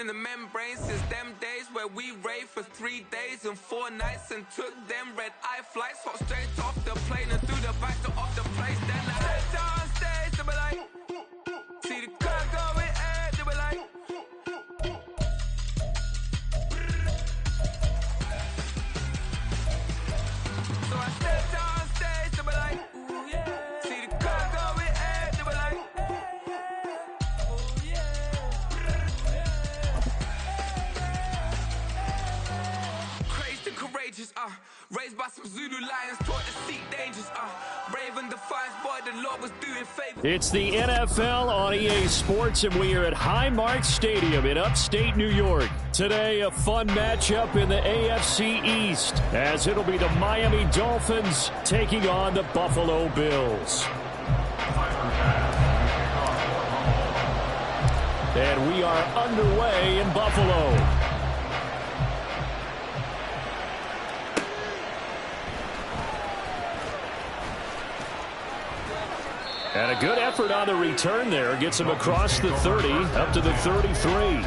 in the membrane since them days where we raved for 3 days and 4 nights and took them red-eye flights, hot straight off the plane and through the back door of the place. Then I head down stage, they were like, see the crowd going, they were like. So I stepped down stage, they were like, ooh yeah. See the crowd going, they were like, ooh yeah. Crazed and courageous, raised by some Zulu lions, taught to seek dangers, brave and defiant, boy, the Lord was doing favors. It's the NFL on EA Sports, and we are at Highmark Stadium in upstate New York. Today, a fun matchup in the AFC East, as it'll be the Miami Dolphins taking on the Buffalo Bills. And we are underway in Buffalo. And a good effort on the return there. Gets him across the 30, up to the 33.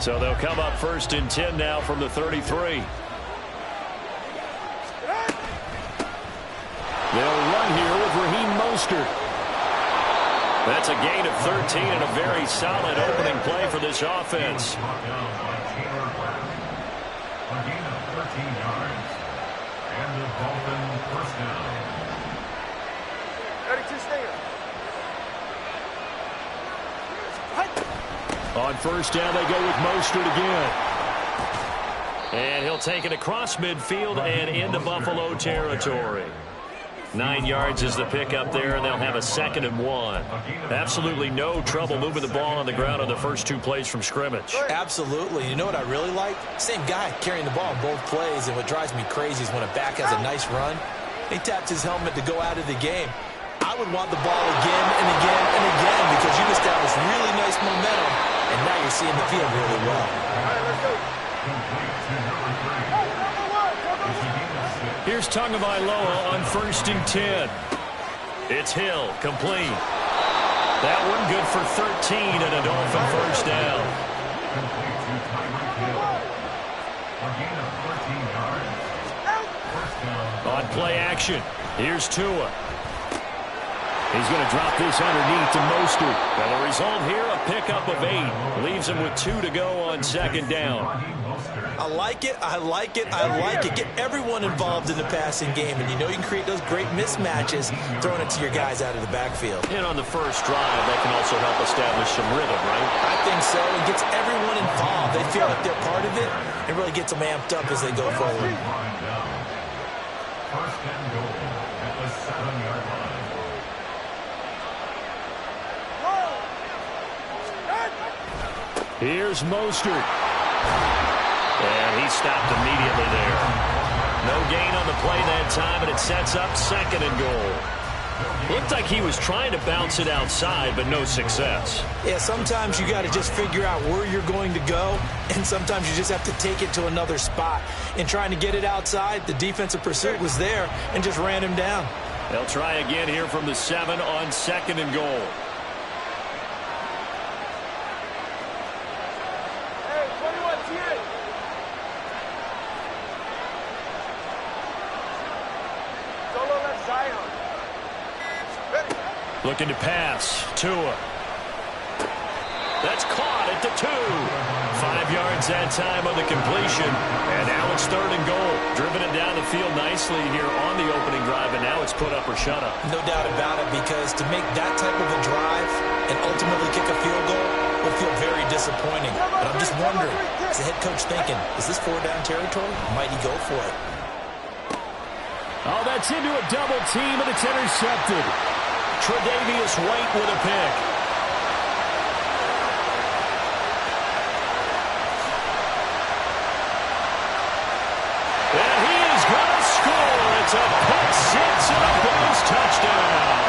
So they'll come up 1st and 10 now from the 33. They'll run here with Raheem Mostert. That's a gain of 13 and a very solid opening play for this offense. On 1st down, they go with Mostert again. And he'll take it across midfield and into Buffalo territory. 9 yards is the pickup there, and they'll have a 2nd and 1. Absolutely no trouble moving the ball on the ground on the first 2 plays from scrimmage. Absolutely. You know what I really like? Same guy carrying the ball in both plays, and what drives me crazy is when a back has a nice run, he taps his helmet to go out of the game. I would want the ball again and again and again because you've established really nice momentum, and now you're seeing the field really well. All right, let's go. Here's Tagovailoa on 1st and 10. It's Hill, complete. That one good for 13 and a Dolphin 1st down. On play action, here's Tua. He's going to drop this underneath to Mostert. And the result here, a pickup of 8. Leaves him with 2 to go on 2nd down. I like it, I like it, I like it. Get everyone involved in the passing game, and you know you can create those great mismatches throwing it to your guys out of the backfield. And on the first drive, that can also help establish some rhythm, right? I think so. It gets everyone involved. They feel like they're part of it, and really gets them amped up as they go forward. First and goal at the 7-yard line. Here's Mostert. And he stopped immediately there. No gain on the play that time, and it sets up 2nd and goal. Looked like he was trying to bounce it outside, but no success. Yeah, sometimes you got to just figure out where you're going to go, and sometimes you just have to take it to another spot. In trying to get it outside, the defensive pursuit was there and just ran him down. They'll try again here from the 7 on 2nd and goal. Looking to pass. Tua. That's caught at the 2. 5 yards that time on the completion. And now it's 3rd and goal. Driven it down the field nicely here on the opening drive, and now it's put up or shut up. No doubt about it, because to make that type of a drive and ultimately kick a field goal would feel very disappointing. But I'm just wondering, is the head coach thinking, is this 4-down territory? Might he go for it? Oh, that's into a double team, and it's intercepted. Tre'Davious White with a pick. And he is going to score. It's a pick six and a Bills touchdown.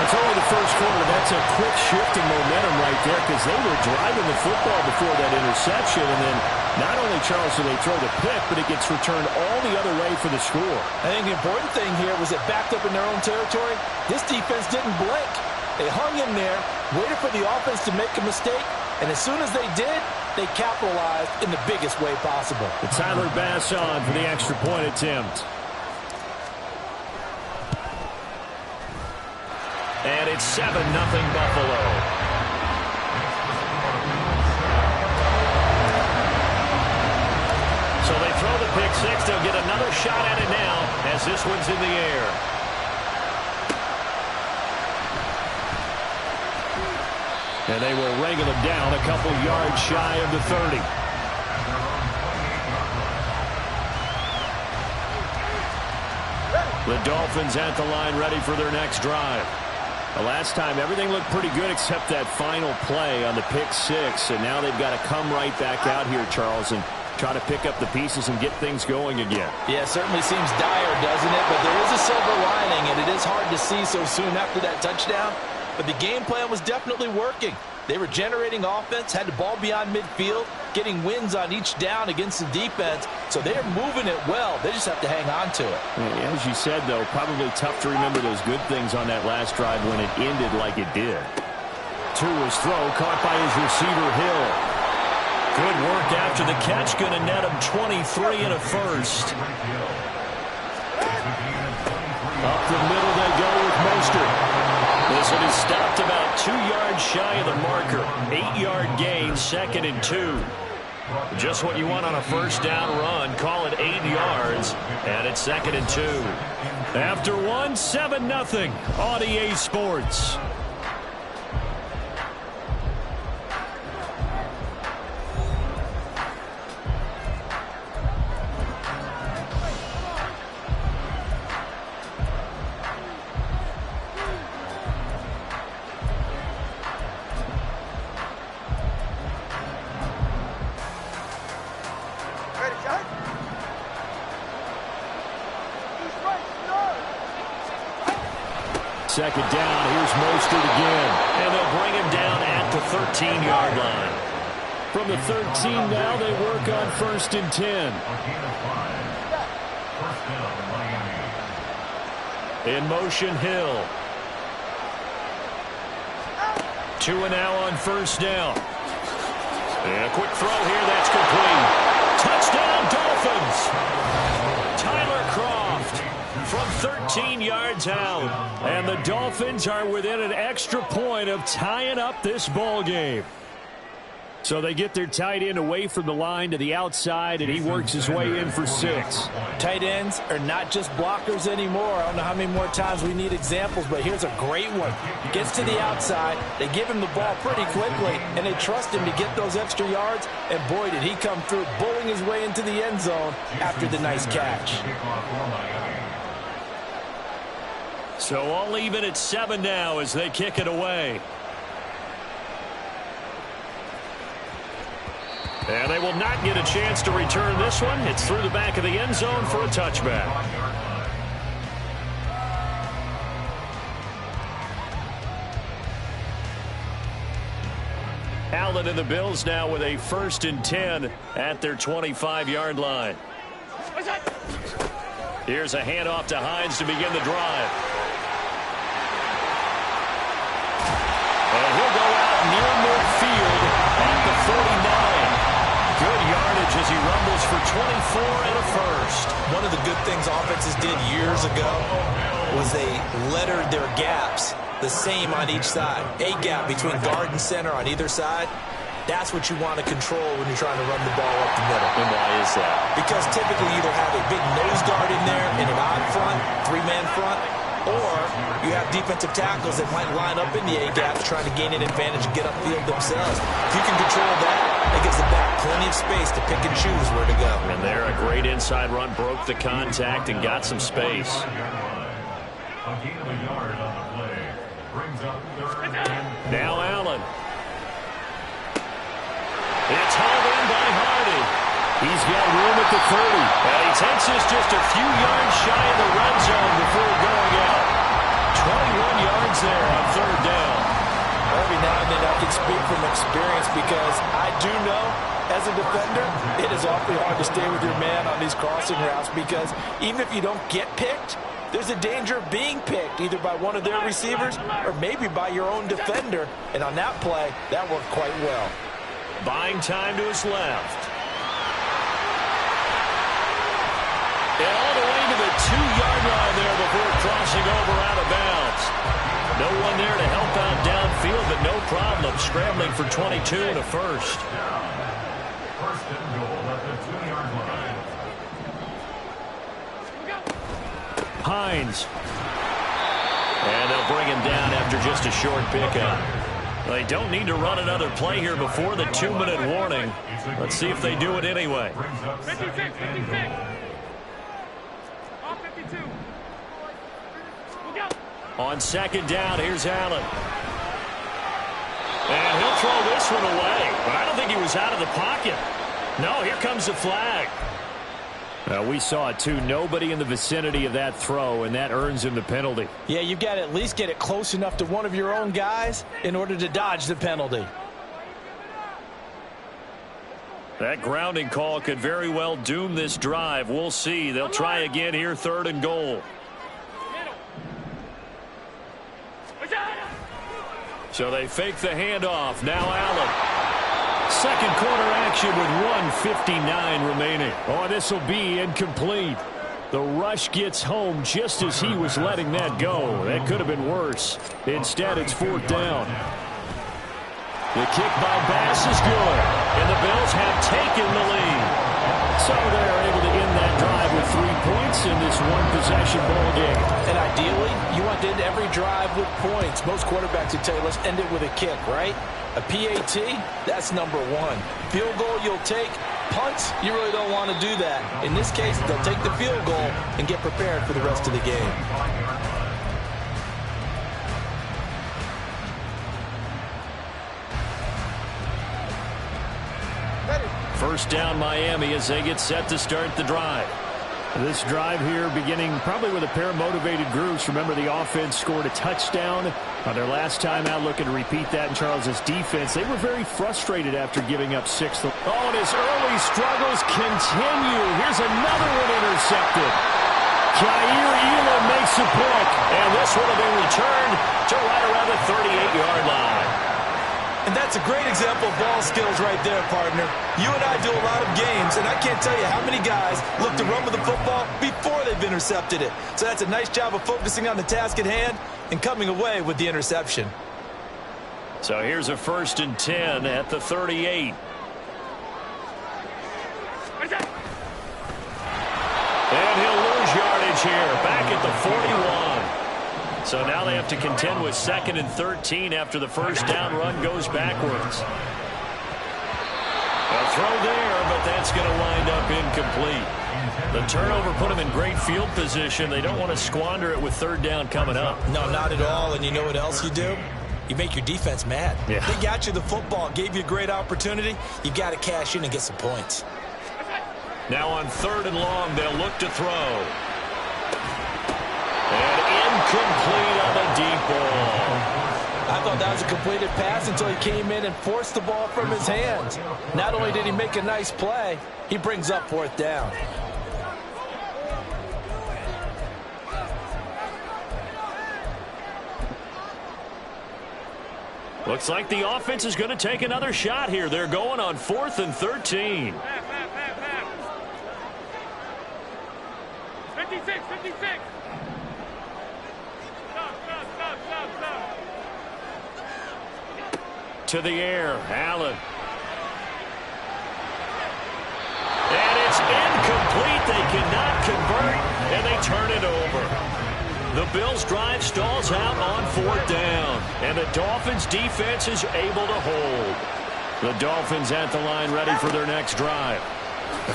That's only the first quarter. That That's a quick shift in momentum right there because they were driving the football before that interception, and then not only, Charles, do they throw the pick, but it gets returned all the other way for the score. I think the important thing here was it backed up in their own territory. This defense didn't blink. They hung in there, waited for the offense to make a mistake, and as soon as they did, they capitalized in the biggest way possible. Tyler Bass on for the extra point attempt. And it's 7-0 Buffalo. So they throw the pick six. They'll get another shot at it now as this one's in the air. And they will wrangle them down a couple yards shy of the 30. The Dolphins at the line ready for their next drive. The last time everything looked pretty good except that final play on the pick six. And now they've got to come right back out here, Charles, and try to pick up the pieces and get things going again. Yeah, it certainly seems dire, doesn't it? But there is a silver lining, and it is hard to see so soon after that touchdown. But the game plan was definitely working. They were generating offense, had the ball beyond midfield, getting wins on each down against the defense. So they're moving it well. They just have to hang on to it. Yeah, as you said, though, probably tough to remember those good things on that last drive when it ended like it did. To his throw, caught by his receiver, Hill. Good work after the catch, going to net him 23 and a first. Up the middle they go with Mostert. This one is stopped about 2 yards shy of the marker. 8-yard gain, 2nd and 2. Just what you want on a first down run. Call it 8 yards, and it's 2nd and 2. After one, 7-0 on EA Sports. Second down, here's Mostert again. And they'll bring him down at the 13-yard line. From the 13 now, they work on 1st and 10. In motion, Hill. 2 and now on 1st down. And a quick throw here, that's complete. Touchdown, Dolphins! Tyler Kroft from 13 yards out. And the Dolphins are within an extra point of tying up this ball game. So they get their tight end away from the line to the outside, and he works his way in for 6. Tight ends are not just blockers anymore. I don't know how many more times we need examples, but here's a great one. He gets to the outside, they give him the ball pretty quickly, and they trust him to get those extra yards, and boy, did he come through, bowling his way into the end zone after the nice catch. So all even at 7 now as they kick it away. And they will not get a chance to return this one. It's through the back of the end zone for a touchback. Allen and the Bills now with a 1st and 10 at their 25-yard line. Here's a handoff to Hines to begin the drive. And he'll go out near midfield at the 49. Good yardage as he rumbles for 24 and a first. One of the good things offenses did years ago was they lettered their gaps the same on each side. A gap between guard and center on either side. That's what you want to control when you're trying to run the ball up the middle. And why is that? Because typically you either have a big nose guard in there in an odd front, 3-man front, or you have defensive tackles that might line up in the A-gaps trying to gain an advantage and get upfield themselves. If you can control that, it gives the back plenty of space to pick and choose where to go. And there, a great inside run, broke the contact and got some space. Now Allen. It's hauled in by Hardy. He's got room at the 30. And he takes this just a few yards shy of the red zone before going out. 21 yards there on 3rd down. can speak from experience because I do know, as a defender, it is awfully hard to stay with your man on these crossing routes because even if you don't get picked, there's a danger of being picked either by one of their receivers or maybe by your own defender. And on that play, that worked quite well. Buying time to his left. And all the way to the 2-yard line there before crossing over out of bounds. No one there to help out downfield, but no problem scrambling for 22 and a first. First and goal at the 2-yard line. Hines. And they'll bring him down after just a short pickup. They don't need to run another play here before the 2-minute warning. Let's see if they do it anyway. 56, 56. All 52. We'll go. On second down, here's Allen. And he'll throw this one away. But I don't think he was out of the pocket. No, here comes the flag. We saw it too. Nobody in the vicinity of that throw, and that earns him the penalty. Yeah, you've got to at least get it close enough to one of your own guys in order to dodge the penalty. That grounding call could very well doom this drive. We'll see. They'll try again here, 3rd and goal. So they fake the handoff. Now Allen. Second quarter action with 1:59 remaining. Oh, this will be incomplete. The rush gets home just as he was letting that go. That could have been worse. Instead, it's 4th down. The kick by Bass is good. And the Bills have taken the lead. So they're able to end that drive with 3 points in this one-possession ball game. And ideally, you want to end every drive with points. Most quarterbacks would tell you, let's end it with a kick, right? A PAT, that's number 1. Field goal, you'll take. Punts, you really don't want to do that. In this case, they'll take the field goal and get prepared for the rest of the game. First down, Miami, as they get set to start the drive. This drive here beginning probably with a pair of motivated groups. Remember, the offense scored a touchdown on their last time out, looking to repeat that in Charles's defense. They were very frustrated after giving up 6. Oh, and his early struggles continue. Here's another one intercepted. Jair Elam makes a pick, and this would have been returned to right around the 38-yard line. And that's a great example of ball skills right there, partner. You and I do a lot of games, and I can't tell you how many guys look to run with the football before they've intercepted it. So that's a nice job of focusing on the task at hand and coming away with the interception. So here's a 1st and 10 at the 38. And he'll lose yardage here, back at the 41. So now they have to contend with 2nd and 13 after the first down run goes backwards. A throw there, but that's going to wind up incomplete. The turnover put them in great field position. They don't want to squander it with 3rd down coming up. No, not at all. And you know what else you do? You make your defense mad. Yeah. They got you the football, gave you a great opportunity. You got to cash in and get some points. Now on 3rd and long, they'll look to throw. And incomplete on the deep ball. I thought that was a completed pass until he came in and forced the ball from his hands. Not only did he make a nice play, he brings up 4th down. Looks like the offense is going to take another shot here. They're going on 4th and 13. 56, 56. To the air, Allen. And it's incomplete. They cannot convert, and they turn it over. The Bills' drive stalls out on 4th down, and the Dolphins' defense is able to hold. The Dolphins at the line ready for their next drive.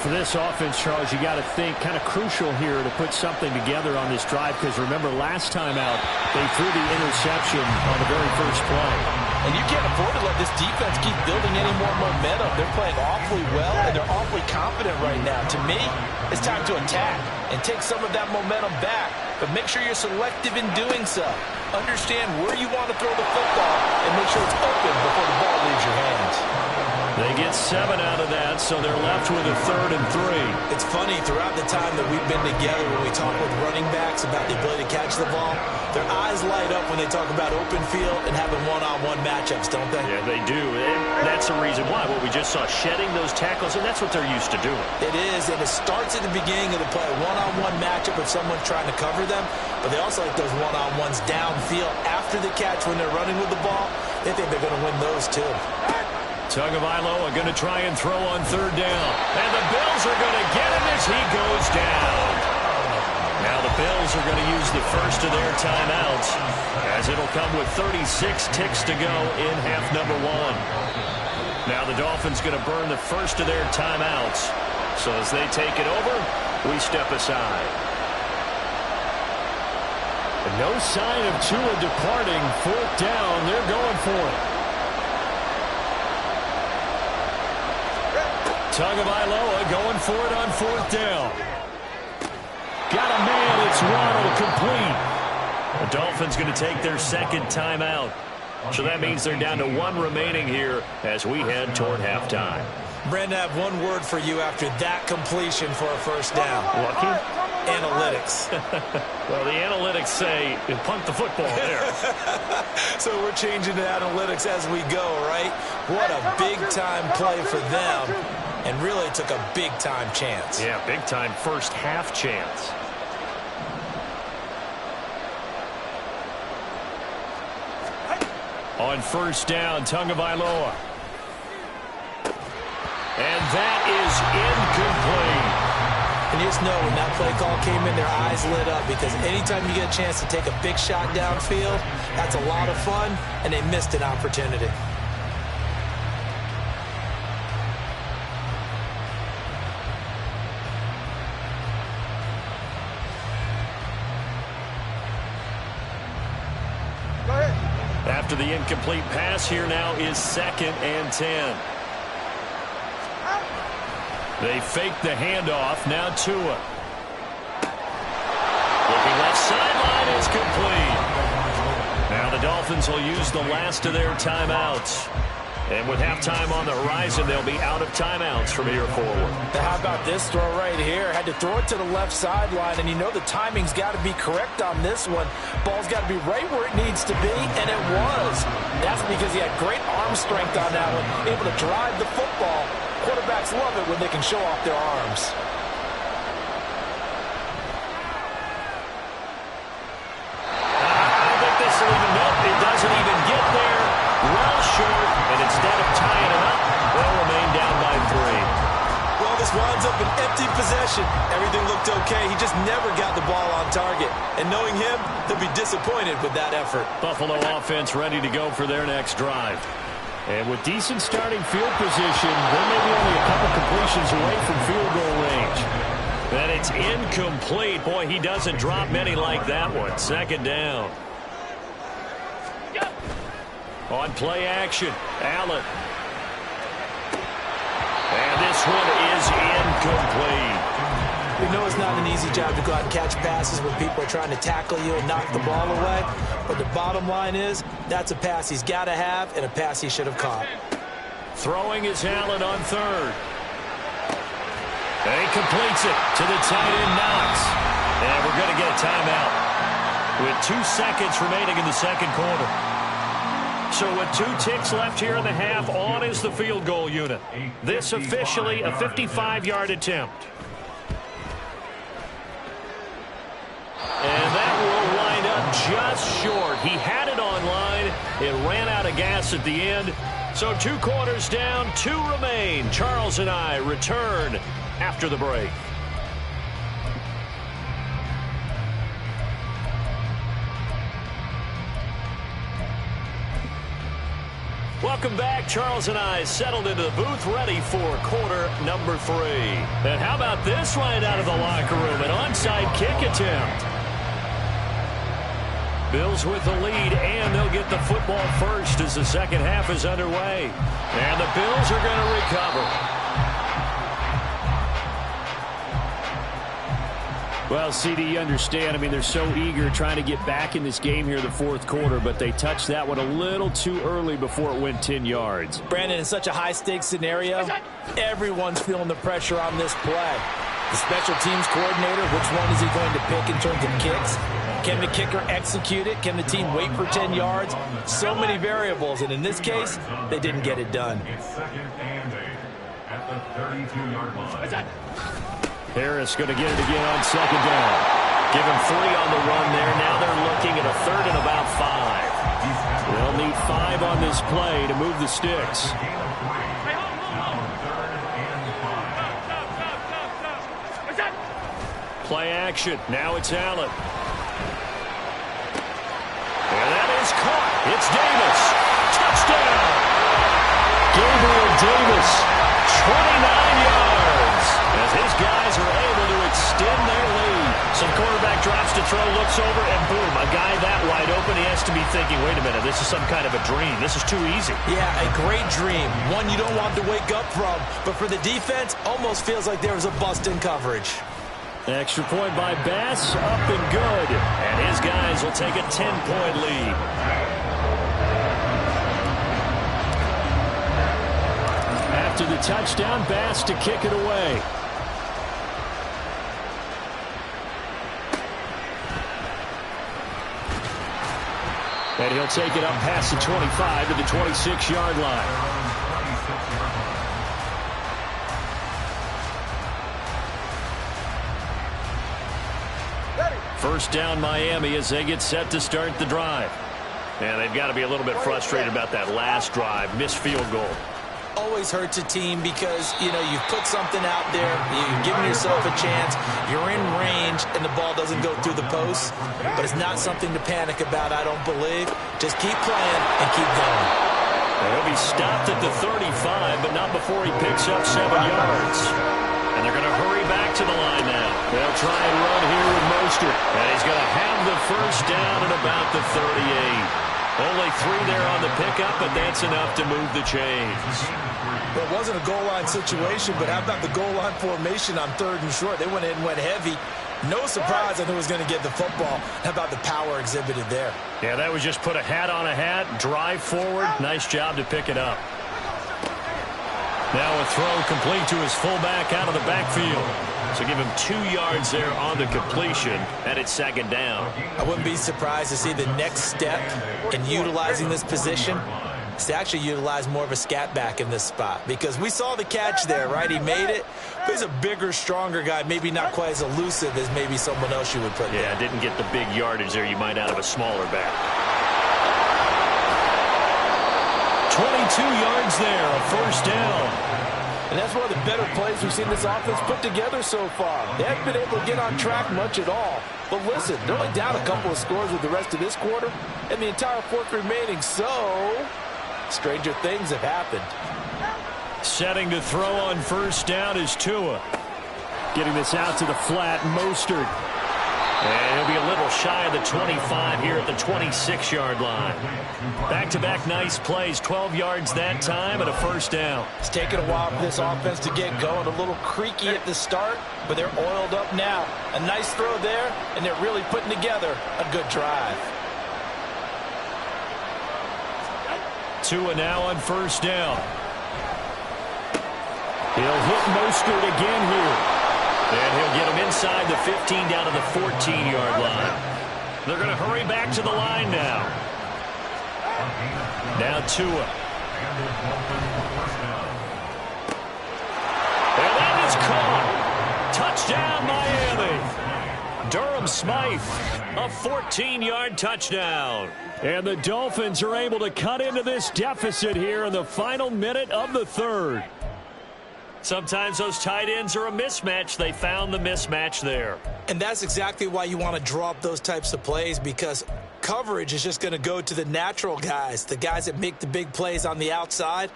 For this offense, Charles, you got to think kind of crucial here to put something together on this drive, because remember last time out, they threw the interception on the very first play. And you can't afford to let this defense keep building any more momentum. They're playing awfully well, and they're awfully confident right now. To me, it's time to attack and take some of that momentum back. But make sure you're selective in doing so. Understand where you want to throw the football and make sure it's open before the ball leaves your hands. They get 7 out of that, so they're left with a 3rd and 3. It's funny, throughout the time that we've been together, when we talk with running backs about the ability to catch the ball, their eyes light up when they talk about open field and having one-on-one matchups, don't they? Yeah, they do. And that's the reason why. What we just saw, shedding those tackles, and that's what they're used to doing. It is, and it starts at the beginning of the play. One-on-one matchup if someone's trying to cover them, but they also like those one-on-ones downfield after the catch when they're running with the ball. They think they're going to win those too. Tagovailoa going to try and throw on 3rd down. And the Bills are going to get him as he goes down. Now the Bills are going to use the first of their timeouts, as it'll come with 36 ticks to go in half number 1. Now the Dolphins going to burn the first of their timeouts. So as they take it over, we step aside. And no sign of Tua departing. 4th down, they're going for it. Tagovailoa going for it on 4th down. Got a man, it's Waddle, complete. The Dolphins going to take their 2nd timeout. So that means they're down to 1 remaining here as we head toward halftime. Brandon, I have one word for you after that completion for a 1st down. Lucky? Analytics. Well, the analytics say punt the football there. So we're changing to analytics as we go, right? What a big-time play for them. And really took a big-time chance. Yeah, big-time first half chance. On 1st down, Tagovailoa. And that is incomplete. And you just know when that play call came in, their eyes lit up, because anytime you get a chance to take a big shot downfield, that's a lot of fun, and they missed an opportunity. After the incomplete pass, here now is 2nd and 10. They fake the handoff. Now Tua. Looking left sideline, it's complete. Now the Dolphins will use the last of their timeouts. And with halftime on the horizon, they'll be out of timeouts from here forward. Now how about this throw right here? Had to throw it to the left sideline, and you know the timing's got to be correct on this one. Ball's got to be right where it needs to be, and it was. That's because he had great arm strength on that one, able to drive the football. Quarterbacks love it when they can show off their arms. I think this will even help. It doesn't even get there. Well short, and instead of tying it up, they'll remain down by 3. Well, this winds up an empty possession. Everything looked okay. He just never got the ball on target. And knowing him, they'll be disappointed with that effort. Buffalo offense ready to go for their next drive. And with decent starting field position, they may be only a couple completions away from field goal range. And it's incomplete. Boy, he doesn't drop many like that one. 2nd down. On play action, Allen. And this one is incomplete. We know it's not an easy job to go out and catch passes when people are trying to tackle you and knock the ball away. But the bottom line is, that's a pass he's got to have and a pass he should have caught. Throwing is Allen on 3rd. And he completes it to the tight end, Knox. And we're going to get a timeout with 2 seconds remaining in the 2nd quarter. So with 2 ticks left here in the half, on is the field goal unit. This officially a 55-yard attempt. And that will wind up just short. He had it on line. It ran out of gas at the end. So 2 quarters down, 2 remain. Charles and I return after the break. Welcome back. Charles and I settled into the booth, ready for quarter number 3. And how about this right out of the locker room? An onside kick attempt. Bills with the lead, and they'll get the football first as the second half is underway. And the Bills are going to recover. Well, CD, you understand. I mean, they're so eager trying to get back in this game here in the fourth quarter, but they touched that one a little too early before it went 10 yards. Brandon, in such a high-stakes scenario, everyone's feeling the pressure on this play. The special teams coordinator, which one is he going to pick in terms of kicks? Can the kicker execute it? Can the team wait for 10 yards? So many variables, and in this case, they didn't get it done. It's second and 8 at the 32-yard line. Harris going to get it again on second down. Give him 3 on the run there. Now they're looking at a third and about 5. They'll need 5 on this play to move the sticks. Play action. Now it's Allen. And that is caught. It's Davis. Touchdown. Gabriel Davis, 29 yards. As his guys are able to extend their lead. So the quarterback drops to throw, looks over, and boom, a guy that wide open, he has to be thinking, wait a minute, this is some kind of a dream. This is too easy. Yeah, a great dream. One you don't want to wake up from. But for the defense, almost feels like there was a bust in coverage. Extra point by Bass, up and good. And his guys will take a 10-point lead. After the touchdown, Bass to kick it away. And he'll take it up past the 25 to the 26-yard line. First down Miami as they get set to start the drive. And they've got to be a little bit frustrated about that last drive. Missed field goal. Always hurts a team because, you know, you've put something out there, you've given yourself a chance, you're in range, and the ball doesn't go through the post. But it's not something to panic about, I don't believe. Just keep playing and keep going. He'll be stopped at the 35, but not before he picks up 7 yards. And they're going to hurry back to the line now. They'll try and run here with Mostert. And he's going to have the first down at about the 38. Only 3 there on the pickup, but that's enough to move the chains. Well, it wasn't a goal line situation, but how about the goal line formation on 3rd and short? They went in and went heavy. No surprise on who was going to get the football. How about the power exhibited there? Yeah, that was just put a hat on a hat, drive forward. Nice job to pick it up. Now a throw complete to his fullback out of the backfield. So give him 2 yards there on the completion, and it's second down. I wouldn't be surprised to see the next step in utilizing this position is to actually utilize more of a scat back in this spot. Because we saw the catch there, right? He made it. But he's a bigger, stronger guy, maybe not quite as elusive as maybe someone else you would put there. Yeah, didn't get the big yardage there you might out of a smaller back. 22 yards there, a first down. And that's one of the better plays we've seen this offense put together so far. They haven't been able to get on track much at all. But listen, they're only down a couple of scores with the rest of this quarter and the entire fourth remaining. So, stranger things have happened. Setting to throw on first down is Tua. Getting this out to the flat, Mostert. And he'll be a little shy of the 25 here at the 26-yard line. Back-to-back nice plays, 12 yards that time and a first down. It's taken a while for this offense to get going. A little creaky at the start, but they're oiled up now. A nice throw there, and they're really putting together a good drive. Tua now on first down. He'll hit Mostert again here. And he'll get him inside the 15 down to the 14-yard line. They're going to hurry back to the line now. Now Tua. And that is caught. Touchdown, Miami. Durham Smythe, a 14-yard touchdown. And the Dolphins are able to cut into this deficit here in the final minute of the third. Sometimes those tight ends are a mismatch. They found the mismatch there. And that's exactly why you want to draw up those types of plays, because coverage is just going to go to the natural guys, the guys that make the big plays on the outside.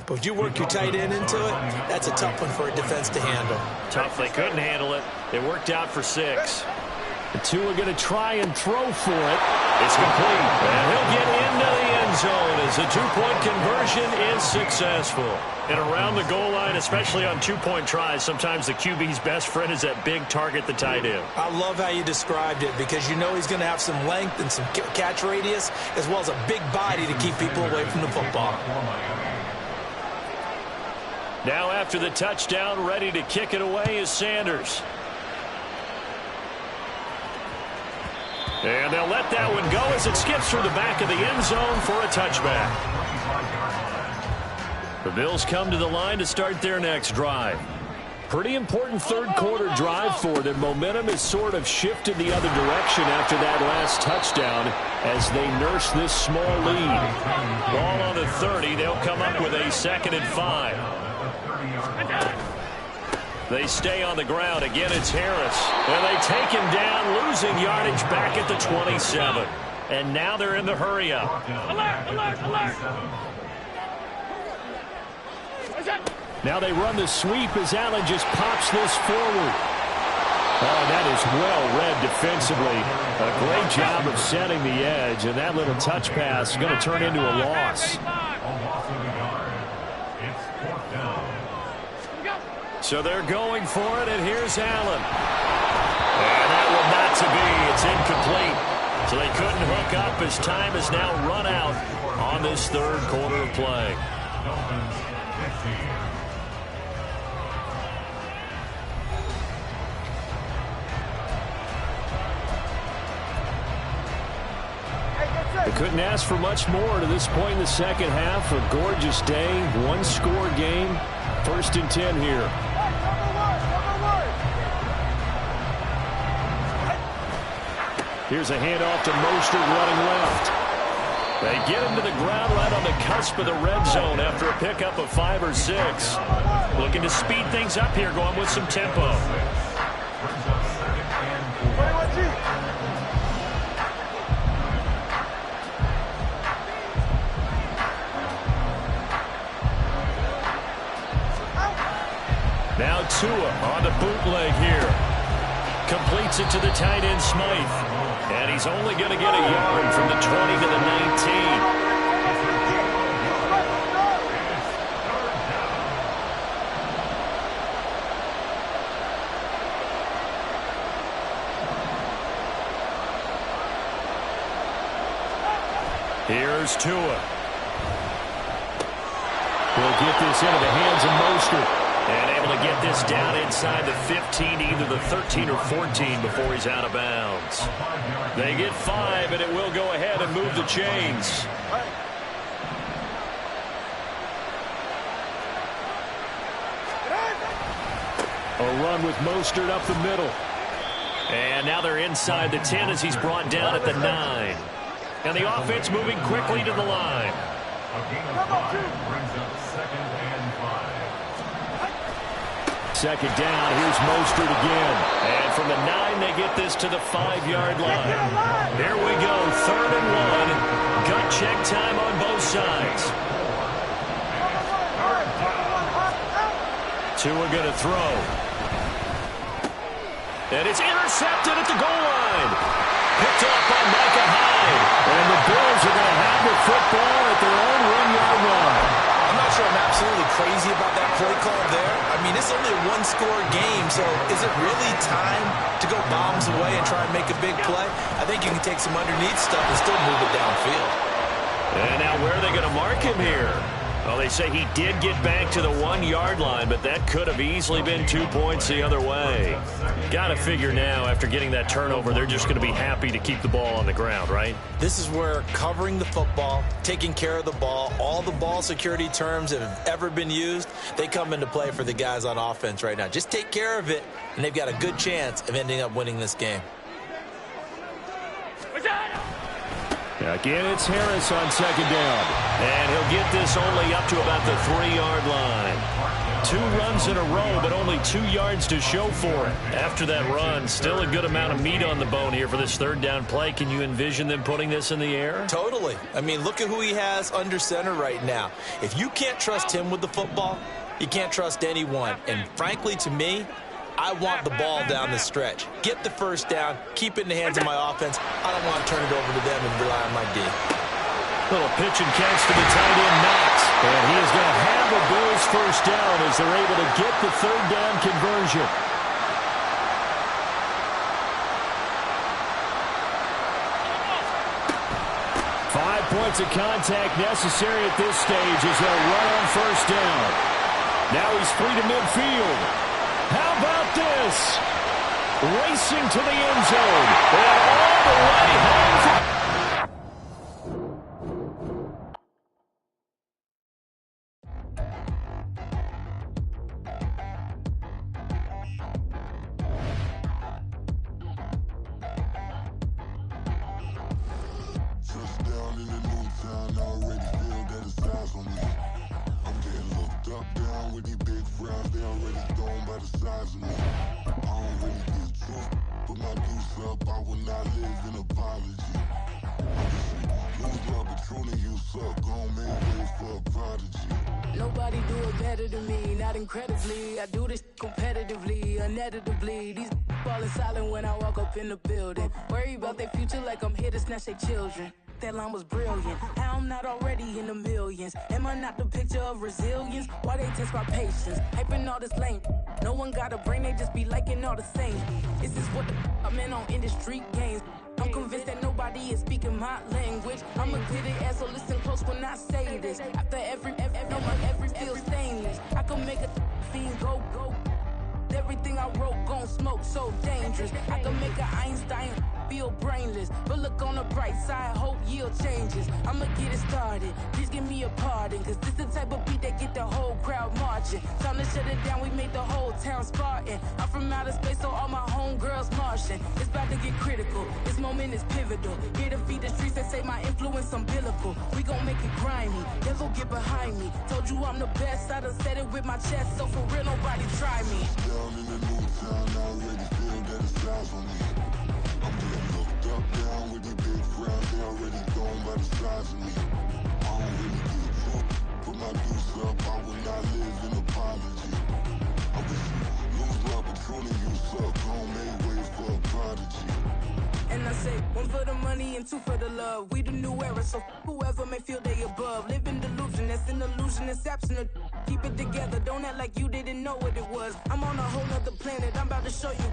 But if you work your tight end into it, that's a tough one for a defense to handle. Tough. They couldn't handle it. It worked out for 6. Tua going to try and throw for it. It's complete. And he'll get into the end zone as the two-point conversion is successful. And around the goal line, especially on two-point tries, sometimes the QB's best friend is that big target, the tight end. I love how you described it because you know he's going to have some length and some catch radius as well as a big body to keep people away from the football. Now after the touchdown, ready to kick it away is Sanders. And they'll let that one go as it skips through the back of the end zone for a touchback. The Bills come to the line to start their next drive. Pretty important third-quarter drive for them. Momentum has sort of shifted the other direction after that last touchdown as they nurse this small lead. Ball on the 30. They'll come up with a 2nd and 5. They stay on the ground. Again, it's Harris. And they take him down, losing yardage back at the 27. And now they're in the hurry-up. Alert, alert, alert. Now they run the sweep as Allen just pops this forward. Oh, that is well read defensively. A great job of setting the edge, and that little touch pass is going to turn into a loss. So they're going for it, and here's Allen. And that one not to be. It's incomplete. So they couldn't hook up as time has now run out on this third quarter of play. They couldn't ask for much more to this point in the second half. A gorgeous day, one-score game. 1st and 10 here. Here's a handoff to Mostert running left. They get him to the ground right on the cusp of the red zone after a pickup of 5 or 6. Looking to speed things up here, going with some tempo. Now Tua on the bootleg here. Completes it to the tight end Smythe. And he's only going to get a yard from the 20 to the 19. Here's Tua. He'll get this into the hands of Mostert. And able to get this down inside the 15, either the 13 or 14 before he's out of bounds. They get 5, and it will go ahead and move the chains. A run with Mostert up the middle. And now they're inside the 10 as he's brought down at the 9. And the offense moving quickly to the line. Second down, here's Mostert again. And from the 9, they get this to the 5-yard line. Here we go, 3rd and 1. Gut check time on both sides. Tua going to throw. And it's intercepted at the goal line. Picked up by Micah Hyde. And the Bills are going to have the football at their own 1-yard line. I'm not sure I'm absolutely crazy about that play call there. I mean, it's only a one-score game, so is it really time to go bombs away and try and make a big play? I think you can take some underneath stuff and still move it downfield. And now where are they going to mark him here? Well, they say he did get back to the 1-yard line, but that could have easily been 2 points the other way. Got to figure now, after getting that turnover, they're just going to be happy to keep the ball on the ground, right? This is where covering the football, taking care of the ball, all the ball security terms that have ever been used, they come into play for the guys on offense right now. Just take care of it, and they've got a good chance of ending up winning this game. Again, it's Harris on 2nd down. And he'll get this only up to about the 3-yard line. 2 runs in a row, but only 2 yards to show for it. After that run, still a good amount of meat on the bone here for this 3rd down play. Can you envision them putting this in the air? Totally. I mean, look at who he has under center right now. If you can't trust him with the football, you can't trust anyone. And frankly, to me, I want the ball down the stretch. Get the first down, keep it in the hands of my offense. I don't want to turn it over to them and rely on my D. Little pitch and catch to the tight end, Knox. And he is going to have the Bills first down as they're able to get the third down conversion. Points of contact necessary at this stage as they'll run on first down. Now he's free to midfield. How about this? Racing to the end zone. And all the way home. Nobody do it better than me, not incredibly. I do this competitively, uneditably. These falling silent when I walk up in the building. Worry about their future like I'm here to snatch their children. That line was brilliant. How I'm not already in the millions? Am I not the picture of resilience? Why they test my patience? Hyping all this lame. No one got a brain, they just be liking all the same. Is this what the I'm in on industry games? I'm convinced that nobody is speaking my language. I'm a good ass, so listen close when I say this. After every feel stainless. I can make a fiend go. Everything I wrote gon' smoke, so dangerous. I can make an Einstein feel brainless. But look on the bright side, hope yield changes. I'ma get it started, please give me a pardon. Cause this the type of beat that get the whole crowd marching. Time to shut it down, we made the whole town Spartan. I'm from outer space, so all my homegirls Martian. It's about to get critical, this moment is pivotal. Here to feed the streets that say my influence umbilical. We gon' make it grimy, devil get behind me. Told you I'm the best, I done said it with my chest. So for real, nobody try me. Down in the new town, I already feel that it's eyes on me. I'm getting looked up, down with these big crowds, they already gone by the size of me. I don't really get took, put my deuce up, I will not live in apology. I wish you lose love, but truly you suck, gon' make way for a prodigy. And I say, one for the money and two for the love. We the new era, so whoever may feel they above. Live in delusion, that's an illusion, it's absent. Keep it together, don't act like you didn't know what it was. I'm on a whole nother planet, I'm about to show you.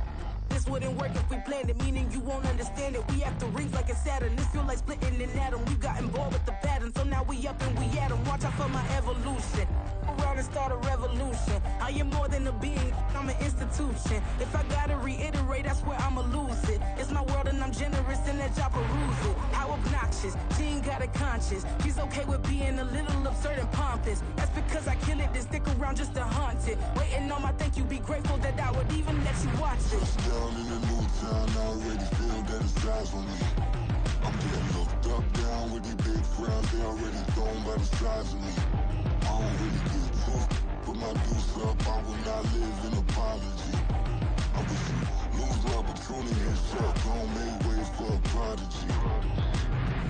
This wouldn't work if we planned it, meaning you won't understand it. We have to rings like it's Saturn, this feel like splitting an atom. We got involved with the pattern, so now we up and we at 'em. Watch out for my evolution. Around and start a revolution. I am more than a being, I'm an institution. If I gotta reiterate, that's where I'ma lose it. It's my world and I'm generous and that y'all peruse it. How obnoxious, she ain't got a conscience. She's okay with being a little absurd and pompous. That's because I kill it, then stick around just to haunt it. Waiting on my thank you, be grateful that I would even let you watch this. Down in the new town, I already feel that it's eyes on me. I'm getting looked up, down with these big crowds, they already gone by the size of me. I don't really get took, put my deuce up, I will not live in apology. I wish you lose love, but truly you suck, gon' make way for a prodigy.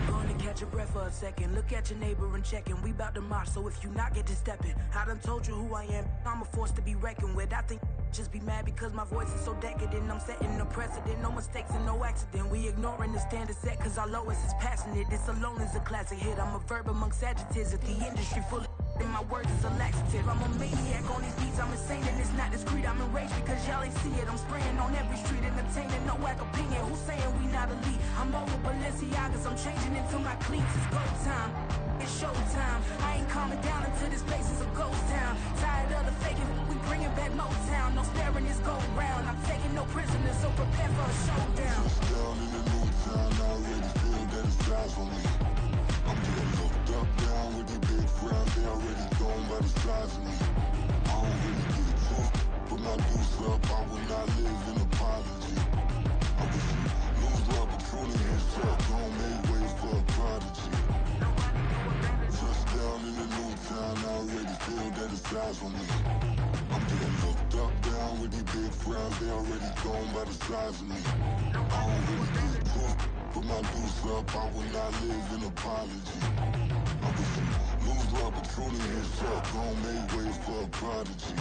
Gonna catch your breath for a second. Look at your neighbor and checking. We bout to march, so if you not get to stepping. I done told you who I am. I'm a force to be reckoned with. I think just be mad because my voice is so decadent. I'm setting a precedent. No mistakes and no accident. We ignoring the standard set cause our lowest is passionate. This alone is a classic hit. I'm a verb amongst adjectives. If the industry full of and my words is a laxative. I'm a maniac on these beats. I'm insane and it's not discreet. I'm enraged because y'all ain't see it. I'm spraying on every street, entertaining no whack opinion. Who's saying we not elite? I'm over Balenciagas. I'm changing into my cleats. It's go time. It's showtime. I ain't calming down until this place is a ghost town. Tired of the faking. We bringing back Motown. No sparing this go round. I'm taking no prisoners, so prepare for a showdown. Down in the new town, I already feel that it's eyes on me. I'm getting looked up, down with these big crowds, they already gone by the size of me. I don't really get took, put my deuce up, I will not live in apology. I wish you lose love, but truly you suck, gon' make way for a prodigy. Touchdown in the new town, I already feel that it's eyes on me. I'm getting looked up, down with these big crowds, they already gone by the size of me. I don't really get took, put my deuce up, I will not live in apology. I wish you lose love, but truly you suck, gon' make way for a prodigy.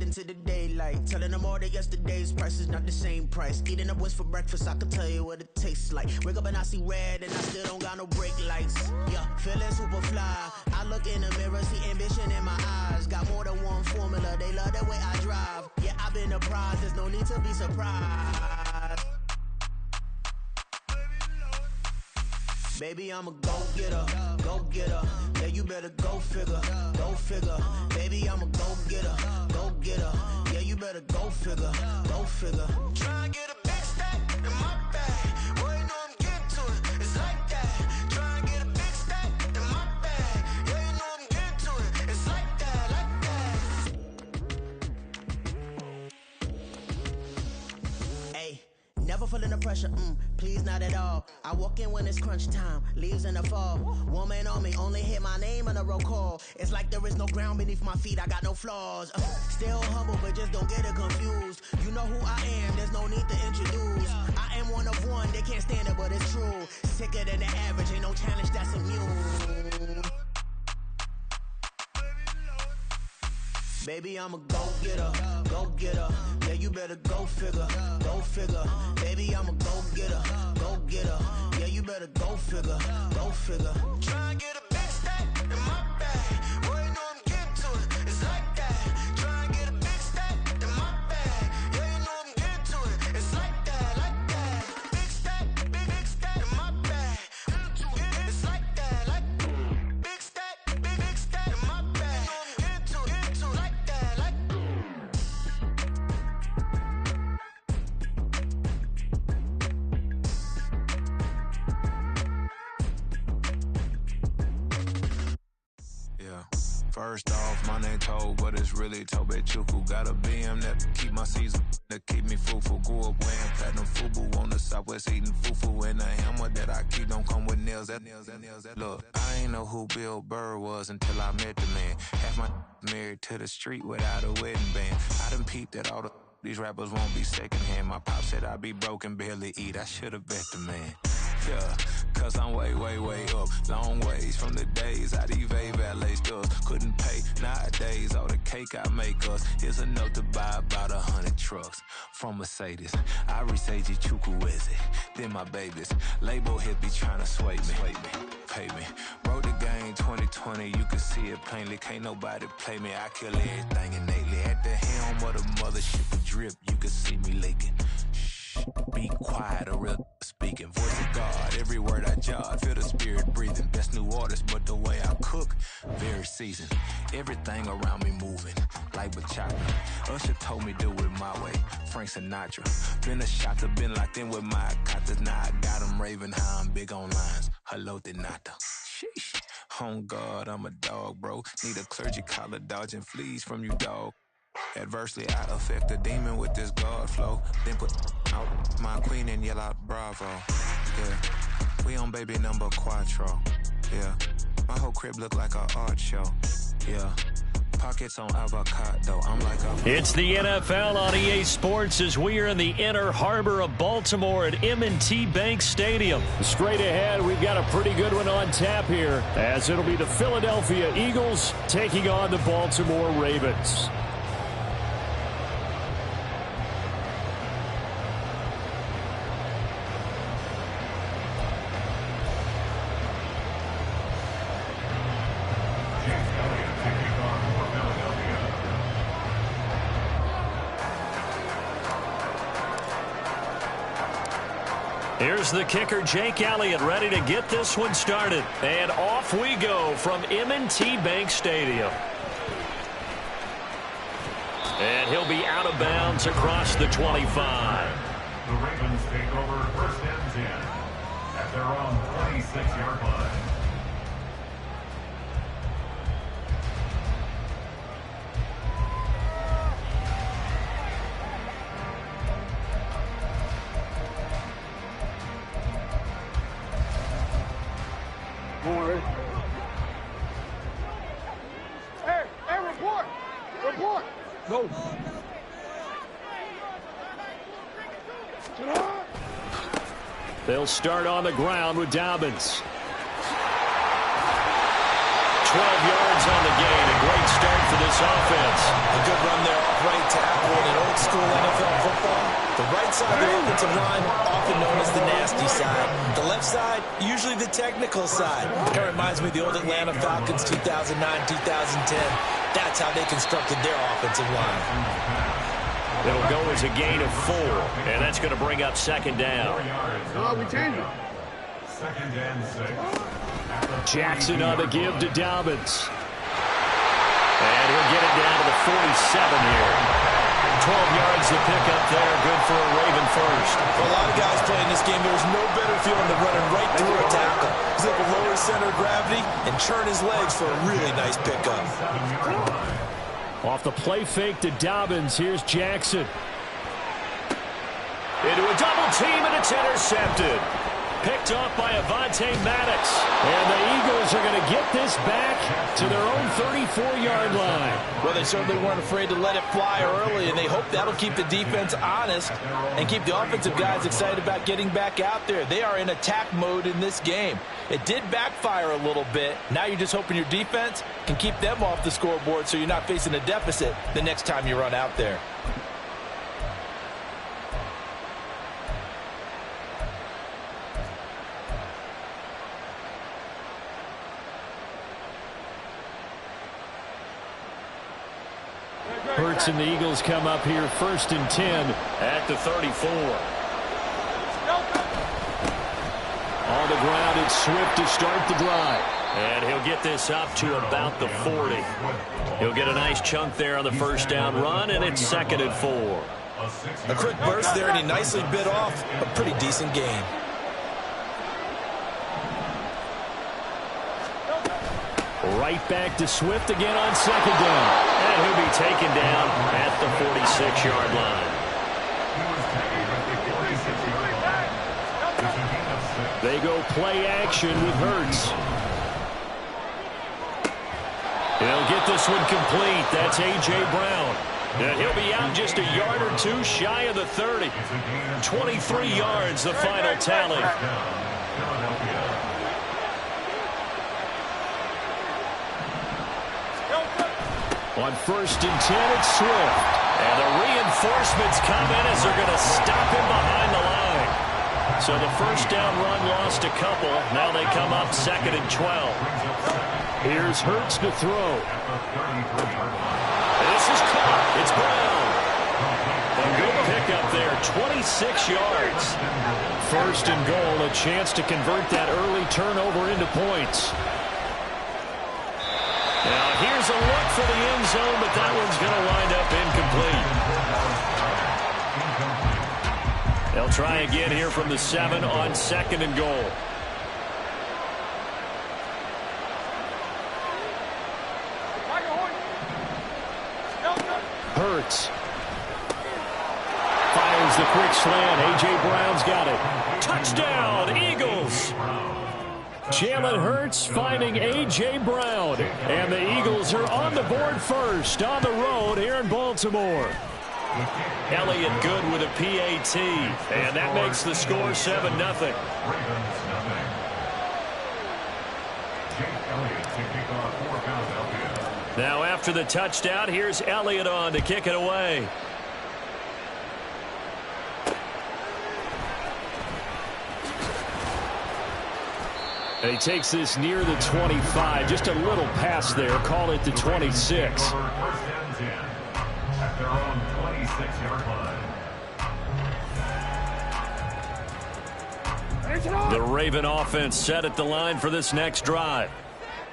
into the daylight. Telling them all that yesterday's price is not the same price. Eating up wings for breakfast, I can tell you what it tastes like. Wake up and I see red and I still don't got no brake lights. Yeah, feeling super fly. I look in the mirror, see ambition in my eyes. Got more than one formula, they love the way I drive. Yeah, I've been a prize, there's no need to be surprised. Baby, I'm a go-getter, go-getter. Yeah, you better go figure, go figure. Baby, I'm a go-getter, go-getter. Yeah, you better go figure, go figure. Try and get a big stack in my bag. Boy, you know I'm getting to it, it's like that. Try and get a big stack in my bag. Yeah, you know I'm getting to it, it's like that, like that. Hey. Never feeling the pressure, please not at all. I walk in when it's crunch time, leaves in the fall. Woman on me, only hit my name on a roll call. It's like there is no ground beneath my feet, I got no flaws. Still humble, but just don't get it confused. You know who I am, there's no need to introduce. I am one of one, they can't stand it, but it's true. Sicker than the average, ain't no challenge that's immune. Baby, I'm a go-getter, go-getter. Yeah, you better go figure, go figure. Baby, I'm a go-getter, go-getter. Yeah, you better go figure, go figure. Try and get a big stack in my bag. Boy, you know I'm getting to it, it's like that. Try and get a big stack in my bag. Yeah, you know I'm getting to it, it's like that, like that. Big stack, big stack in my bag. It's like that, like big stack in my bag. You know I'm getting to it, like that, like. First off, my name Toe, but it's really Tobe Chuku. Got a BM that keep my season, that keep me fufu. Grew up wearing platinum fubu on the Southwest eating fufu. And the hammer that I keep don't come with nails. Look, I ain't know who Bill Burr was until I met the man. Half my married to the street without a wedding band. I done peeped that all these rappers won't be secondhand. My pop said I'd be broken, barely eat. I should've bet the man. Yeah, cause I'm way, way, way up. Long ways from the days I these valet stores couldn't pay. Nowadays, all the cake I make us is enough to buy about 100 trucks from Mercedes. I resage Chukwueze, then my babies. Label hit be trying to sway me, pay me. Wrote the game 2020, you can see it plainly. Can't nobody play me, I kill everything innately. At the helm of the mothership with drip, you can see me leaking. Be quiet, a real speaking. Voice of God, every word I jot. Feel the spirit breathing. Best new artist, but the way I cook, very seasoned. Everything around me moving, like bachata. Usher told me do it my way. Frank Sinatra. Been a shot to been locked in with my katas. Now I got them raving how I'm big on lines. Hello, Denata. Sheesh. On God, I'm a dog, bro. Need a clergy collar, dodging fleas from you, dog. Adversely, I affect the demon with this God flow. Then put out my queen and yell out bravo. Yeah, we on baby number quattro. Yeah, my whole crib look like an art show. Yeah, pockets on avocado. I'm like a... It's the NFL on EA Sports as we are in the inner harbor of Baltimore at M&T Bank Stadium. Straight ahead, we've got a pretty good one on tap here, as it'll be the Philadelphia Eagles taking on the Baltimore Ravens. Here's the kicker, Jake Elliott, ready to get this one started. And off we go from M&T Bank Stadium. And he'll be out of bounds across the 25. The Ravens take over first and 10 at their own 26-yard line. Hey, report. Go. They'll start on the ground with Dobbins. 12 yards on the gain. A great start for this offense. A good run there right tackle in an old-school NFL football, the right side of the offensive line, often known as the nasty side. The left side, usually the technical side. That reminds me of the old Atlanta Falcons 2009-2010. That's how they constructed their offensive line. It'll go as a gain of 4, and that's going to bring up second down. Oh, we changed it. Second and 6. Jackson on the give to Dobbins. And he'll get it down to the 47 here. 12 yards to pick up there. Good for a Raven first. For a lot of guys playing this game, there's no better feeling than running right through a tackle. He's able to lower his center of gravity and churn his legs for a really nice pickup. Off the play fake to Dobbins. Here's Jackson. Into a double team, and it's intercepted. Picked off by Avonte Maddox. And the Eagles are going to get this back to their own 34-yard line. Well, they certainly weren't afraid to let it fly early, and they hope that'll keep the defense honest and keep the offensive guys excited about getting back out there. They are in attack mode in this game. It did backfire a little bit. Now you're just hoping your defense can keep them off the scoreboard so you're not facing a deficit the next time you run out there. Hurts and the Eagles come up here 1st and 10 at the 34. On the ground, it's Swift to start the drive. And he'll get this up to about the 40. He'll get a nice chunk there on the first down run, and it's 2nd and 4. A quick burst there, and he nicely bit off a pretty decent gain. Right back to Swift again on 2nd down. And he'll be taken down at the 46-yard line. They go play action with Hurts. He'll get this one complete. That's A.J. Brown. And he'll be out just a yard or two shy of the 30. 23 yards, the final tally. On 1st and 10, it's Swift. And the reinforcements come in as they're going to stop him behind the line. So the first down run lost a couple. Now they come up 2nd and 12. Here's Hurts to throw. This is caught. It's Brown. A good pickup there, 26 yards. 1st and goal, a chance to convert that early turnover into points. Now here's a look for the end zone, but that one's going to wind up incomplete. They'll try again here from the 7 on 2nd and goal. Hurts. Fires the quick slant. A.J. Brown's got it. Touchdown, Eagles! Jalen Hurts finding A.J. Brown. And the Eagles are on the board first on the road here in Baltimore. Elliott good with a PAT. And that makes the score 7-0. Now after the touchdown, here's Elliott on to kick it away. And he takes this near the 25. Just a little pass there. Call it the 26. At their own 26-yard line. The Raven offense set at the line for this next drive.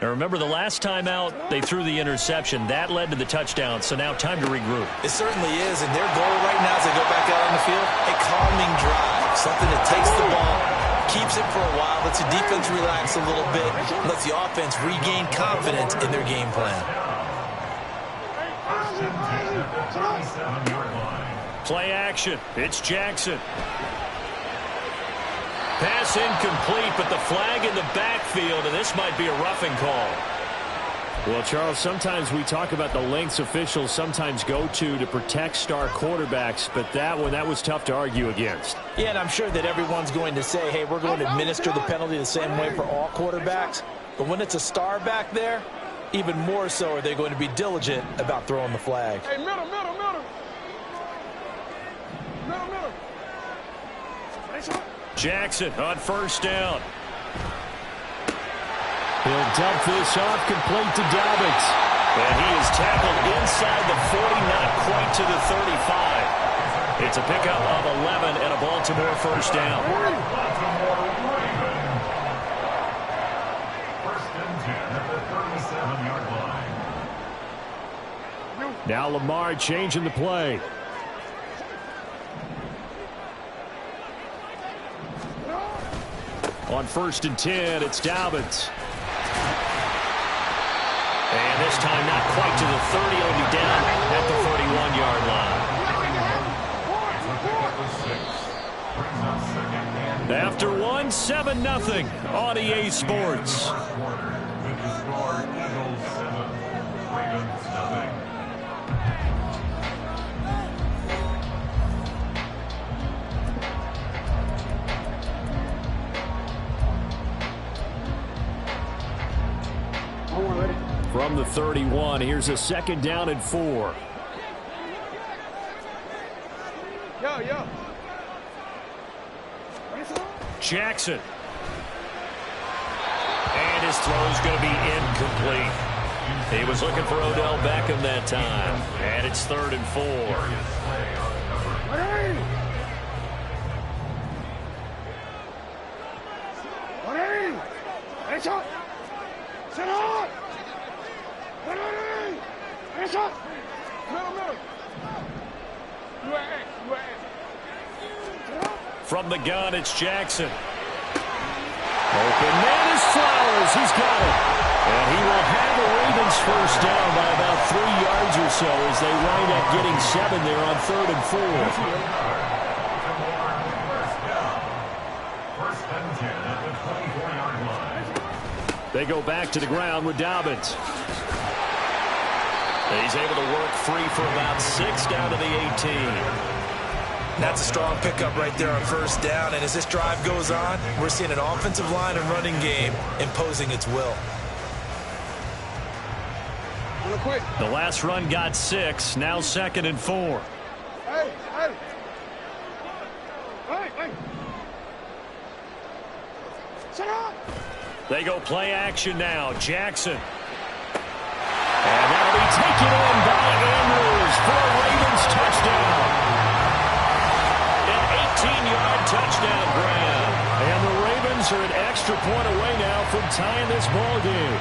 Now remember, the last time out, they threw the interception. That led to the touchdown, so now time to regroup. It certainly is, and their goal right now as they go back out on the field, a calming drive. Something that takes the ball, keeps it for a while, lets the defense relax a little bit, lets the offense regain confidence in their game plan. Play action. It's Jackson. Pass incomplete, but the flag in the backfield, and this might be a roughing call. Well, Charles, sometimes we talk about the lengths officials sometimes go to protect star quarterbacks, but that was tough to argue against. Yeah, and I'm sure that everyone's going to say, hey, we're going to administer the penalty the same way for all quarterbacks. But when it's a star back there, even more so are they going to be diligent about throwing the flag. Hey, middle. Jackson on first down. He'll dump this off complete to Dobbins. And he is tackled inside the 40, not quite to the 35. It's a pickup of 11 and a Baltimore first down. Baltimore Ravens. First and 10 at the 37-yard line. Now Lamar changing the play. On first and 10, it's Dobbins. And this time not quite to the 30. It'll be down at the 41-yard line. After one, 7-0 on EA Sports. From the 31, here's a second down and 4. Yo. Jackson. And his throw's going to be incomplete. He was looking for Odell Beckham that time. And it's 3rd and 4. From the gun, it's Jackson. Open man is Flowers. He's got it. And he will have the Ravens first down by about 3 yards or so as they wind up getting 7 there on 3rd and 4. First and 10 at the 24-yard line. They go back to the ground with Dobbins. He's able to work free for about 6 down to the 18. That's a strong pickup right there on first down. And as this drive goes on, we're seeing an offensive line and running game imposing its will. The last run got 6. Now 2nd and 4. Hey. Shut up. They go play action now. Jackson. And that'll be taken in by Andrews for a Ravens touchdown. An 18-yard touchdown grab. And the Ravens are an extra point away now from tying this ball game.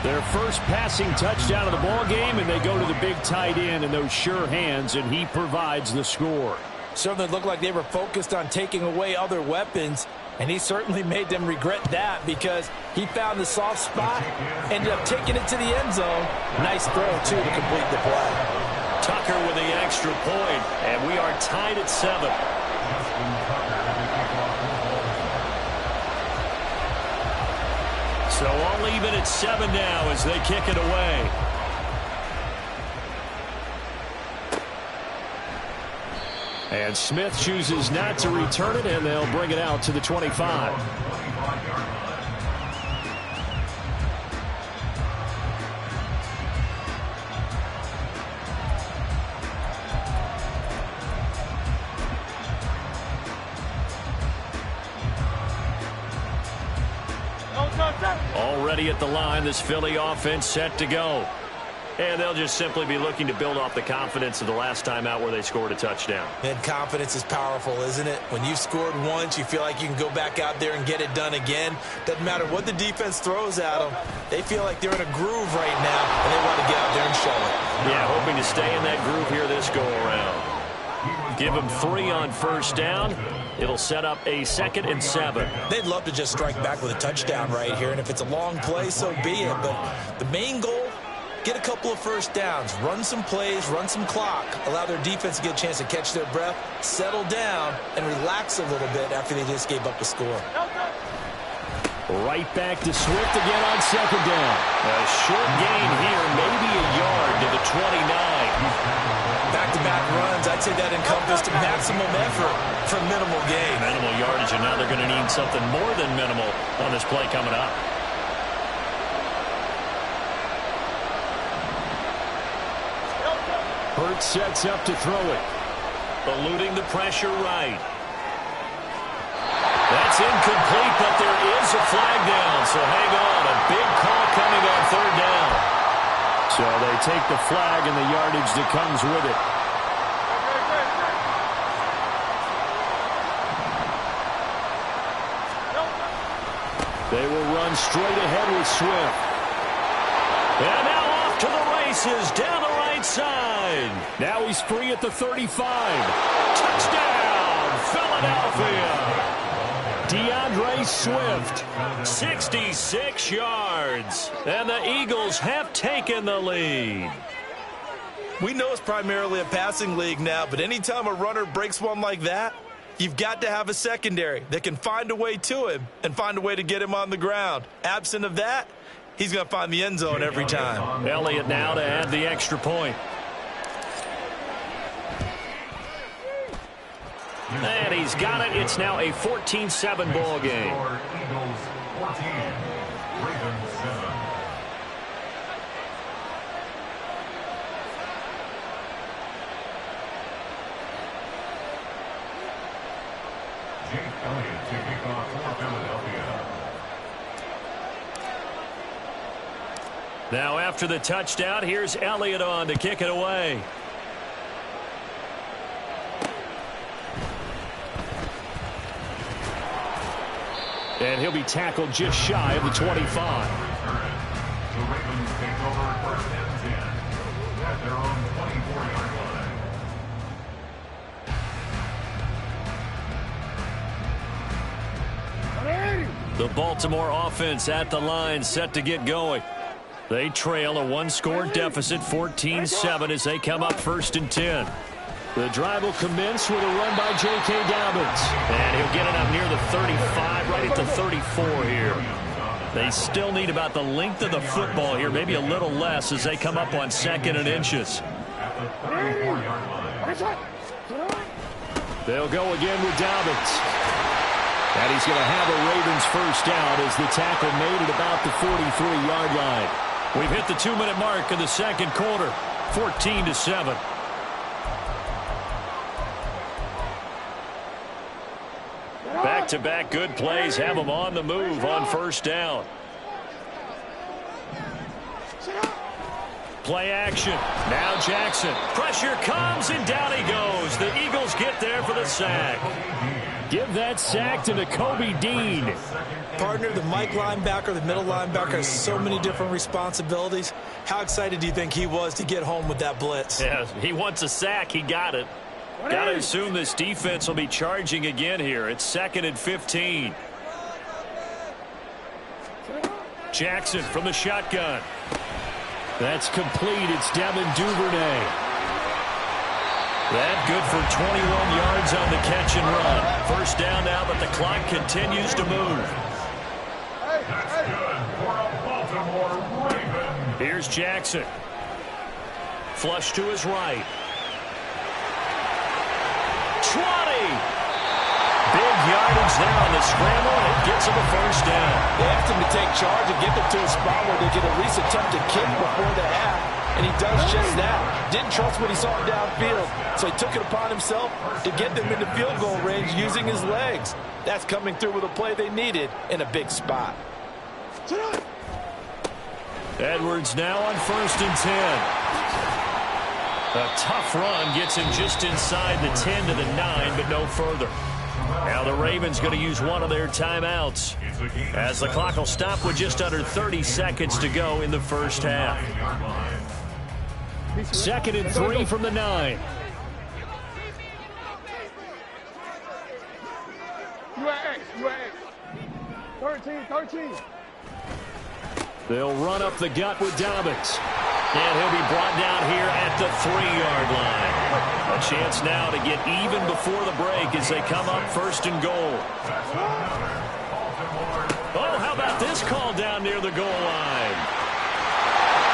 Their first passing touchdown of the ball game, and they go to the big tight end in those sure hands, and he provides the score. Certainly looked like they were focused on taking away other weapons, and he certainly made them regret that because he found the soft spot, ended up taking it to the end zone. Nice throw, too, to complete the play. Tucker with the extra point, and we are tied at 7. So all even at 7 now as they kick it away. And Smith chooses not to return it, and they'll bring it out to the 25. Already at the line, this Philly offense set to go. And they'll just simply be looking to build off the confidence of the last time out where they scored a touchdown. And confidence is powerful, isn't it? When you've scored once, you feel like you can go back out there and get it done again. Doesn't matter what the defense throws at them. They feel like they're in a groove right now, and they want to get out there and show it. Yeah, hoping to stay in that groove here this go-around. Give them 3 on first down. It'll set up a 2nd and 7. They'd love to just strike back with a touchdown right here, and if it's a long play, so be it. But the main goal, get a couple of first downs, run some plays, run some clock, allow their defense to get a chance to catch their breath, settle down, and relax a little bit after they just gave up the score. Right back to Swift again on 2nd down. A short gain here, maybe a yard to the 29. Back-to-back runs, I'd say that encompassed maximum effort for minimal gain. Minimal yardage, and now they're going to need something more than minimal on this play coming up. Hurts sets up to throw it. eluding the pressure right. That's incomplete, but there is a flag down, so hang on. A big call coming on third down. So they take the flag and the yardage that comes with it. They will run straight ahead with Swift. And now off to the races down the right side. Now he's free at the 35. Touchdown, Philadelphia. DeAndre Swift, 66 yards. And the Eagles have taken the lead. We know it's primarily a passing league now, but anytime a runner breaks one like that, you've got to have a secondary that can find a way to him and find a way to get him on the ground. Absent of that, he's going to find the end zone every time. Elliott now to add the extra point. And he's got it. It's now a 14-7 ball game. Eagles 14, Ravens 7. Jake Elliott to kick off for Philadelphia. Now after the touchdown, here's Elliott on to kick it away. And he'll be tackled just shy of the 25. The Ravens take over first and 10 at their own 24-yard line. The Baltimore offense at the line, set to get going. They trail a one-score deficit, 14-7, as they come up first and 10. The drive will commence with a run by J.K. Dobbins. And he'll get it up near the 35, right at the 34 here. They still need about the length of the football here, maybe a little less, as they come up on second and inches. They'll go again with Dobbins. And he's going to have a Ravens first down as the tackle made at about the 43-yard line. We've hit the 2-minute mark in the second quarter, 14-7. Back-to-back good plays have them on the move on first down. Play action. Now Jackson. Pressure comes, and down he goes. The Eagles get there for the sack. Give that sack to Nakobe Dean. Partner, the Mike linebacker, the middle linebacker has so many different responsibilities. How excited do you think he was to get home with that blitz? Yeah, he wants a sack. He got it. Got to assume this defense will be charging again here. It's 2nd and 15. Jackson from the shotgun. That's complete. It's Devin Duvernay. That good for 21 yards on the catch and run. First down now, but the clock continues to move. That's good for a Baltimore Raven. Here's Jackson. Flush to his right. 20. Big yardage there on the scramble, and it gets him a first down. They asked him to take charge and get them to a spot where they could at least attempt to kick before the half, and he does just that. Didn't trust what he saw downfield, so he took it upon himself to get them into field goal range using his legs. That's coming through with a play they needed in a big spot. Edwards now on first and 10. A tough run gets him just inside the 10 to the 9, but no further. Now the Ravens going to use one of their timeouts as the clock will stop with just under 30 seconds to go in the first half. 2nd and 3 from the 9. You at X. 13. They'll run up the gut with Dobbins. And he'll be brought down here at the 3-yard line. A chance now to get even before the break as they come up first and goal. Oh, how about this call down near the goal line?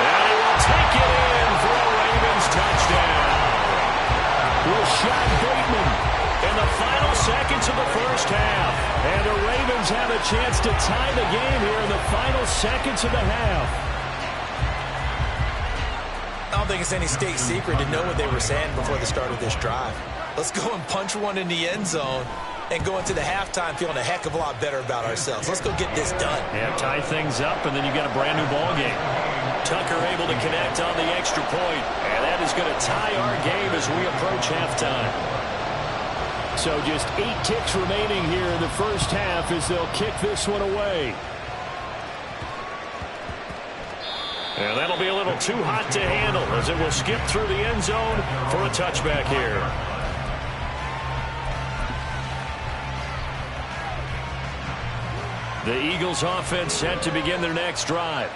And he will take it in for a Ravens touchdown. Rashad Bateman in the final seconds of the first half. And the Ravens have a chance to tie the game here in the final seconds of the half. I don't think it's any state secret to know what they were saying before the start of this drive. Let's go and punch one in the end zone and go into the halftime feeling a heck of a lot better about ourselves. Let's go get this done. Yeah, tie things up, and then you got a brand new ball game. Tucker able to connect on the extra point, and that is going to tie our game as we approach halftime. So just 8 ticks remaining here in the first half as they'll kick this one away. And that'll be a little too hot to handle as it will skip through the end zone for a touchback here. The Eagles offense set to begin their next drive.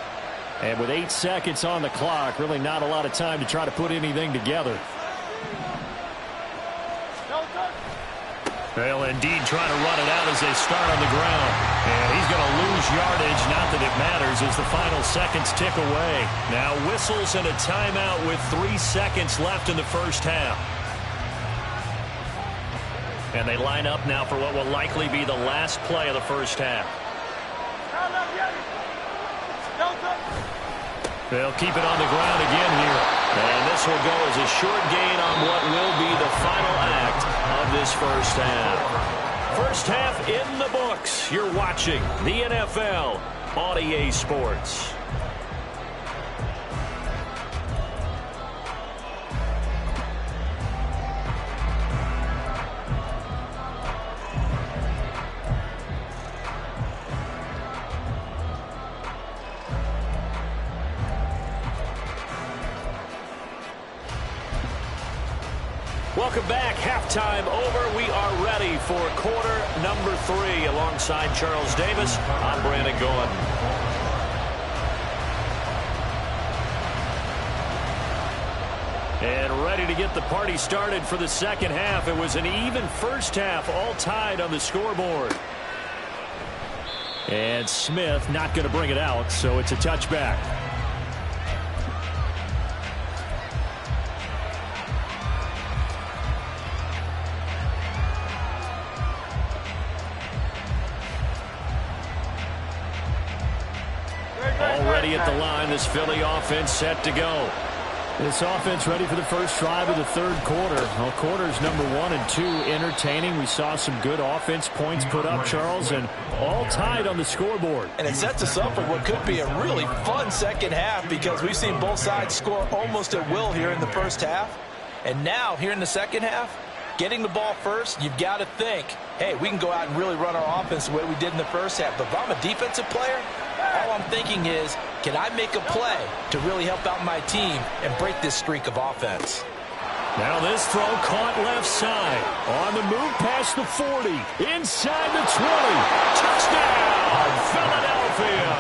And with 8 seconds on the clock, really not a lot of time to try to put anything together. They'll indeed try to run it out as they start on the ground. And he's going to lose yardage, not that it matters, as the final seconds tick away. Now whistles and a timeout with 3 seconds left in the first half. And they line up now for what will likely be the last play of the first half. They'll keep it on the ground again here. And this will go as a short gain on what will be the final act of this first half. First half in the books. You're watching the NFL on EA Sports. Welcome back. Halftime over. We are ready for quarter number 3. Alongside Charles Davis, I'm Brandon Gordon. And ready to get the party started for the second half. It was an even first half, all tied on the scoreboard. And Smith not going to bring it out, so it's a touchback. Already at the line, this Philly offense set to go. This offense ready for the first drive of the third quarter. Well, quarters number 1 and 2 entertaining. We saw some good offense points put up, Charles, and all tied on the scoreboard. And it sets us up for what could be a really fun second half because we've seen both sides score almost at will here in the first half. And now, here in the second half, getting the ball first, you've got to think, hey, we can go out and really run our offense the way we did in the first half. But if I'm a defensive player, all I'm thinking is, can I make a play to really help out my team and break this streak of offense? Now this throw caught left side. On the move past the 40. Inside the 20. Touchdown, Philadelphia.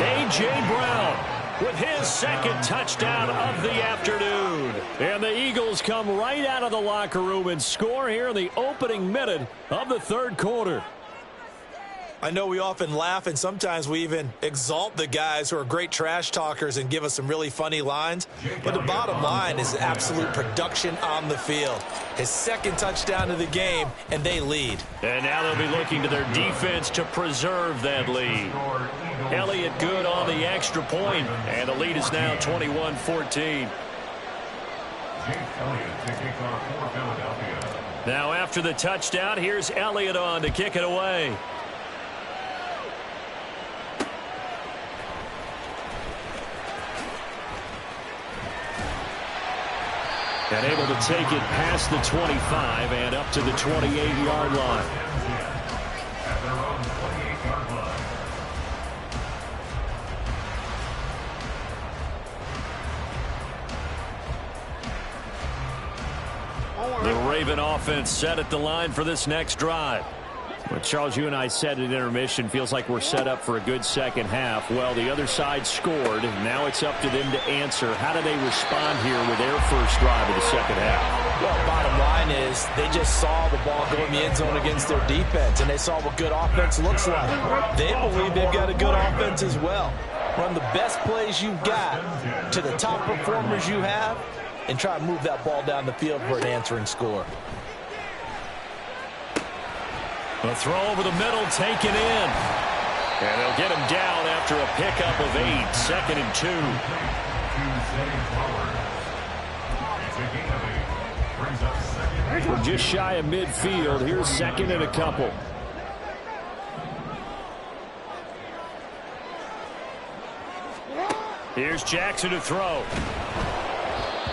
A.J. Brown with his second touchdown of the afternoon. And the Eagles come right out of the locker room and score here in the opening minute of the third quarter. I know we often laugh and sometimes we even exalt the guys who are great trash talkers and give us some really funny lines. But the bottom line is absolute production on the field. His second touchdown of the game, and they lead. And now they'll be looking to their defense to preserve that lead. Elliott good on the extra point, and the lead is now 21-14. Now after the touchdown, here's Elliott on to kick it away. And able to take it past the 25 and up to the 28-yard line. The Raven offense set at the line for this next drive. Well, Charles, you and I said at intermission, feels like we're set up for a good second half. Well, the other side scored. Now it's up to them to answer. How do they respond here with their first drive of the second half? Well, bottom line is they just saw the ball go in the end zone against their defense, and they saw what good offense looks like. They believe they've got a good offense as well. Run the best plays you've got to the top performers you have, and try to move that ball down the field for an answering score. A throw over the middle, taken in. And they'll get him down after a pickup of 8, 2nd and 2. Brings up 2nd We're just shy of midfield. Here's second and a couple. Here's Jackson to throw.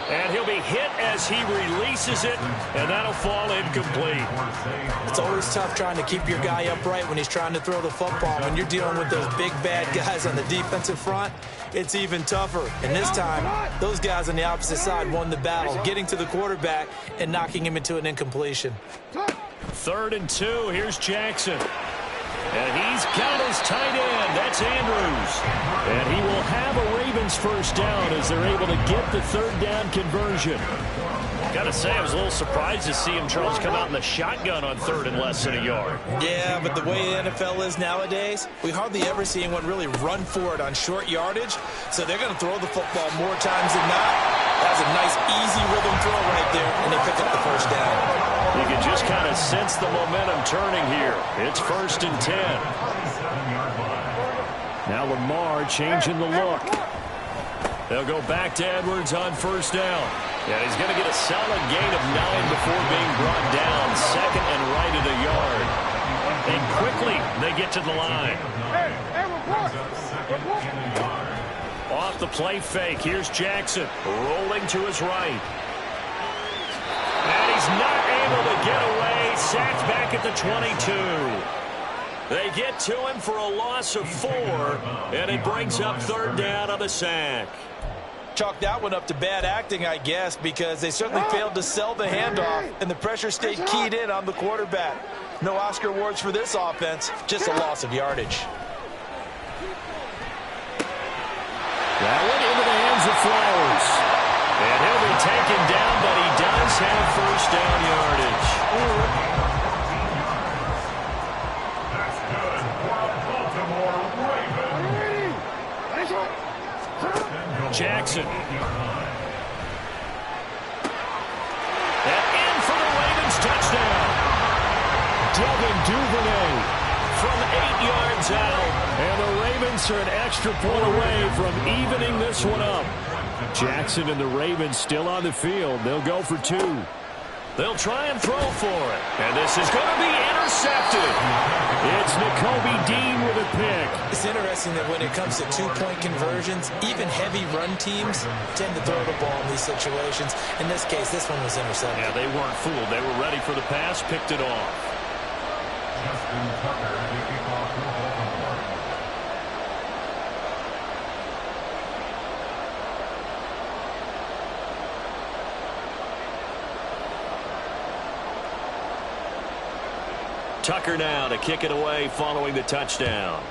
And he'll be hit as he releases it, and that'll fall incomplete. It's always tough trying to keep your guy upright when he's trying to throw the football. When you're dealing with those big, bad guys on the defensive front, it's even tougher. And this time, those guys on the opposite side won the battle, getting to the quarterback and knocking him into an incompletion. 3rd and 2. Here's Jackson. And he's got his tight end. That's Andrews. And he will have a Ravens first down as they're able to get the 3rd down conversion. Gotta say, I was a little surprised to see him, Charles, come out in the shotgun on 3rd and less than a yard. Yeah, but the way the NFL is nowadays, we hardly ever see anyone really run for it on short yardage. So they're going to throw the football more times than not. That was a nice, easy rhythm throw right there, and they pick up the first down. You can just kind of sense the momentum turning here. It's 1st and 10. Now Lamar changing the look. They'll go back to Edwards on 1st down. Yeah, he's going to get a solid gain of 9 before being brought down. 2nd and right at a yard. And quickly they get to the line. Off the play fake. Here's Jackson rolling to his right. And he's not able to get away. Sacked back at the 22. They get to him for a loss of 4, and it brings up 3rd down on the sack. Chalk that one up to bad acting, I guess, because they certainly failed to sell the handoff, and the pressure stayed keyed in on the quarterback. No Oscar awards for this offense, just a loss of yardage. That went into the hands of Flowers. And he'll be taken down, but he does have 1st down yardage. That's good for the Baltimore Ravens. Jackson. And in for the Ravens touchdown. Devin Duvernay from 8 yards out. And the Ravens are an extra point away from evening this one up. Jackson and the Ravens still on the field. They'll go for 2. They'll try and throw for it. And this is going to be intercepted. It's Nakobe Dean with a pick. It's interesting that when it comes to 2-point conversions, even heavy run teams tend to throw the ball in these situations. In this case, this one was intercepted. Yeah, they weren't fooled. They were ready for the pass, picked it off. Justin Tucker to kick off for Baltimore. Tucker now to kick it away following the touchdown.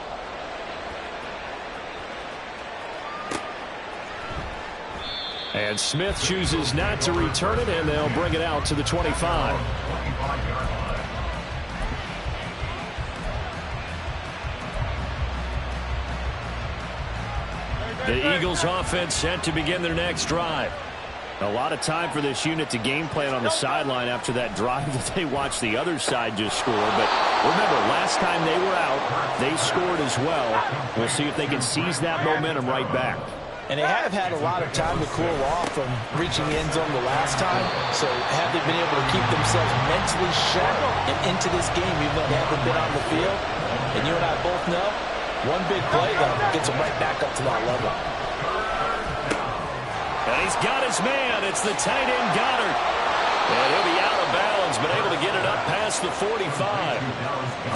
And Smith chooses not to return it, and they'll bring it out to the 25. The Eagles offense set to begin their next drive. A lot of time for this unit to game plan on the sideline after that drive that they watched the other side just score. But remember, last time they were out, they scored as well. We'll see if they can seize that momentum right back. And they have had a lot of time to cool off from reaching the end zone the last time. So have they been able to keep themselves mentally sharp and into this game even though they haven't been on the field? And you and I both know, one big play, though, gets them right back up to that level. And he's got his man. It's the tight end Goddard. And he'll be out of bounds, but able to get it up past the 45.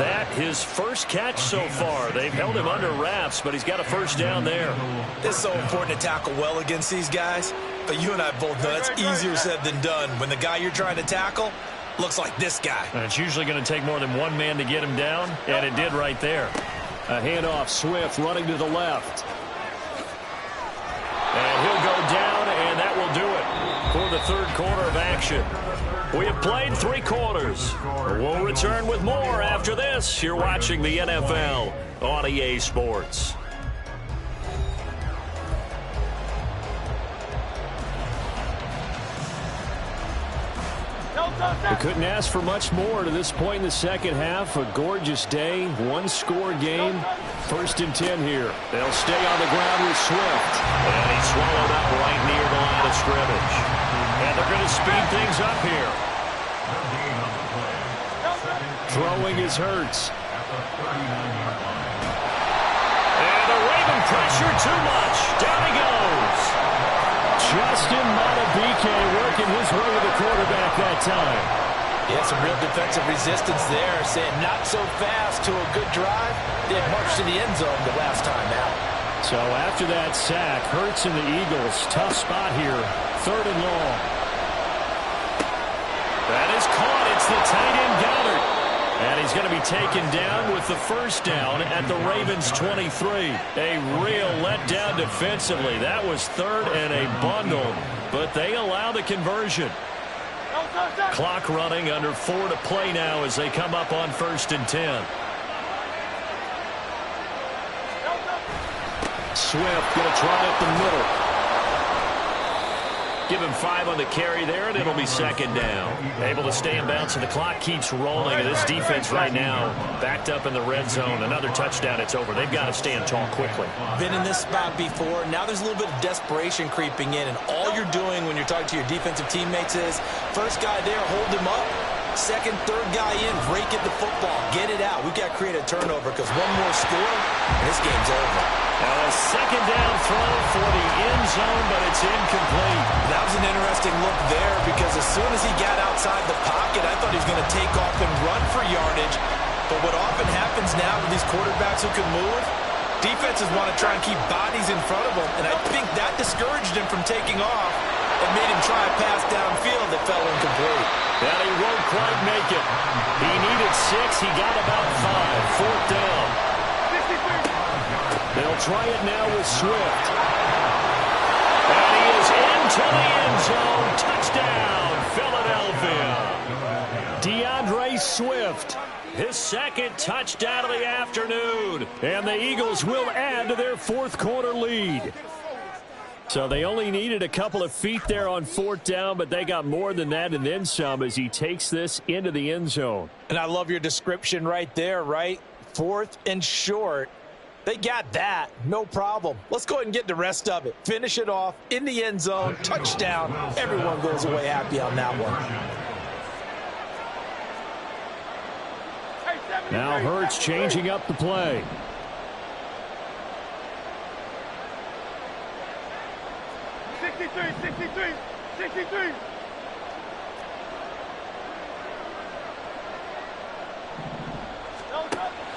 That his first catch so far. They've held him under wraps, but he's got a first down there. It's so important to tackle well against these guys. But you and I both know it's easier said than done when the guy you're trying to tackle looks like this guy. And it's usually going to take more than one man to get him down, and it did right there. A handoff, Swift running to the left. And he'll go down, and that will do it for the third quarter of action. We have played 3 quarters. We'll return with more after this. You're watching the NFL on EA Sports. We couldn't ask for much more to this point in the second half. A gorgeous day, 1-score game. 1st and 10 here. They'll stay on the ground with Swift. And he's swallowed up right near the line of scrimmage. And they're going to speed things up here. Throwing is Hurts. At the 39-yard line. And the Raven pressure too much. Down he goes. Justin Madubuike working his way to the quarterback that time. Yeah, some real defensive resistance there. Saying not so fast to a good drive. They marched to the end zone the last time out. So after that sack, Hurts and the Eagles, tough spot here. 3rd and long. That is caught. It's the tight end Goddard. And he's going to be taken down with the first down at the Ravens' 23. A real letdown defensively. That was 3rd and a bundle, but they allow the conversion. Clock running, under 4 to play now as they come up on 1st and 10. Swift going to try up the middle. Give him 5 on the carry there, and it'll be 2nd down. Able to stay in bounds, and the clock keeps rolling. And this defense right now backed up in the red zone. Another touchdown, it's over. They've got to stand tall quickly. Been in this spot before. Now there's a little bit of desperation creeping in, and all you're doing when you're talking to your defensive teammates is, first guy there, hold him up. Second, third guy in, rake at the football. Get it out. We've got to create a turnover because one more score, and this game's over. Now a 2nd down throw for the end zone, but it's incomplete. That was an interesting look there because as soon as he got outside the pocket, I thought he was going to take off and run for yardage. But what often happens now with these quarterbacks who can move, defenses want to try and keep bodies in front of them, and I think that discouraged him from taking off and made him try a pass downfield that fell incomplete. And he won't quite make it. He needed 6. He got about 5. 4th down. They'll try it now with Swift. And he is into the end zone. Touchdown, Philadelphia. DeAndre Swift. His 2nd touchdown of the afternoon. And the Eagles will add to their 4th quarter lead. So they only needed a couple of feet there on 4th down, but they got more than that and then some as he takes this into the end zone. And I love your description right there, right? 4th and short. They got that. No problem. Let's go ahead and get the rest of it. Finish it off in the end zone. Touchdown. Everyone goes away happy on that one. Now Hurts changing up the play.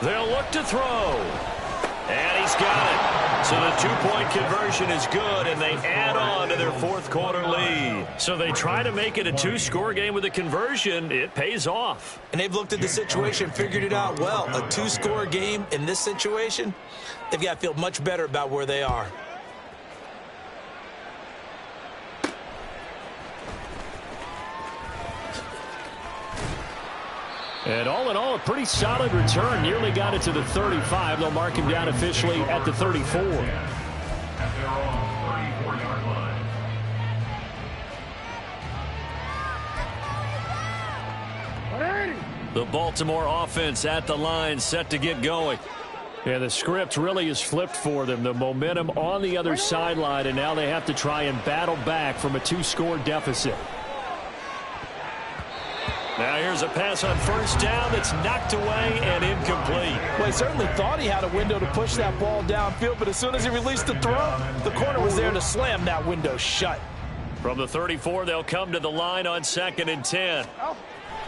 They'll look to throw. And he's got it. So the 2-point conversion is good, and they add on to their 4th quarter lead. So they try to make it a 2-score game with a conversion. It pays off. And they've looked at the situation, figured it out well. A 2-score game in this situation, they've got to feel much better about where they are. And all in all, a pretty solid return. Nearly got it to the 35. They'll mark him down officially at the 34. At their own 34-yard line. The Baltimore offense at the line, set to get going. And the script really is flipped for them. The momentum on the other sideline, and now they have to try and battle back from a 2-score deficit. Now here's a pass on 1st down that's knocked away and incomplete. Well, he certainly thought he had a window to push that ball downfield, but as soon as he released the throw, the corner was there to slam that window shut. From the 34, they'll come to the line on 2nd and 10.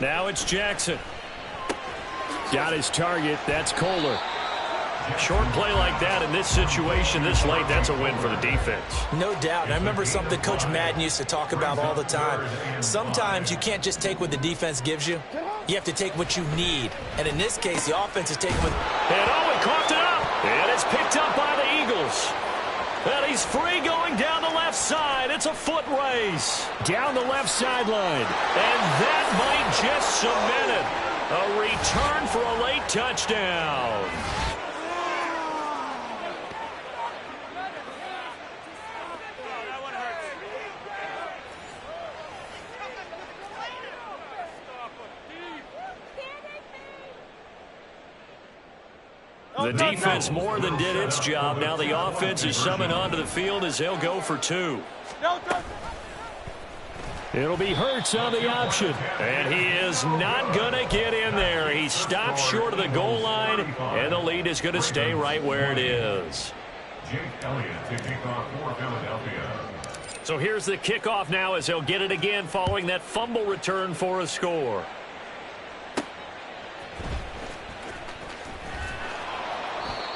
Now it's Jackson. Got his target. That's Kohler. Short play like that in this situation this late, that's a win for the defense. No doubt. I remember something Coach Madden used to talk about all the time. Sometimes you can't just take what the defense gives you. You have to take what you need. And in this case, the offense is taking what... And he coughed it up. And it's picked up by the Eagles. And he's free going down the left side. It's a foot race. Down the left sideline. And that might just cement it. A return for a late touchdown. The defense more than did its job. Now the offense is summoned onto the field as they'll go for 2. It'll be Hurts on the option. And he is not going to get in there. He stops short of the goal line, and the lead is going to stay right where it is. Jake Elliott to kick off for Philadelphia. So here's the kickoff now as he'll get it again following that fumble return for a score.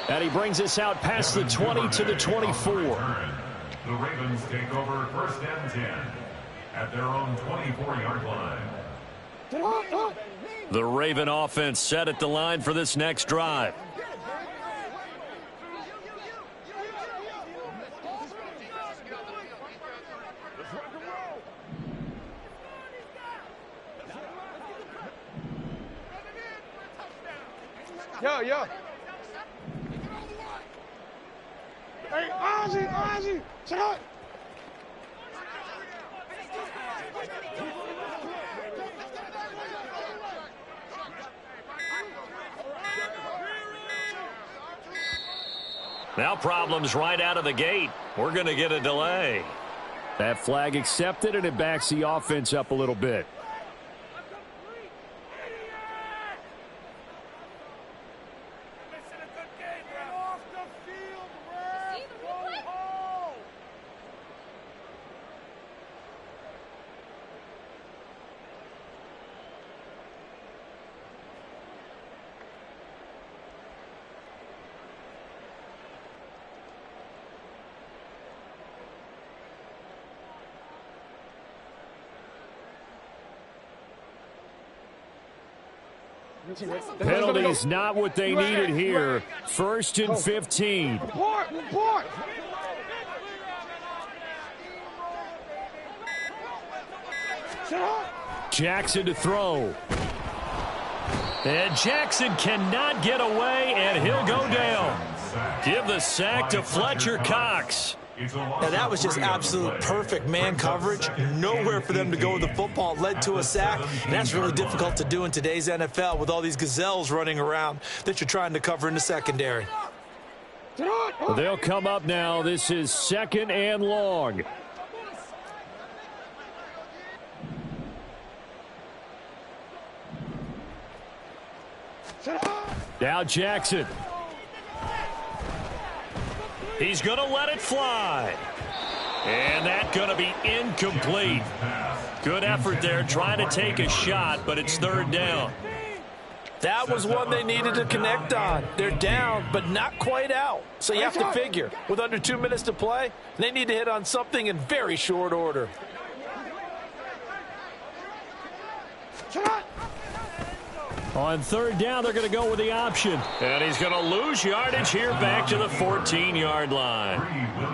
And he brings us out past the 20 to the 24. The Ravens take over first and 10 at their own 24-yard line. The Raven offense set at the line for this next drive. Yo. Hey, Ozzy, shut up. Now problems right out of the gate. We're going to get a delay. That flag accepted, and it backs the offense up a little bit. Penalty's not what they needed here. 1st and 15. Report. Jackson to throw. And Jackson cannot get away, and he'll go down. Give the sack to Fletcher Cox. Now, that was just absolute perfect man coverage. Nowhere for them to go with the football. Led to a sack, and that's really difficult to do in today's NFL with all these gazelles running around that you're trying to cover in the secondary. They'll come up now. This is 2nd and long. Now Jackson. He's going to let it fly. And that's going to be incomplete. Good effort there trying to take a shot, but it's 3rd down. That was one they needed to connect on. They're down, but not quite out. So you have to figure, with under 2 minutes to play, they need to hit on something in very short order. On 3rd down, they're going to go with the option. And he's going to lose yardage here back to the 14-yard line.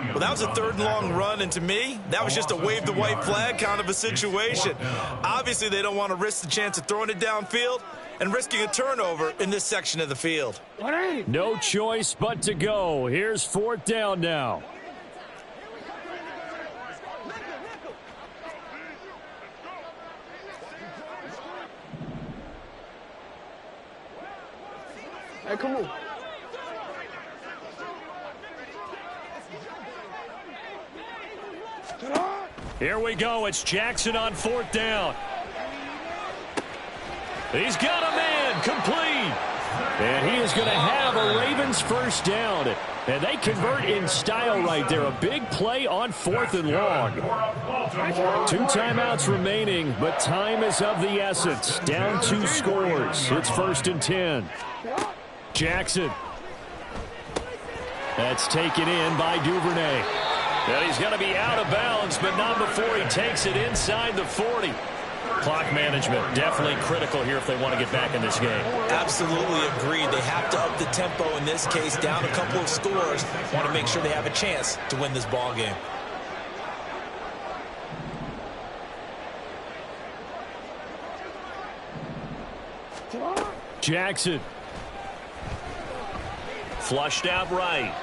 Well, that was a 3rd and long run, and to me, that was just a wave the white flag kind of a situation. Obviously, they don't want to risk the chance of throwing it downfield and risking a turnover in this section of the field. No choice but to go. Here's 4th down now. Hey, come on. Here we go. It's Jackson on 4th down. He's got a man complete. And he is going to have a Ravens 1st down. And they convert in style right there. A big play on 4th and long. 2 timeouts remaining, but time is of the essence. Down 2 scores. It's 1st and 10. Jackson. That's taken in by Duvernay. And he's going to be out of bounds, but not before he takes it inside the 40. Clock management definitely critical here if they want to get back in this game. Absolutely agreed. They have to up the tempo in this case, down a couple of scores. Want to make sure they have a chance to win this ball game. Jackson. Flushed out right.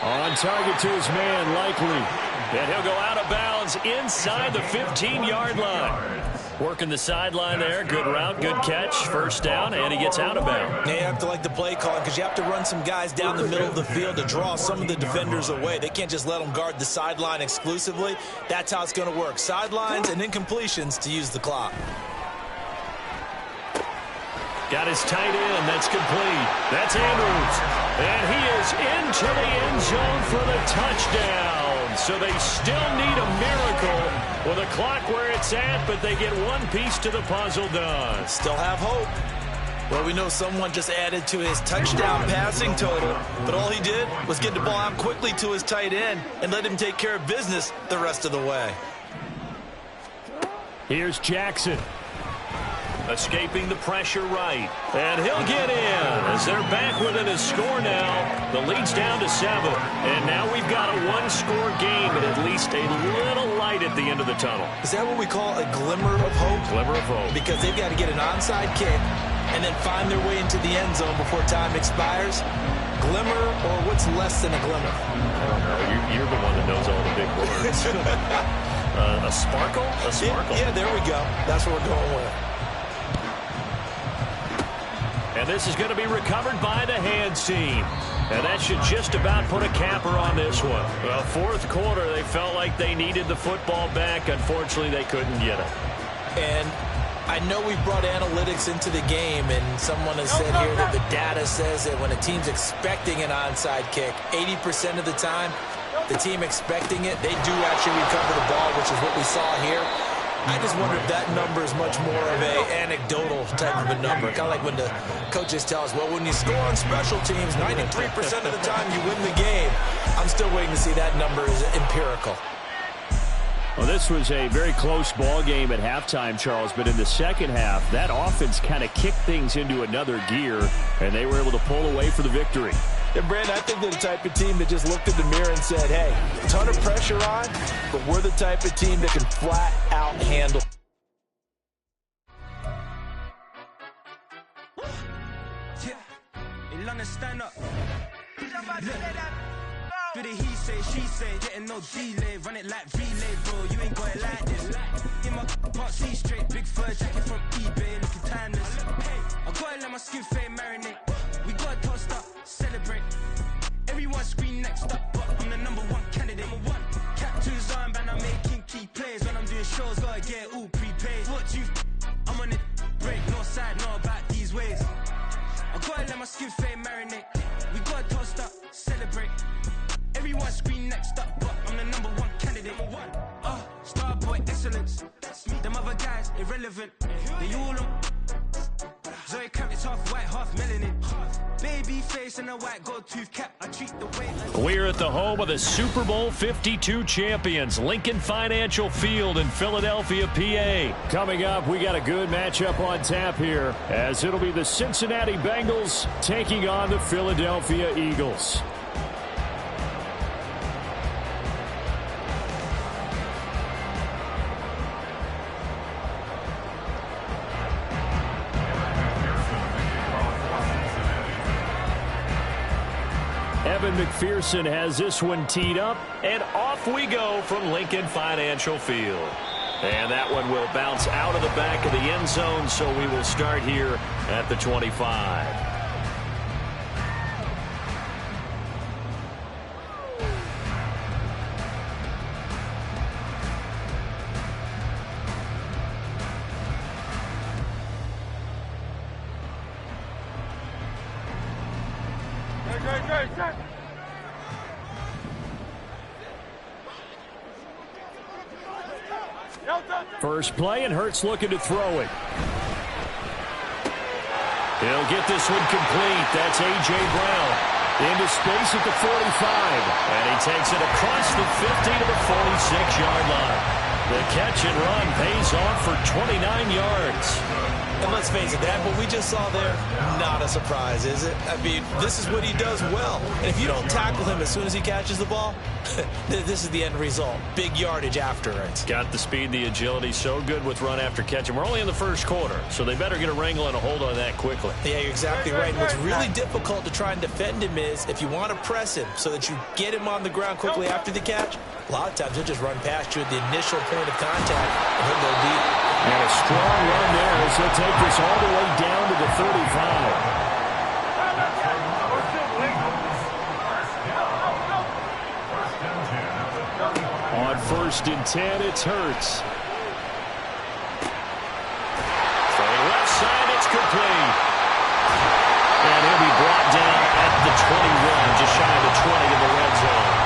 On target to his man, Likely. And he'll go out of bounds inside the 15-yard line. Working the sideline there. Good route, good catch. First down, and he gets out of bounds. You have to like the play calling because you have to run some guys down the middle of the field to draw some of the defenders away. They can't just let them guard the sideline exclusively. That's how it's going to work. Sidelines and incompletions to use the clock. Got his tight end. That's complete. That's Andrews. And he is into the end zone for the touchdown. So they still need a miracle with a clock where it's at, but they get one piece to the puzzle done. Still have hope. Well, we know someone just added to his touchdown passing total, but all he did was get the ball out quickly to his tight end and let him take care of business the rest of the way. Here's Jackson. Escaping the pressure right. And he'll get in as they're back within a score now. The lead's down to 7. And now we've got a one-score game and at least a little light at the end of the tunnel. Is that what we call a glimmer of hope? Glimmer of hope. Because they've got to get an onside kick and then find their way into the end zone before time expires. Glimmer or what's less than a glimmer? I don't know. You're the one that knows all the big words. A sparkle? A sparkle. Yeah, there we go. That's what we're going with. And this is going to be recovered by the hands team. And that should just about put a capper on this one. Well, fourth quarter, they felt like they needed the football back. Unfortunately, they couldn't get it. And I know we brought analytics into the game, and someone has said here that the data says that when a team's expecting an onside kick, 80% of the time, the team expecting it, they do actually recover the ball, which is what we saw here. I just wonder if that number is much more of an anecdotal type of a number. Kind of like when the coaches tell us, well, when you score on special teams, 93% of the time you win the game. I'm still waiting to see that number is empirical. Well, this was a very close ball game at halftime, Charles, but in the second half, that offense kind of kicked things into another gear, and they were able to pull away for the victory. And, Brandon, I think they're the type of team that just looked in the mirror and said, hey, a ton of pressure on, but we're the type of team that can flat out handle. In London, stand up. Do the he say, she say, getting no delay, run it like relay, bro, you ain't got it like this. In my can't see straight, big fur jacket from eBay, looking timeless. I gotta let my skin fade marinate. We gotta toast up, celebrate. Everyone scream next up, but I'm the number one candidate. Captain's armband, I'm making key plays. When I'm doing shows, gotta get it all prepaid. What you I'm on it, break, no side, no about these ways. I gotta let my skin fade marinate. We gotta toast up, celebrate. Everyone scream next up, but I'm the number one candidate. Star boy excellence. Them other guys irrelevant. They all on. Zoe Camp is half white, half melanin. Baby face and a white gold tooth cap. I treat the way. We're at the home of the Super Bowl 52 champions, Lincoln Financial Field in Philadelphia, PA. Coming up, we got a good matchup on tap here, as it'll be the Cincinnati Bengals taking on the Philadelphia Eagles. Evan McPherson has this one teed up, and off we go from Lincoln Financial Field. And that one will bounce out of the back of the end zone, so we will start here at the 25. First play, and Hurts looking to throw it. He'll get this one complete. That's A.J. Brown into space at the 45. And he takes it across the 50 to the 46-yard line. The catch and run pays off for 29 yards. And let's face it, that what we just saw there, not a surprise, is it? I mean, this is what he does well. And if you don't tackle him as soon as he catches the ball, this is the end result. Big yardage after it. Got the speed, the agility, so good with run after catch. And we're only in the first quarter, so they better get a wrangle and a hold on that quickly. Yeah, you're exactly right. And what's really difficult to try and defend him is if you want to press him so that you get him on the ground quickly after the catch, a lot of times he'll just run past you at the initial point of contact, and he'll go deep. And a strong run there as he'll take this all the way down to the 35. On 1st and 10, it's Hurts. Throwing left side, it's complete. And he'll be brought down at the 21, just shy of the 20 in the red zone.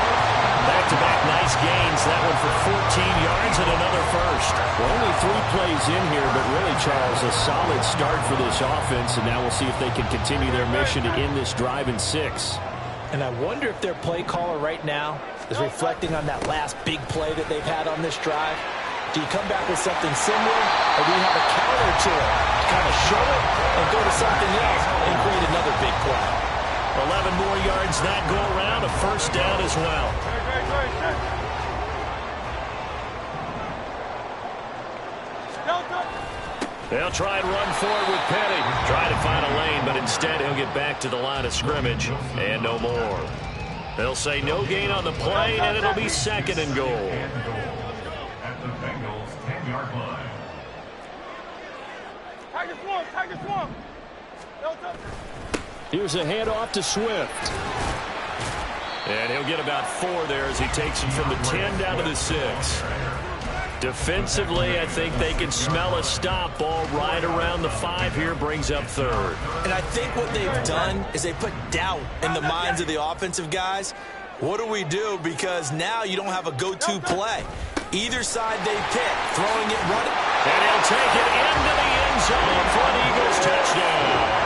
Back-to-back nice gains. That one for 14 yards and another first. Well, only 3 plays in here, but really, Charles, a solid start for this offense. And now we'll see if they can continue their mission to end this drive in 6. And I wonder if their play caller right now is reflecting on that last big play that they've had on this drive. Do you come back with something similar, or do you have a counter to it? Kind of show it and go to something else and create another big play. 11 more yards that go around, a first down as well. They'll try and run forward with Petty. Try to find a lane, but instead he'll get back to the line of scrimmage and no more. They'll say no gain on the play, and it'll be 2nd and goal. At the Bengals' 10-yard line. Here's a handoff to Swift. And he'll get about 4 there as he takes it from the 10 down to the 6. Defensively, I think they can smell a stop. Ball right around the 5 here, brings up 3rd. And I think what they've done is they put doubt in the minds of the offensive guys. What do we do? Because now you don't have a go-to play. Either side they pick, throwing it, running. And he'll take it into the end zone for an Eagles touchdown.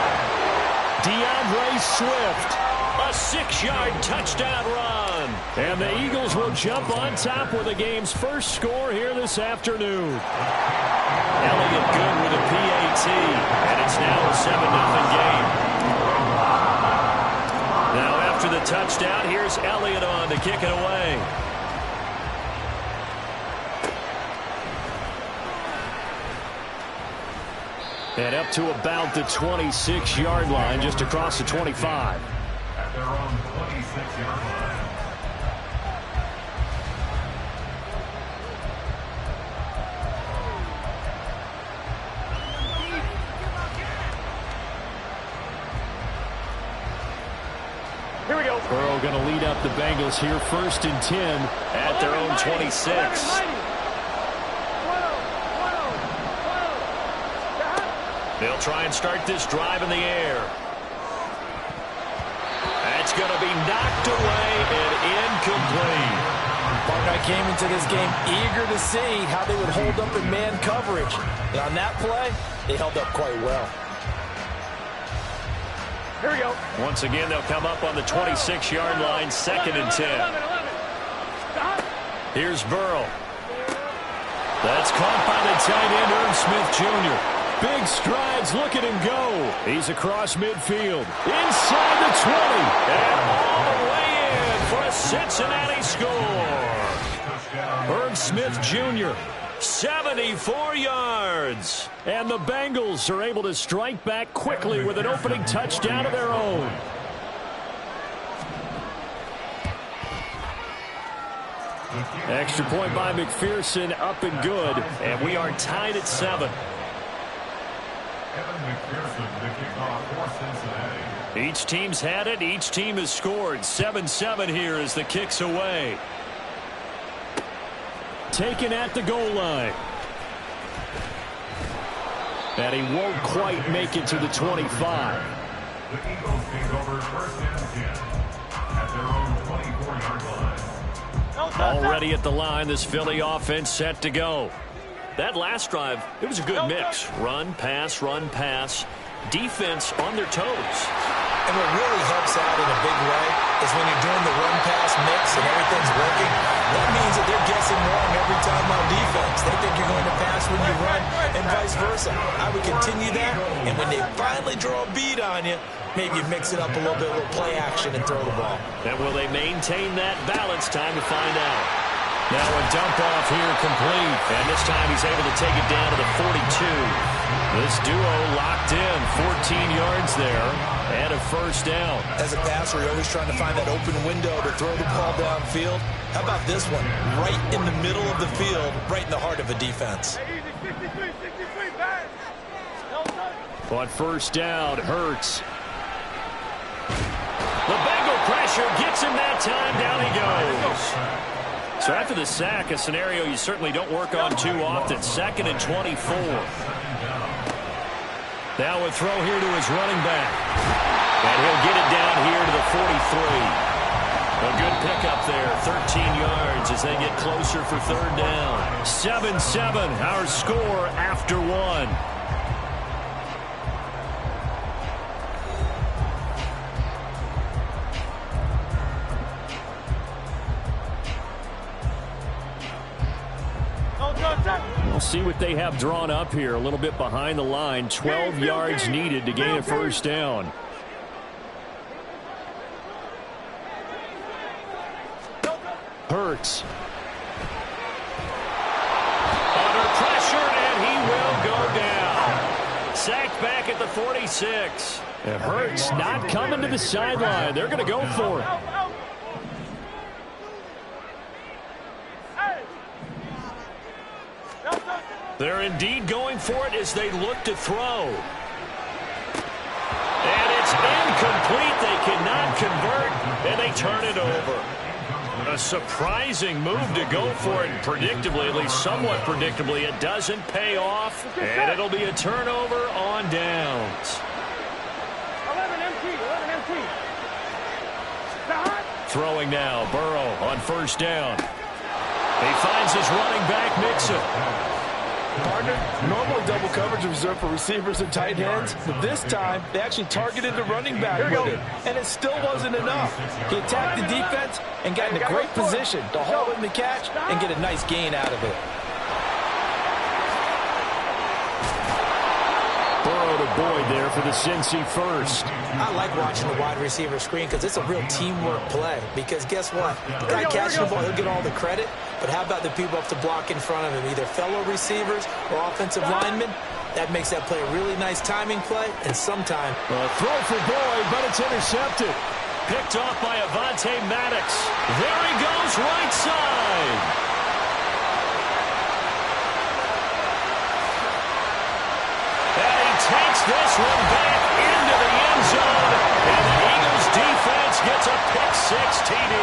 DeAndre Swift. A 6-yard touchdown run. And the Eagles will jump on top with the game's first score here this afternoon. Elliott good with a PAT. And it's now a 7-0 game. Now after the touchdown, here's Elliott on to kick it away. And up to about the 26-yard line, just across the 25. At their own 26-yard line. Here we go. Burrow going to lead up the Bengals here, 1st and 10 at their own 26. They'll try and start this drive in the air. That's going to be knocked away and incomplete. Barnett came into this game eager to see how they would hold up in man coverage. And on that play, they held up quite well. Here we go. Once again, they'll come up on the 26-yard line, 2nd and 10. Here's Burrow. That's caught by the tight end, Irv Smith Jr. Big strides, look at him go. He's across midfield, inside the 20. And all the way in for a Cincinnati score. Irv Smith Jr., 74 yards. And the Bengals are able to strike back quickly with an opening touchdown of their own. Extra point by McPherson, up and good. And we are tied at 7. Evan McPherson, the kickoff for Cincinnati. Each team's had it. Each team has scored. 7-7 here as the kick's away. Taken at the goal line. And he won't quite make it to the 25. The Eagles take over 1st and 10 at their own 24-yard line. Already at the line, this Philly offense set to go. That last drive, it was a good mix. Run, pass, defense on their toes. And what really helps out in a big way is when you're doing the run-pass mix and everything's working, that means that they're guessing wrong every time on defense. They think you're going to pass when you run and vice versa. I would continue that, and when they finally draw a beat on you, maybe you mix it up a little bit, a little play action, and throw the ball. And will they maintain that balance? Time to find out. Now a dump off here complete. And this time he's able to take it down to the 42. This duo locked in. 14 yards there and a first down. As a passer, you're always trying to find that open window to throw the ball downfield. How about this one? Right in the middle of the field, right in the heart of a defense. On first down, Hurts. The Bengal pressure gets him that time. Down he goes. So after the sack, a scenario you certainly don't work on too often. 2nd and 24. Now a throw here to his running back. And he'll get it down here to the 43. A good pickup there. 13 yards as they get closer for third down. 7-7, our score after one. We'll see what they have drawn up here. A little bit behind the line. 12 yards needed to gain a first down. Hurts. Under pressure, and he will go down. Sacked back at the 46. And Hurts not coming to the sideline. They're going to go for it. They're indeed going for it as they look to throw. And it's incomplete. They cannot convert, and they turn it over. A surprising move to go for it, and predictably, at least somewhat predictably, it doesn't pay off, and it'll be a turnover on downs. 11 empty. Throwing now, Burrow on first down. He finds his running back, Mixon. Partner, normally double coverage is reserved for receivers and tight ends, but this time they actually targeted the running back with it, and it still wasn't enough. He attacked the defense and got in a great position to haul in the catch and get a nice gain out of it. Burrow to Boyd there for the Cincy first. I like watching the wide receiver screen because it's a real teamwork play. Because guess what? The guy catching the ball, he'll get all the credit. But how about the people up to block in front of him, either fellow receivers or offensive linemen? That makes that play a really nice timing play, and sometimes... A throw for Boyd, but it's intercepted. Picked off by Avonte Maddox. There he goes, right side. And he takes this one back into the end zone, and the Eagles defense gets a pick-six TD.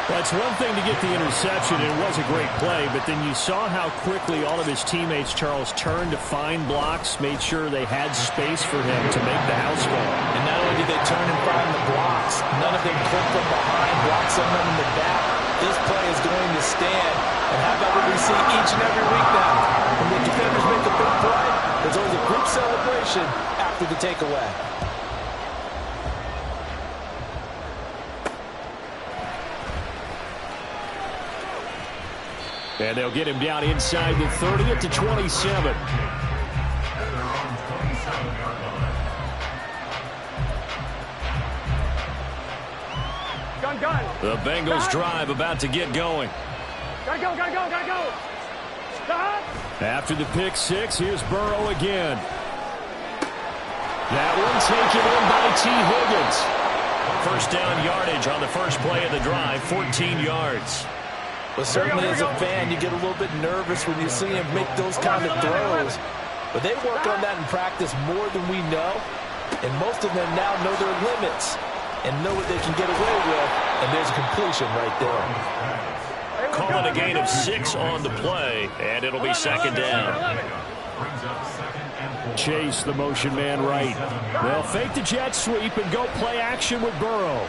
That's one thing to get the interception, and it was a great play, but then you saw how quickly all of his teammates, Charles, turned to find blocks, made sure they had space for him to make the house call. And not only did they turn and find the blocks, none of them clipped from behind, blocked someone in the back. This play is going to stand. And how about what we see each and every week now? When the defenders make a big play, there's always a group celebration after the takeaway. And they'll get him down inside the 30 at the 27. Gun. The Bengals drive about to get going. Gotta go. After the pick six, here's Burrow again. That one taken in by T. Higgins. First down yardage on the first play of the drive, 14 yards. But certainly as a fan, you get a little bit nervous when you see him make those kind of throws. But they work on that in practice more than we know. And most of them now know their limits and know what they can get away with. And there's a completion right there. Calling a gain of 6 on the play, and it'll be second down. Chase the motion man right. They'll fake the jet sweep and go play action with Burrow.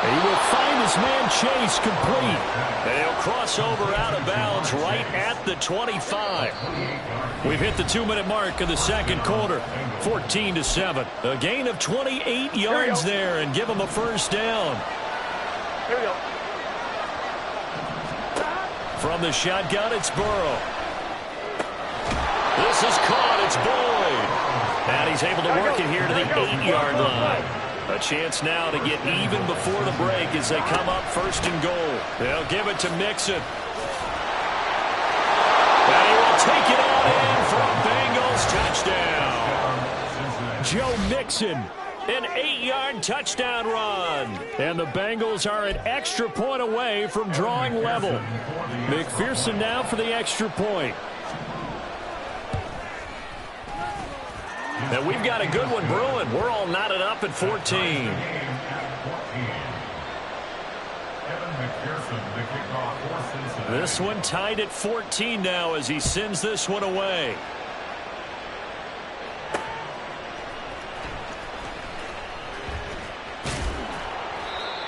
He will find his man Chase complete. And he'll cross over out of bounds right at the 25. We've hit the 2-minute mark of the second quarter. 14-7. A gain of 28 yards there and give him a first down. Here we go. From the shotgun, it's Burrow. This is caught. It's Boyd. And he's able to work it here to the 8-yard line. A chance now to get even before the break as they come up first and goal. They'll give it to Mixon. And he will take it on in for a Bengals touchdown. Joe Mixon, an 8-yard touchdown run. And the Bengals are an extra point away from drawing level. McPherson now for the extra point. And we've got a good one brewing. We're all knotted up at 14. This one tied at 14 now as he sends this one away.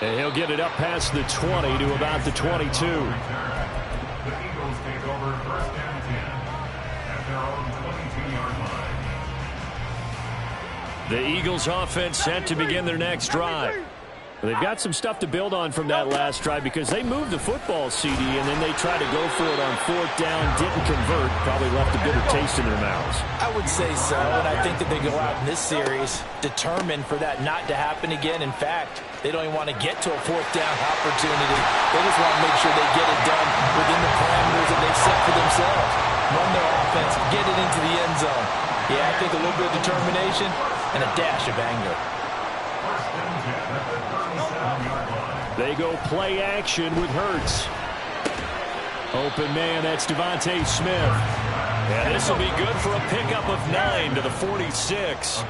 And he'll get it up past the 20 to about the 22. The Eagles take over first and 10 at their own 22-yard line. The Eagles offense set to begin their next drive. They've got some stuff to build on from that last drive because they moved the football, CD, and then they tried to go for it on fourth down, didn't convert, probably left a bitter taste in their mouths. I would say so, and I think that they go out in this series determined for that not to happen again. In fact, they don't even want to get to a fourth down opportunity. They just want to make sure they get it done within the parameters that they've set for themselves. Run their offense, get it into the end zone. Yeah, I think a little bit of determination and a dash of anger. They go play action with Hurts. Open man, that's Devontae Smith. And this will be good for a pickup of 9 to the 46.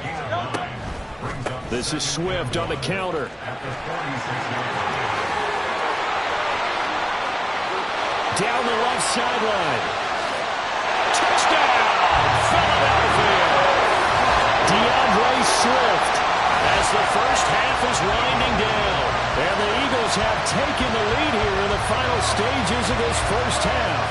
This is Swift on the counter. Down the left sideline. Touchdown, Philadelphia. DeAndre Swift as the first half is winding down. And the Eagles have taken the lead here in the final stages of this first half.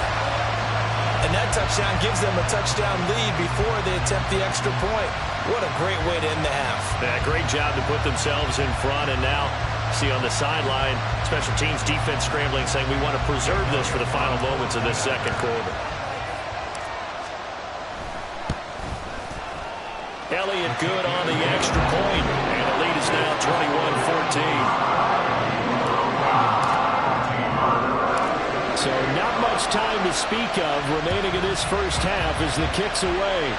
And that touchdown gives them a touchdown lead before they attempt the extra point. What a great way to end the half. Yeah, great job to put themselves in front. And now, see on the sideline, special teams defense scrambling, saying we want to preserve this for the final moments of this second quarter. Elliott good on the extra point. And the lead is now 21-14. So not much time to speak of remaining in this first half as the kick's away.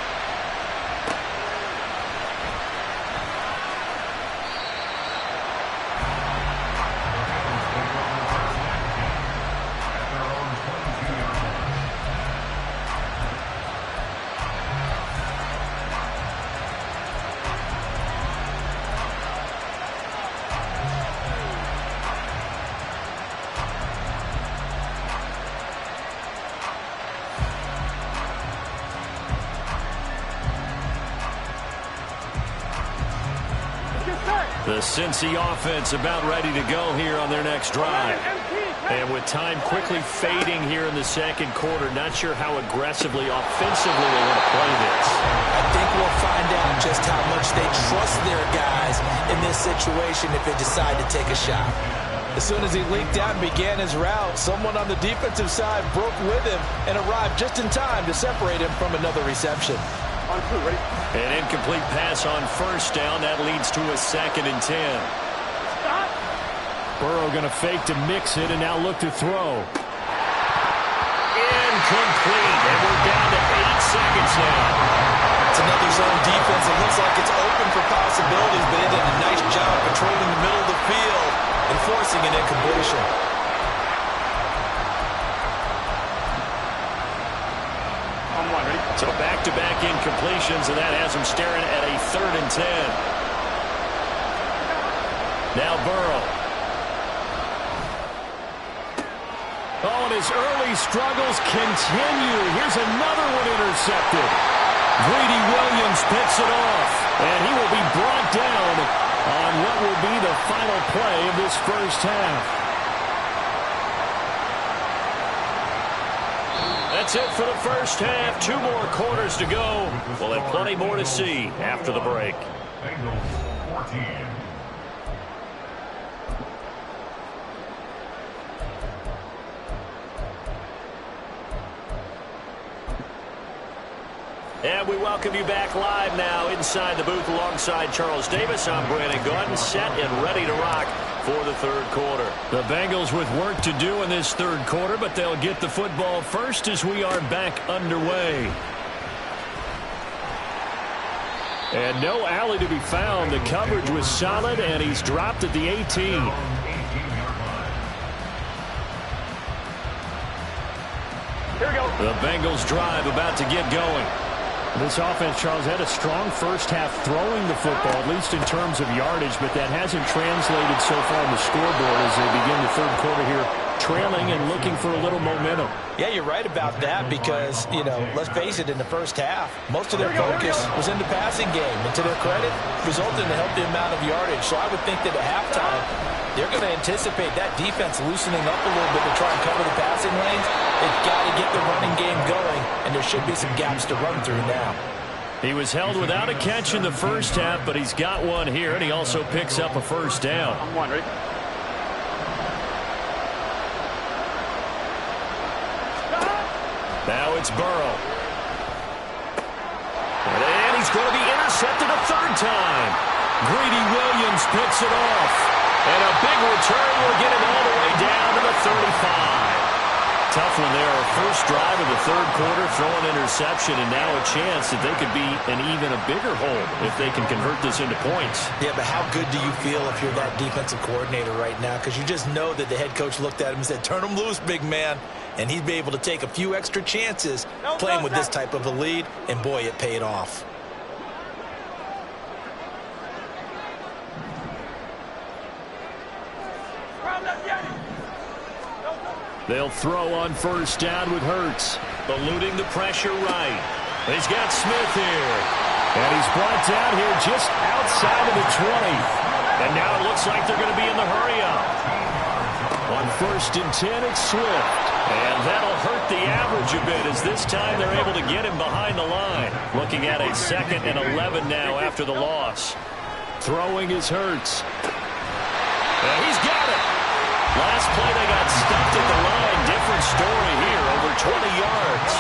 The Cincy offense about ready to go here on their next drive. And with time quickly fading here in the second quarter, not sure how aggressively, offensively they want to play this. I think we'll find out just how much they trust their guys in this situation if they decide to take a shot. As soon as he leaked out and began his route, someone on the defensive side broke with him and arrived just in time to separate him from another reception. On two, ready? An incomplete pass on first down. That leads to a 2nd and 10. Stop. Burrow going to fake to mix it and now look to throw. Incomplete. And we're down to 8 seconds now. It's another zone defense. It looks like it's open for possibilities, but they did a nice job patrolling the middle of the field and forcing an incompletion. So back-to-back incompletions, and that has him staring at a 3rd and 10. Now Burrow. Oh, and his early struggles continue. Here's another one intercepted. Greedy Williams picks it off, and he will be brought down on what will be the final play of this first half. That's it for the first half. 2 more quarters to go. We'll have plenty more to see after the break. Bengals 14. And we welcome you back live now inside the booth alongside Charles Davis. I'm Brandon Gaudin, set and ready to rock for the third quarter. The Bengals with work to do in this third quarter, but they'll get the football first as we are back underway. And no alley to be found. The coverage was solid, and he's dropped at the 18. Here we go. The Bengals drive about to get going. This offense, Charles, had a strong first half throwing the football, at least in terms of yardage, but that hasn't translated so far on the scoreboard as they begin the third quarter here, trailing and looking for a little momentum. Yeah, you're right about that because, let's face it, in the first half, most of their focus was in the passing game. And to their credit, resulted in a healthy amount of yardage. So I would think that at halftime, they're going to anticipate that defense loosening up a little bit to try and cover the passing lanes. They've got to get the running game going, and there should be some gaps to run through now. He was held without a catch in the first half, but he's got one here, and he also picks up a first down. I'm one, ready? Now it's Burrow. And he's going to be intercepted a third time. Greedy Williams picks it off. And a big return will get him all the way down to the 35. Tough one there. First drive of the third quarter, throw an interception, and now a chance that they could be in even a bigger hole if they can convert this into points. Yeah, but how good do you feel if you're that defensive coordinator right now? Because you just know that the head coach looked at him and said, turn him loose, big man. And he'd be able to take a few extra chances playing with this type of a lead, and boy, it paid off. They'll throw on first down with Hurts. Eluding the pressure right. He's got Smith here. And he's brought down here just outside of the 20. And now it looks like they're going to be in the hurry-up. On first and 10, it's Swift. And that'll hurt the average a bit as this time they're able to get him behind the line. Looking at a 2nd and 11 now after the loss. Throwing is Hurts. And he's got it. Last play they got stuffed at the line. Different story here, over 20 yards.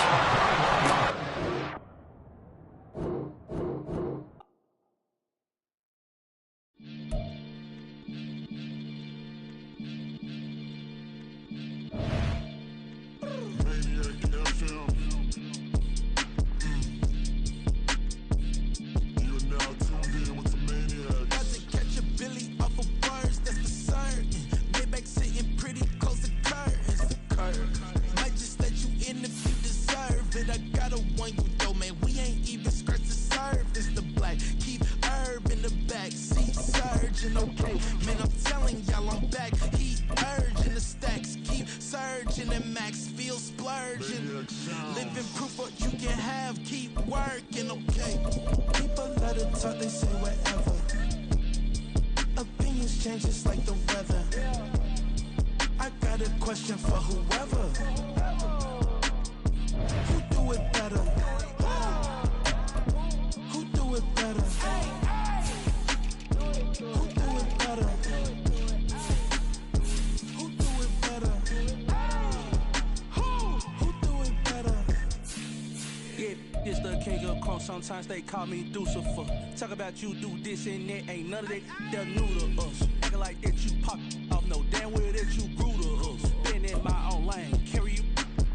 Sometimes they call me Lucifer. Talk about you do this and that. Ain't none of that. They're new to us. Acting like that you pop off. No damn well that you grew to us. Been in my own lane. Carry you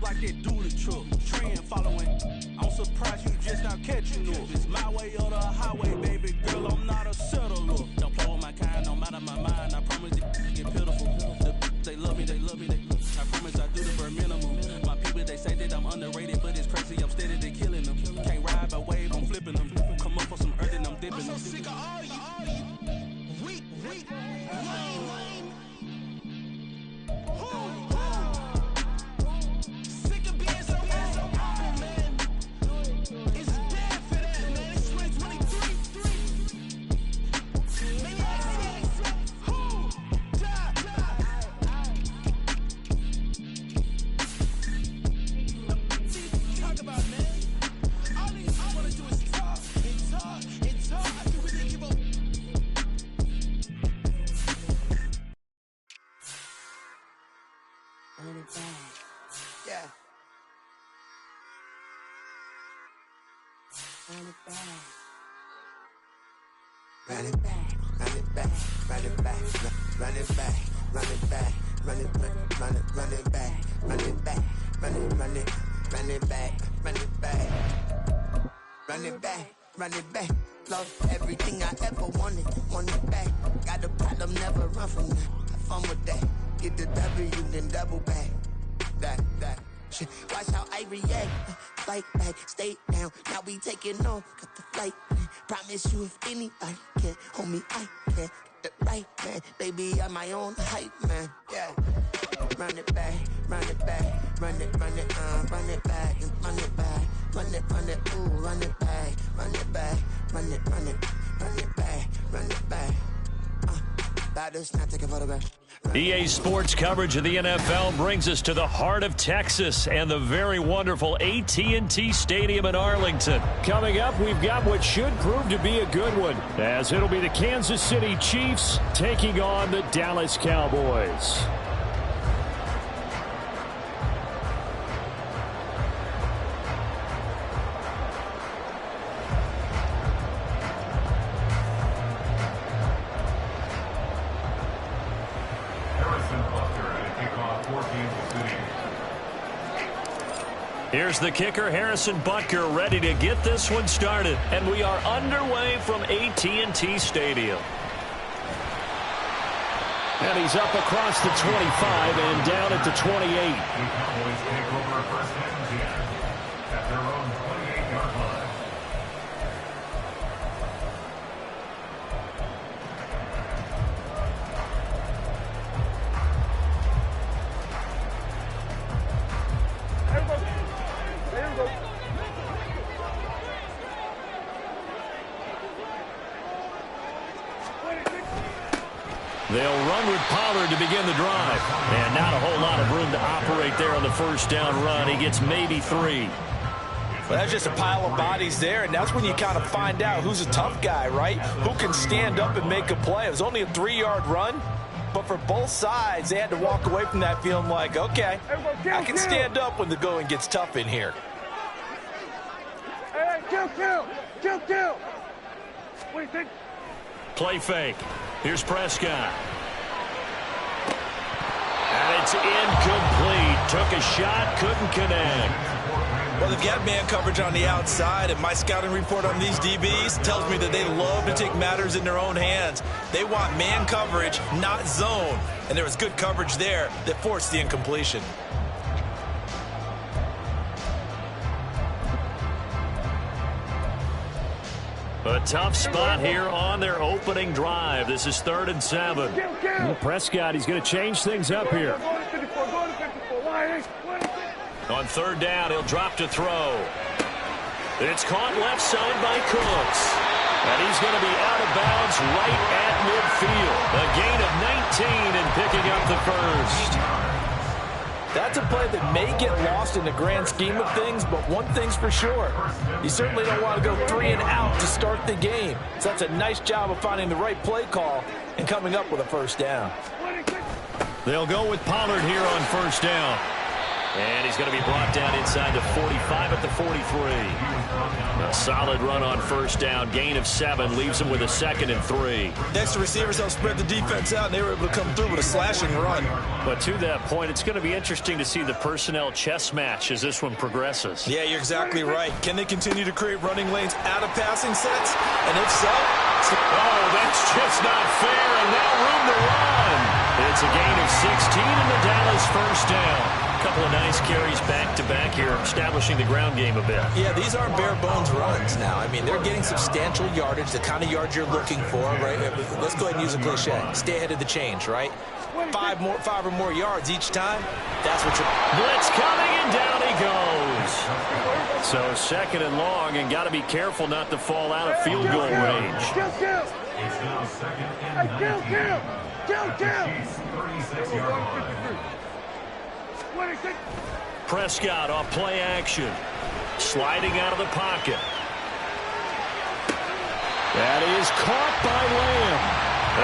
like that do the truck. Trend following. I'm surprised you just not catching up. It's my way or the highway, baby girl. I'm not a settler. Don't play with my kind. No matter my mind. I promise it get pitiful. They love me. They love me. I promise I do the bare minimum. My people, they say that I'm underrated, but it's crazy. I'm steady. They killing them. Can't ride by wave. I'm flipping them. Come up for some earth and I'm dipping them. I'm so sick of all you. Weak, lame. Sick of being so man. It's dead. Run it back, run it back, run it back, run it back, run it back, run it back, run it back, run it back, run it back, run it back, run it back, run it back. Love everything I ever wanted, want it back. Got a problem, never run from that. Have fun with that. Get the W, then double back. That. Shit. Watch how I react. Fight back, stay down. Now we taking off, got the flight. Promise you, if anybody can hold me, I can. Get the right man, baby, I'm my own hype man. Yeah. Run it back, run it back, run it back, and run it back, ooh, run it back, run it back, run it back, run it back. Batters, now take a photograph. EA Sports coverage of the NFL brings us to the heart of Texas and the very wonderful AT&T Stadium in Arlington. Coming up, we've got what should prove to be a good one, as it'll be the Kansas City Chiefs taking on the Dallas Cowboys. Here's the kicker, Harrison Butker, ready to get this one started. And we are underway from AT&T Stadium. And he's up across the 25 and down at the 28. The Cowboys take over first and 10 at their own 28-yard line. They'll run with Pollard to begin the drive. And not a whole lot of room to operate there on the first down run. He gets maybe 3. Well, that's just a pile of bodies there, and that's when you kind of find out who's a tough guy, right? Who can stand up and make a play. It was only a 3-yard run, but for both sides, they had to walk away from that feeling like, okay, I can stand up when the going gets tough in here. Hey, kill! What do you think? Play fake. Here's Prescott. And it's incomplete. Took a shot, couldn't connect. Well, they've got man coverage on the outside, and my scouting report on these DBs tells me that they love to take matters in their own hands. They want man coverage, not zone. And there was good coverage there that forced the incompletion. A tough spot here on their opening drive. This is 3rd and 7. Well, Prescott, he's going to change things up here. On 3rd down, he'll drop to throw. It's caught left side by Cooks. And he's going to be out of bounds right at midfield. A gain of 19 and picking up the first. That's a play that may get lost in the grand scheme of things, but one thing's for sure. You certainly don't want to go 3 and out to start the game. So that's a nice job of finding the right play call and coming up with a first down. They'll go with Pollard here on first down. And he's going to be brought down inside the 45 at the 43. A solid run on first down. Gain of 7 leaves him with a 2nd and 3. Next to receivers helped spread the defense out, and they were able to come through with a slashing run. But to that point, it's going to be interesting to see the personnel chess match as this one progresses. Yeah, you're exactly right. Can they continue to create running lanes out of passing sets? And if so... Oh, that's just not fair, and now room to run. It's a gain of 16 in the Dallas first down. A couple of nice carries back-to-back here, establishing the ground game a bit. Yeah, these aren't bare-bones runs now. I mean, they're getting substantial yardage, the kind of yards you're looking for, right? Let's go ahead and use a cliche. Stay ahead of the change, right? 5 or more yards each time, that's what you're... Blitz coming, and down he goes. So 2nd and long, and got to be careful not to fall out of field goal range. It's now 2nd and 19. Chiefs 36-yard line. Prescott off play action. Sliding out of the pocket. That is caught by Lamb.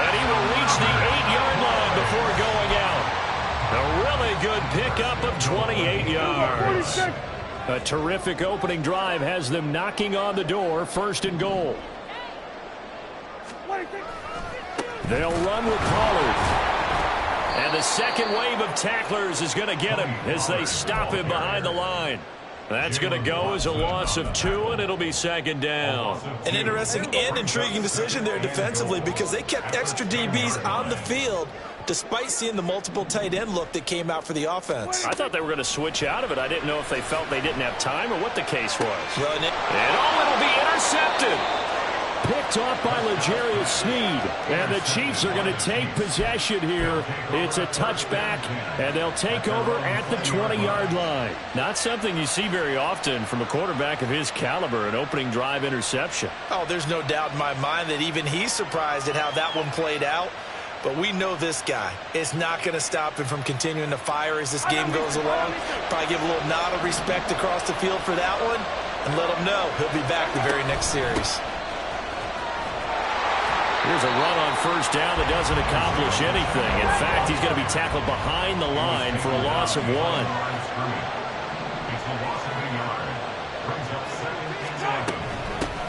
And he will reach the 8-yard line before going out. A really good pickup of 28 yards. A terrific opening drive has them knocking on the door, 1st and goal. They'll run with Pollard. And the second wave of tacklers is going to get him as they stop him behind the line. That's going to go as a loss of 2, and it'll be 2nd down. An interesting and intriguing decision there defensively because they kept extra DBs on the field despite seeing the multiple tight end look that came out for the offense. I thought they were going to switch out of it. I didn't know if they felt they didn't have time or what the case was. Well, and it'll be intercepted. Picked off by L'Jarius Sneed. And the Chiefs are going to take possession here. It's a touchback, and they'll take over at the 20-yard line. Not something you see very often from a quarterback of his caliber, an opening drive interception. Oh, there's no doubt in my mind that even he's surprised at how that one played out. But we know this guy is not going to stop him from continuing to fire as this game goes along. Probably give a little nod of respect across the field for that one and let him know he'll be back the very next series. Here's a run on 1st down that doesn't accomplish anything. In fact, he's going to be tackled behind the line for a loss of 1.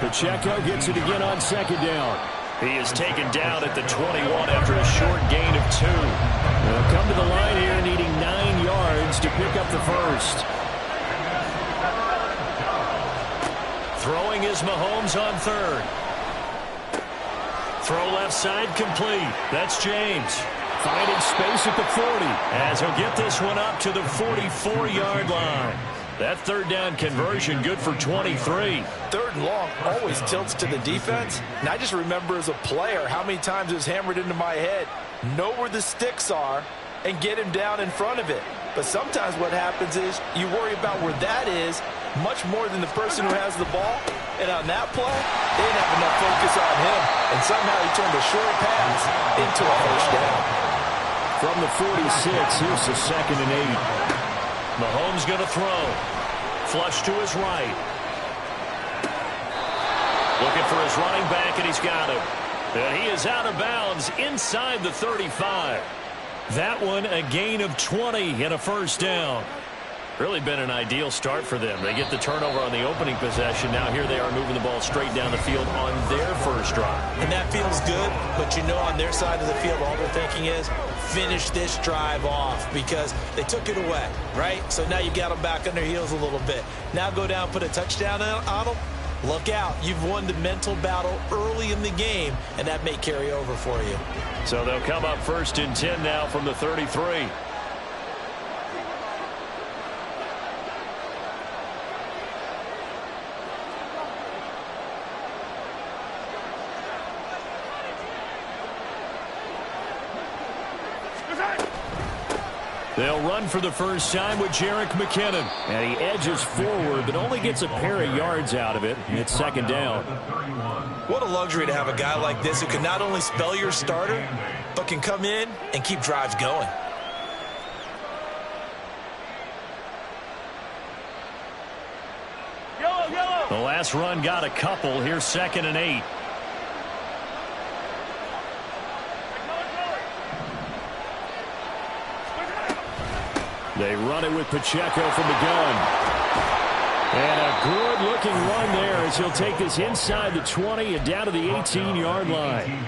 Pacheco gets it again on 2nd down. He is taken down at the 21 after a short gain of 2. They'll come to the line here needing 9 yards to pick up the 1st. Throwing is Mahomes on 3rd. Throw left side complete. That's James. Finding space at the 40 as he'll get this one up to the 44-yard line. That 3rd down conversion good for 23. 3rd and long always tilts to the defense. And I just remember as a player how many times it was hammered into my head. Know where the sticks are and get him down in front of it. But sometimes what happens is you worry about where that is much more than the person who has the ball. And on that play, they didn't have enough focus on him. And somehow he turned a short pass into a 1st down. From the 46, here's the 2nd and 8. Mahomes going to throw. Flush to his right. Looking for his running back, and he's got him. And he is out of bounds inside the 35. That one a gain of 20 and a 1st down. Really been an ideal start for them. They get the turnover on the opening possession. Now here they are moving the ball straight down the field on their 1st drive. And that feels good, but you know on their side of the field all they're thinking is finish this drive off because they took it away, right? So now you got them back on their heels a little bit. Now go down, put a touchdown on them. Look out. You've won the mental battle early in the game, and that may carry over for you. So they'll come up 1st and 10 now from the 33. They'll run for the first time with Jerick McKinnon. And he edges forward, but only gets a pair of yards out of it. And it's 2nd down. What a luxury to have a guy like this who can not only spell your starter, but can come in and keep drives going. The last run got a couple. Here's 2nd and 8. They run it with Pacheco from the gun. And a good-looking run there as he'll take this inside the 20 and down to the 18-yard line.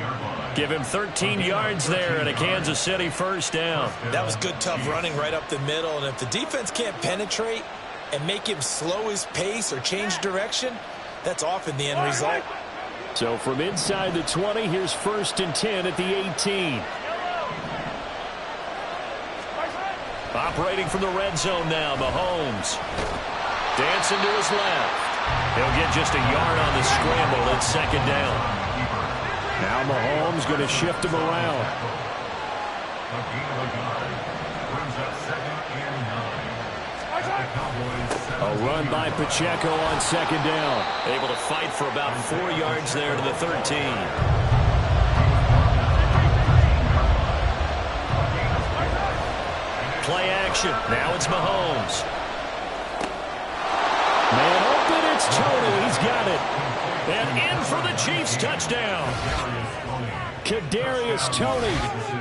Give him 13 yards there and a Kansas City 1st down. That was good, tough running right up the middle. And if the defense can't penetrate and make him slow his pace or change direction, that's often the end result. So from inside the 20, here's 1st and 10 at the 18. Operating from the red zone now, Mahomes. Dancing to his left. He'll get just a yard on the scramble. It's 2nd down. Now Mahomes going to shift him around. A run by Pacheco on 2nd down. Able to fight for about 4 yards there to the 13. Play action. Now it's Mahomes. Man open, it's Tony. He's got it. And in for the Chiefs touchdown. Kadarius Toney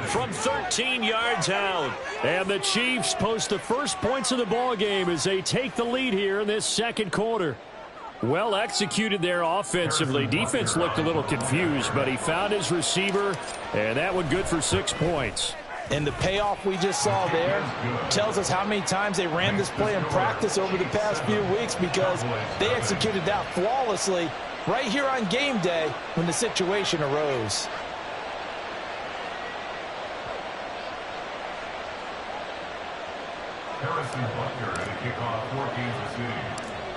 from 13 yards out. And the Chiefs post the first points of the ball game as they take the lead here in this second quarter. Well executed there offensively. Defense looked a little confused, but he found his receiver, and that one good for 6 points. And the payoff we just saw there tells us how many times they ran this play in practice over the past few weeks, because they executed that flawlessly right here on game day when the situation arose.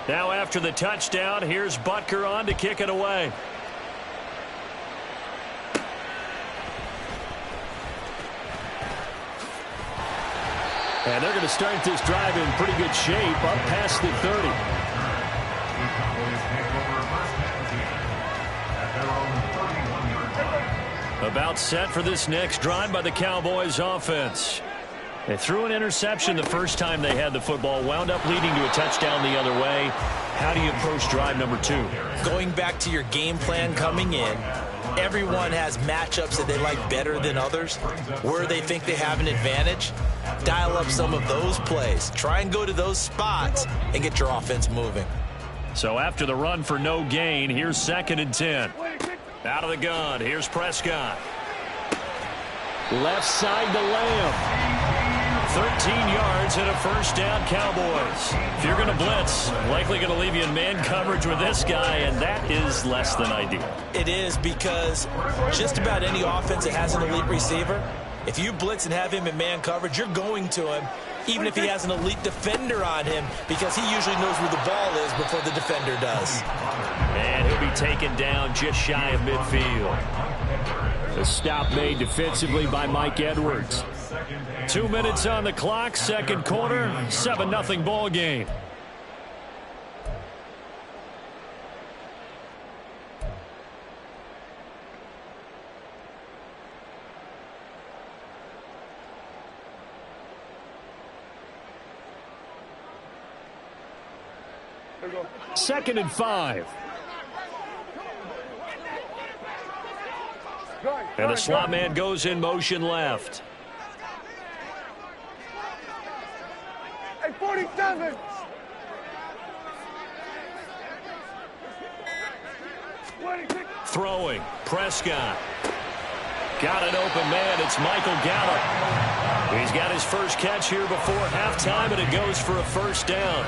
Now after the touchdown, here's Butker on to kick it away. And they're going to start this drive in pretty good shape, up past the 30. About set for this next drive by the Cowboys offense. They threw an interception the first time they had the football, wound up leading to a touchdown the other way. How do you approach drive number 2? Going back to your game plan coming in, everyone has matchups that they like better than others, where they think they have an advantage. Dial up some of those plays. Try and go to those spots and get your offense moving. So after the run for no gain, here's 2nd and 10. Out of the gun, here's Prescott. Left side to Lamb. 13 yards and a first down, Cowboys. If you're going to blitz, likely going to leave you in man coverage with this guy, and that is less than ideal. It is, because just about any offense that has an elite receiver, if you blitz and have him in man coverage, you're going to him, even if he has an elite defender on him, because he usually knows where the ball is before the defender does. And he'll be taken down just shy of midfield. The stop made defensively by Mike Edwards. 2 minutes on the clock, second quarter, 7-0 ball game. Second and 5. And the slot man goes in motion left. Hey, 47. Throwing, Prescott. Got an open man, it's Michael Gallup. He's got his first catch here before halftime, and it goes for a first down.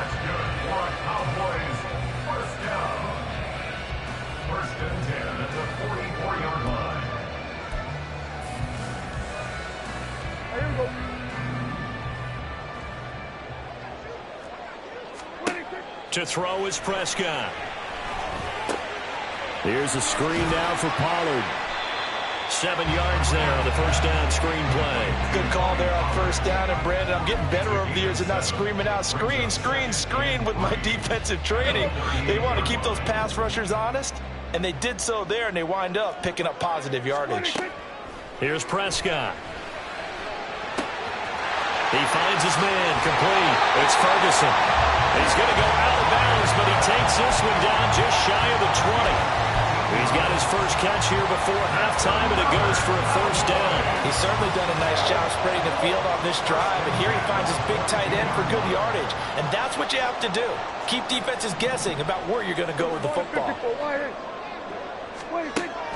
First and 10 at the 44-yard line. Here we go. To throw is Prescott. Here's a screen now for Pollard. 7 yards there on the first down screen play. Good call there on first down. And Brandon, I'm getting better over the years and not screaming out screen, screen, screen with my defensive training. They want to keep those pass rushers honest, and they did so there, and they wind up picking up positive yardage. Here's Prescott. He finds his man, complete. It's Ferguson. He's going to go out of bounds, but he takes this one down just shy of the 20. He's got his first catch here before halftime, and it goes for a first down. He's certainly done a nice job spreading the field on this drive, and here he finds his big tight end for good yardage. And that's what you have to do. Keep defenses guessing about where you're going to go with the football.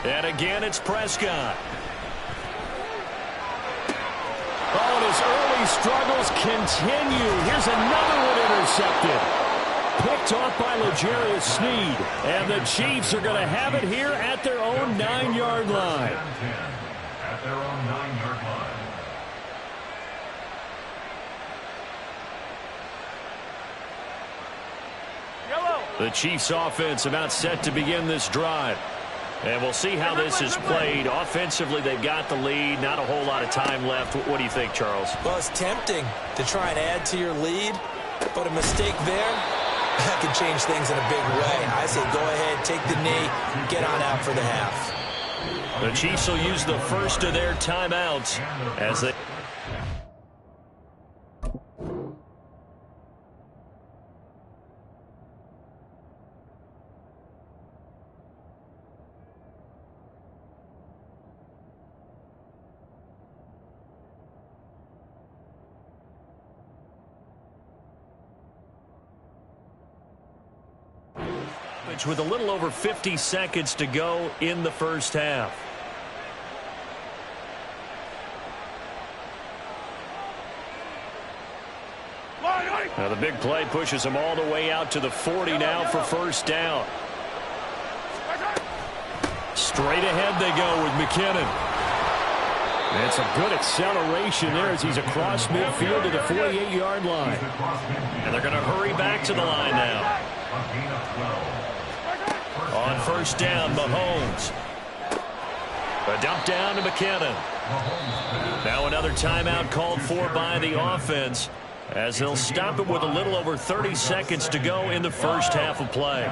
And again, it's Prescott. Oh, and his early struggles continue. Here's another one intercepted. Picked off by L'Jarius Sneed. And the Chiefs are going to have it here at their own 9-yard line. At their own 9-yard line. The Chiefs offense about set to begin this drive. And we'll see how this is played. Offensively, they've got the lead. Not a whole lot of time left. What do you think, Charles? Well, it's tempting to try and add to your lead, but a mistake there, that can change things in a big way. I say go ahead, take the knee, get on out for the half. The Chiefs will use the first of their timeouts as they... With a little over 50 seconds to go in the first half. Now the big play pushes them all the way out to the 40 now for first down. Straight ahead they go with McKinnon. It's a good acceleration there as he's across midfield to the 48-yard line. And they're going to hurry back to the line now. On first down, Mahomes. A dump down to McKinnon. Now another timeout called for by the offense as they'll stop it with a little over 30 seconds to go in the first half of play.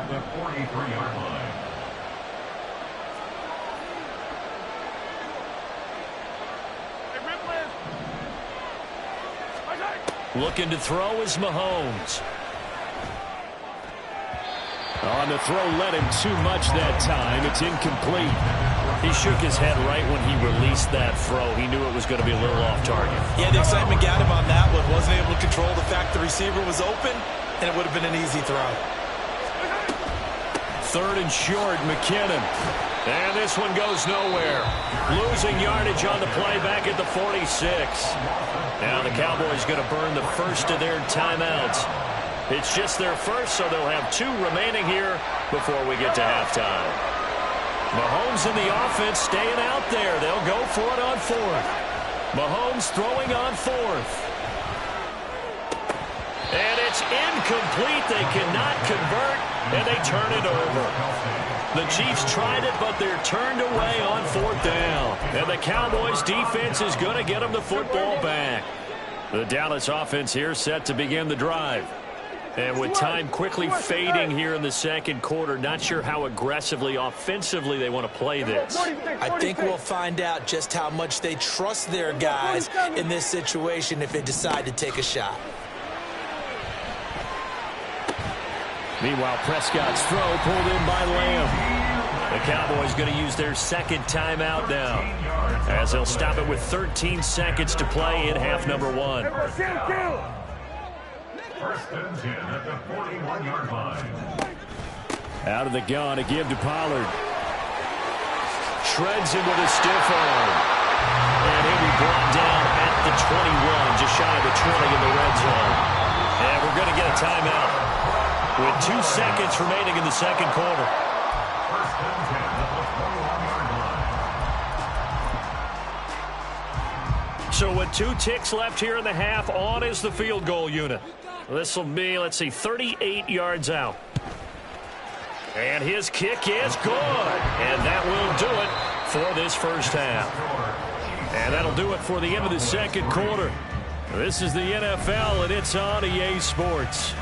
Looking to throw is Mahomes. On the throw, led him too much that time. It's incomplete. He shook his head right when he released that throw. He knew it was going to be a little off target. Yeah, the excitement got him on that one. Wasn't able to control the fact the receiver was open, and it would have been an easy throw. Third and short, McKinnon. And this one goes nowhere. Losing yardage on the play back at the 46. Now the Cowboys going to burn the first of their timeouts. It's just their first, so they'll have 2 remaining here before we get to halftime. Mahomes and the offense staying out there. They'll go for it on 4th. Mahomes throwing on 4th. And it's incomplete. They cannot convert, and they turn it over. The Chiefs tried it, but they're turned away on 4th down. And the Cowboys defense is going to get them the football back. The Dallas offense here set to begin the drive. And with time quickly fading here in the second quarter, not sure how aggressively, offensively they want to play this. I think we'll find out just how much they trust their guys in this situation if they decide to take a shot. Meanwhile, Prescott's throw pulled in by Lamb. The Cowboys going to use their second timeout now, as they'll stop it with 13 seconds to play in half number 1. First and 10 at the 41-yard line. Out of the gun, a give to Pollard. Shreds him with a stiff arm. And he'll be brought down at the 21, just shy of the 20 in the red zone. And we're going to get a timeout with 2 seconds remaining in the second quarter. First and 10 at the 41-yard line. So with 2 ticks left here in the half, on is the field goal unit. This will be, let's see, 38 yards out. And his kick is good. And that will do it for this first half. And that'll do it for the end of the second quarter. This is the NFL, and it's on EA Sports.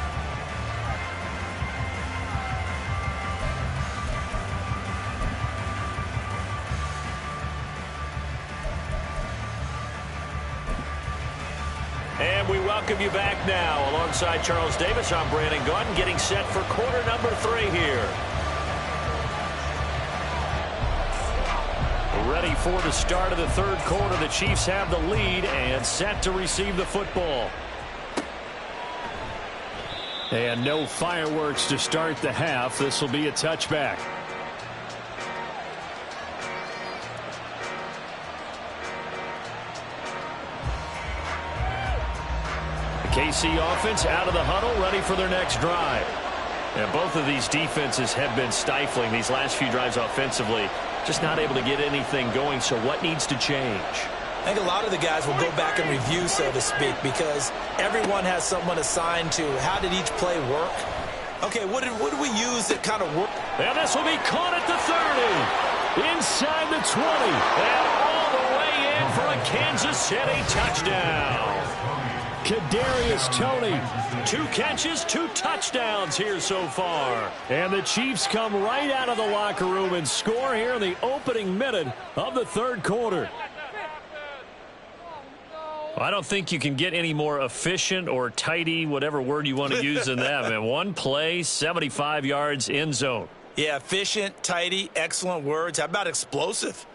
And we welcome you back now. Alongside Charles Davis, I'm Brandon Gaudin, getting set for quarter number 3 here. Ready for the start of the third quarter. The Chiefs have the lead and set to receive the football. And no fireworks to start the half. This will be a touchback. KC offense out of the huddle, ready for their next drive. And both of these defenses have been stifling these last few drives offensively. Just not able to get anything going, so what needs to change? I think a lot of the guys will go back and review, so to speak, because everyone has someone assigned to how did each play work. Okay, what did we use that kind of worked? And this will be caught at the 30. Inside the 20. And all the way in for a Kansas City touchdown. Kadarius Toney. 2 catches, 2 touchdowns here so far. And the Chiefs come right out of the locker room and score here in the opening minute of the third quarter. I don't think you can get any more efficient or tidy, whatever word you want to use in that. Man, 1 play, 75 yards, end zone. Yeah, efficient, tidy, excellent words. How about explosive?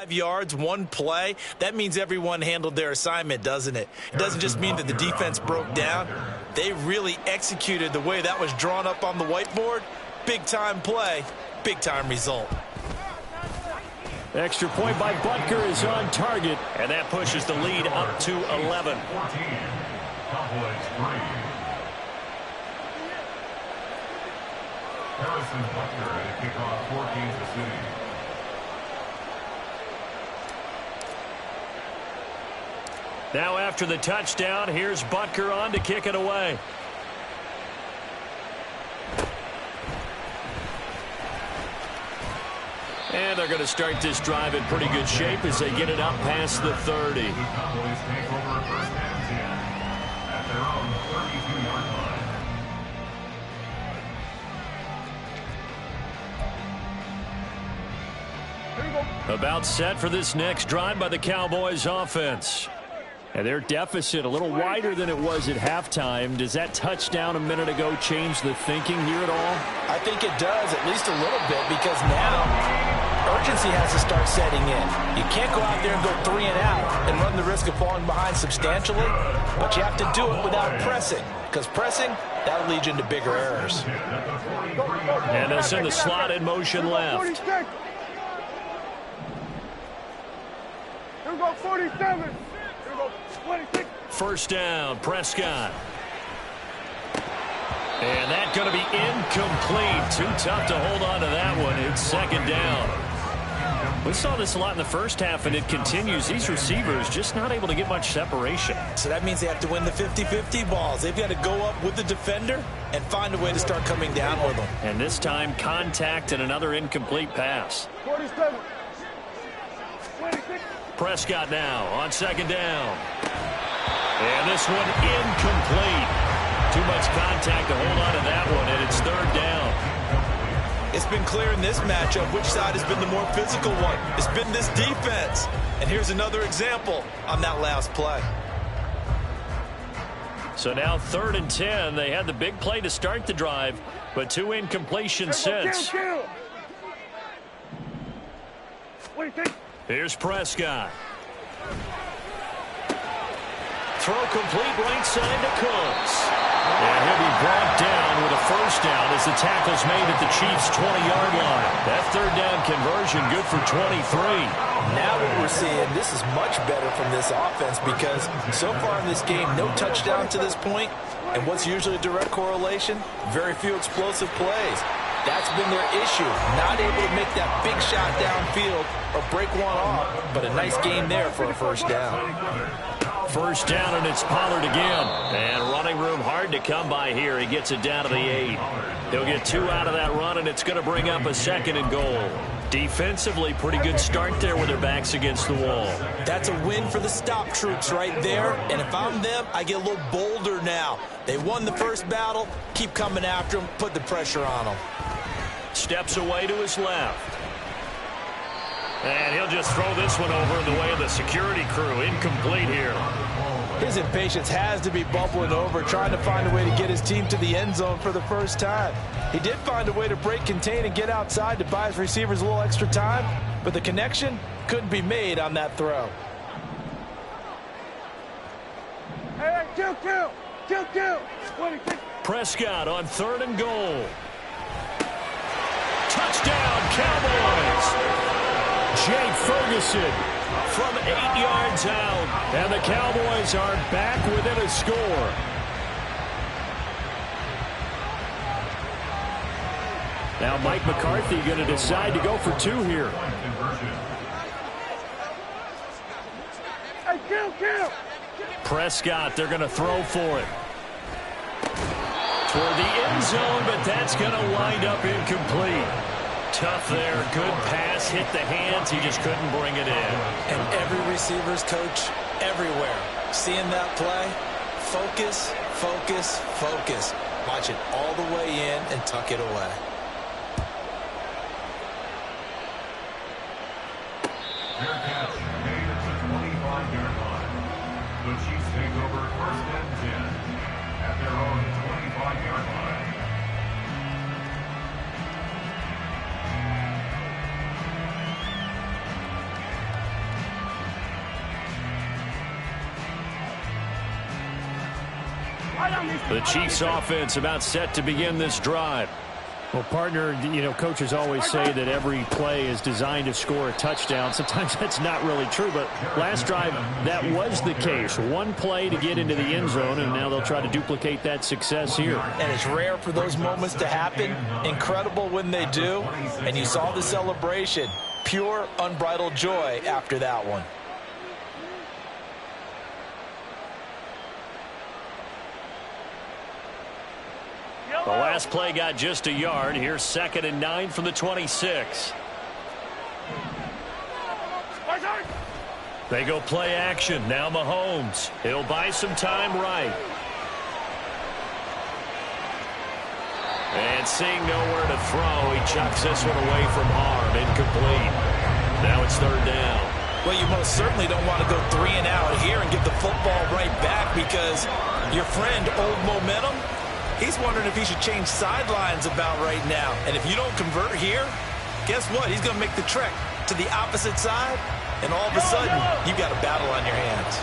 5 yards, one play. That means everyone handled their assignment, doesn't it? It doesn't just mean that the defense broke down. They really executed the way that was drawn up on the whiteboard. Big-time play, big-time result. Extra point by Butker is on target, and that pushes the lead up to 11. 14, Cowboys 3. Harrison Butker at kickoff for Kansas City. Now after the touchdown, here's Butker on to kick it away. And they're going to start this drive in pretty good shape as they get it up past the 30. The Cowboys take over first and 10 at their own 32-yard line. About set for this next drive by the Cowboys offense. And their deficit a little wider than it was at halftime. Does that touchdown a minute ago change the thinking here at all? I think it does, at least a little bit, because now urgency has to start setting in. You can't go out there and go 3 and out and run the risk of falling behind substantially, but you have to do it without pressing, because pressing, that'll lead you into bigger errors. And they'll send the slot in motion left. Here we go, 47. Here we go, 26. First down, Prescott. And that's going to be incomplete. Too tough to hold on to that one. It's second down. We saw this a lot in the first half, and it continues. These receivers just not able to get much separation. So that means they have to win the 50-50 balls. They've got to go up with the defender and find a way to start coming down with them. And this time, contact and another incomplete pass. 47. 26. Prescott now on second down. And this one incomplete. Too much contact to hold on to that one, and it's third down. It's been clear in this matchup which side has been the more physical one. It's been this defense. And here's another example on that last play. So now 3rd and 10. They had the big play to start the drive, but 2 incompletions since. Here's Prescott. Throw complete right side to Cooks. And he'll be brought down with a first down as the tackle's made at the Chiefs' 20-yard line. That third down conversion good for 23. Now what we're seeing, this is much better from this offense because so far in this game, no touchdown to this point. And what's usually a direct correlation? Very few explosive plays. That's been their issue. Not able to make that big shot downfield or break one off, but a nice game there for a first down. First down, and it's Pollard again. And running room hard to come by here. He gets it down to the 8. He'll get 2 out of that run, and it's going to bring up a 2nd and goal. Defensively, pretty good start there with their backs against the wall. That's a win for the stop troops right there. And if I'm them, I get a little bolder now. They won the first battle. Keep coming after them. Put the pressure on them. Steps away to his left. And he'll just throw this one over in the way of the security crew. Incomplete here. His impatience has to be bubbling over, trying to find a way to get his team to the end zone for the first time. He did find a way to break, contain, and get outside to buy his receivers a little extra time, but the connection couldn't be made on that throw. Hey, kill. 26. Prescott on 3rd and goal. Touchdown, Cowboys! Jake Ferguson from 8 yards out, and the Cowboys are back within a score. Now Mike McCarthy going to decide to go for 2 here. Hey, kill. Prescott, they're going to throw for it. Toward the end zone, but that's going to wind up incomplete. Tough there. Good pass. Hit the hands. He just couldn't bring it in. And every receiver's coach everywhere. Seeing that play, focus. Watch it all the way in and tuck it away. Their catch made at the 25-yard line. The Chiefs take over 1st and 10 at their own 25-yard line. The Chiefs offense about set to begin this drive. Well, partner, coaches always say that every play is designed to score a touchdown. Sometimes that's not really true, but last drive, that was the case. One play to get into the end zone, and now they'll try to duplicate that success here. And it's rare for those moments to happen. Incredible when they do. And you saw the celebration. Pure, unbridled joy after that one. The last play got just a yard. Here's 2nd and 9 from the 26. They go play action. Now Mahomes. He'll buy some time right. And seeing nowhere to throw, he chucks this one away from harm. Incomplete. Now it's 3rd down. Well, you most certainly don't want to go 3 and out here and get the football right back because your friend, Old Momentum, he's wondering if he should change sidelines about right now. And if you don't convert here, guess what? He's going to make the trek to the opposite side, and all of a sudden, you've got a battle on your hands.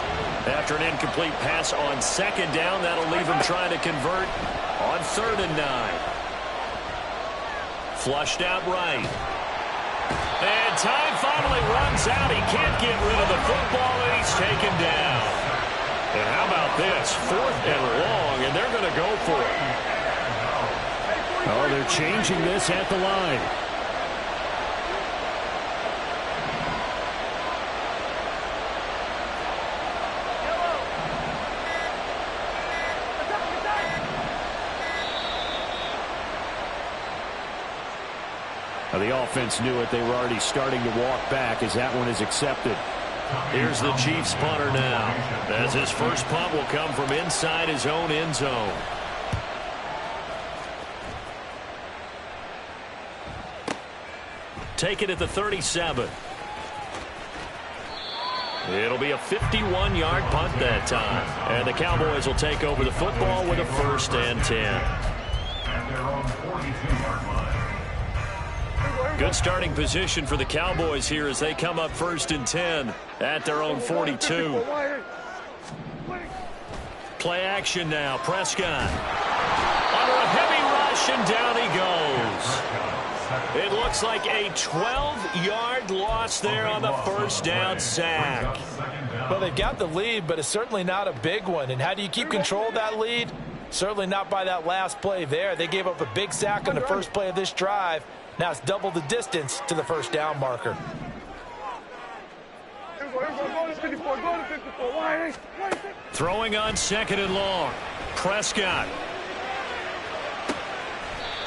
After an incomplete pass on 2nd down, that'll leave him trying to convert on 3rd and 9. Flushed out right. And time finally runs out. He can't get rid of the football, and he's taken down. And how about this? 4th and long, and they're going to go for it. Oh, they're changing this at the line. Now, the offense knew it. They were already starting to walk back as that one is accepted. Here's the Chiefs punter now, as his first punt will come from inside his own end zone. Take it at the 37. It'll be a 51-yard punt that time. And the Cowboys will take over the football with a 1st and 10. At their own 42-yard line. Good starting position for the Cowboys here as they come up 1st and 10 at their own 42. Play action now. Prescott under a heavy rush, and down he goes. It looks like a 12-yard loss there on the 1st down sack. Well, they've got the lead, but it's certainly not a big one. And how do you keep control of that lead? Certainly not by that last play there. They gave up a big sack on the first play of this drive. Now it's double the distance to the 1st down marker. Throwing on 2nd and long. Prescott.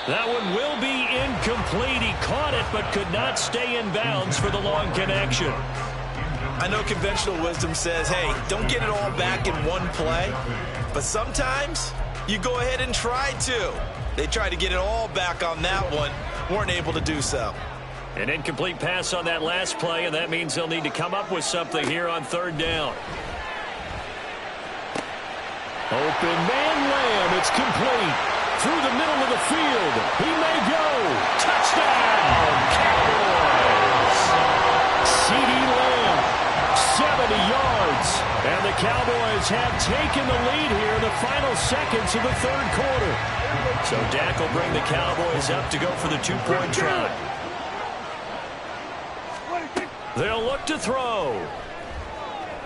That one will be incomplete. He caught it but could not stay in bounds for the long connection. I know conventional wisdom says, hey, don't get it all back in one play. But sometimes you go ahead and try to. They tried to get it all back on that one. Weren't able to do so. An incomplete pass on that last play, and that means they'll need to come up with something here on 3rd down. Open man Lamb. It's complete. Through the middle of the field. He may go. Touchdown, Cowboys. CeeDee Lamb, 70 yards. And the Cowboys have taken the lead here in the final seconds of the 3rd quarter. So Dak will bring the Cowboys up to go for the 2-point try. They'll look to throw.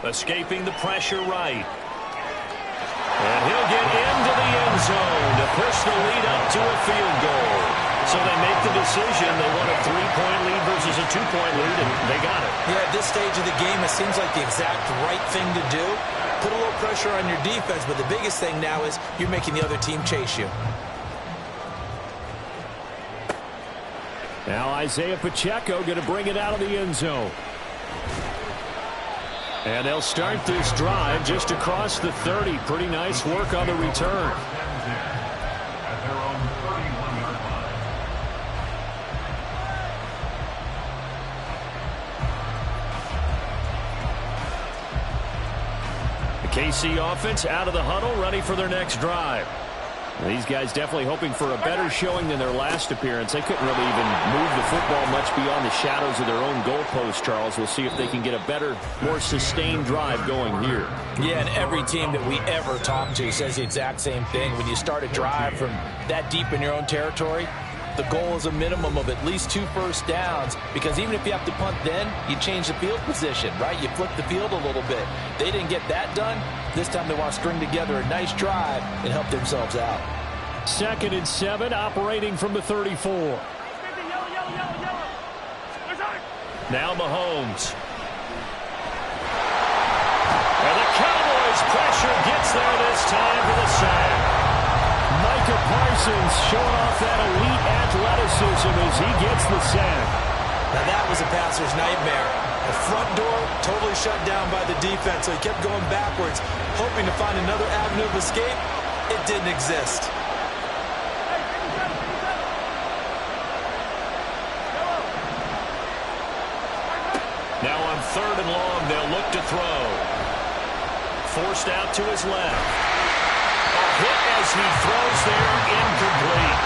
Escaping the pressure right. And he'll get into the end zone to push the lead up to a field goal. So they make the decision. They want a 3-point lead versus a 2-point lead, and they got it. Yeah, at this stage of the game, it seems like the exact right thing to do. Put a little pressure on your defense, but the biggest thing now is you're making the other team chase you. Now Isaiah Pacheco going to bring it out of the end zone. And they'll start this drive just across the 30. Pretty nice work on the return. At their own 31-yard line. The KC offense out of the huddle, ready for their next drive. These guys definitely hoping for a better showing than their last appearance. They couldn't really even move the football much beyond the shadows of their own goalpost, Charles. We'll see if they can get a better, more sustained drive going here. Yeah, and every team that we ever talk to says the exact same thing. When you start a drive from that deep in your own territory, the goal is a minimum of at least 2 first downs, because even if you have to punt then, you change the field position, right? You flip the field a little bit. They didn't get that done. This time they want to string together a nice drive and help themselves out. 2nd and 7, operating from the 34. Now Mahomes. And the Cowboys pressure gets there this time for the sack. Micah Parsons showing off that elite athleticism as he gets the sack. Now that was a passer's nightmare. The front door totally shut down by the defense, so he kept going backwards, hoping to find another avenue of escape. It didn't exist. Now on 3rd and long, they'll look to throw. Forced out to his left. A hit as he throws there, incomplete.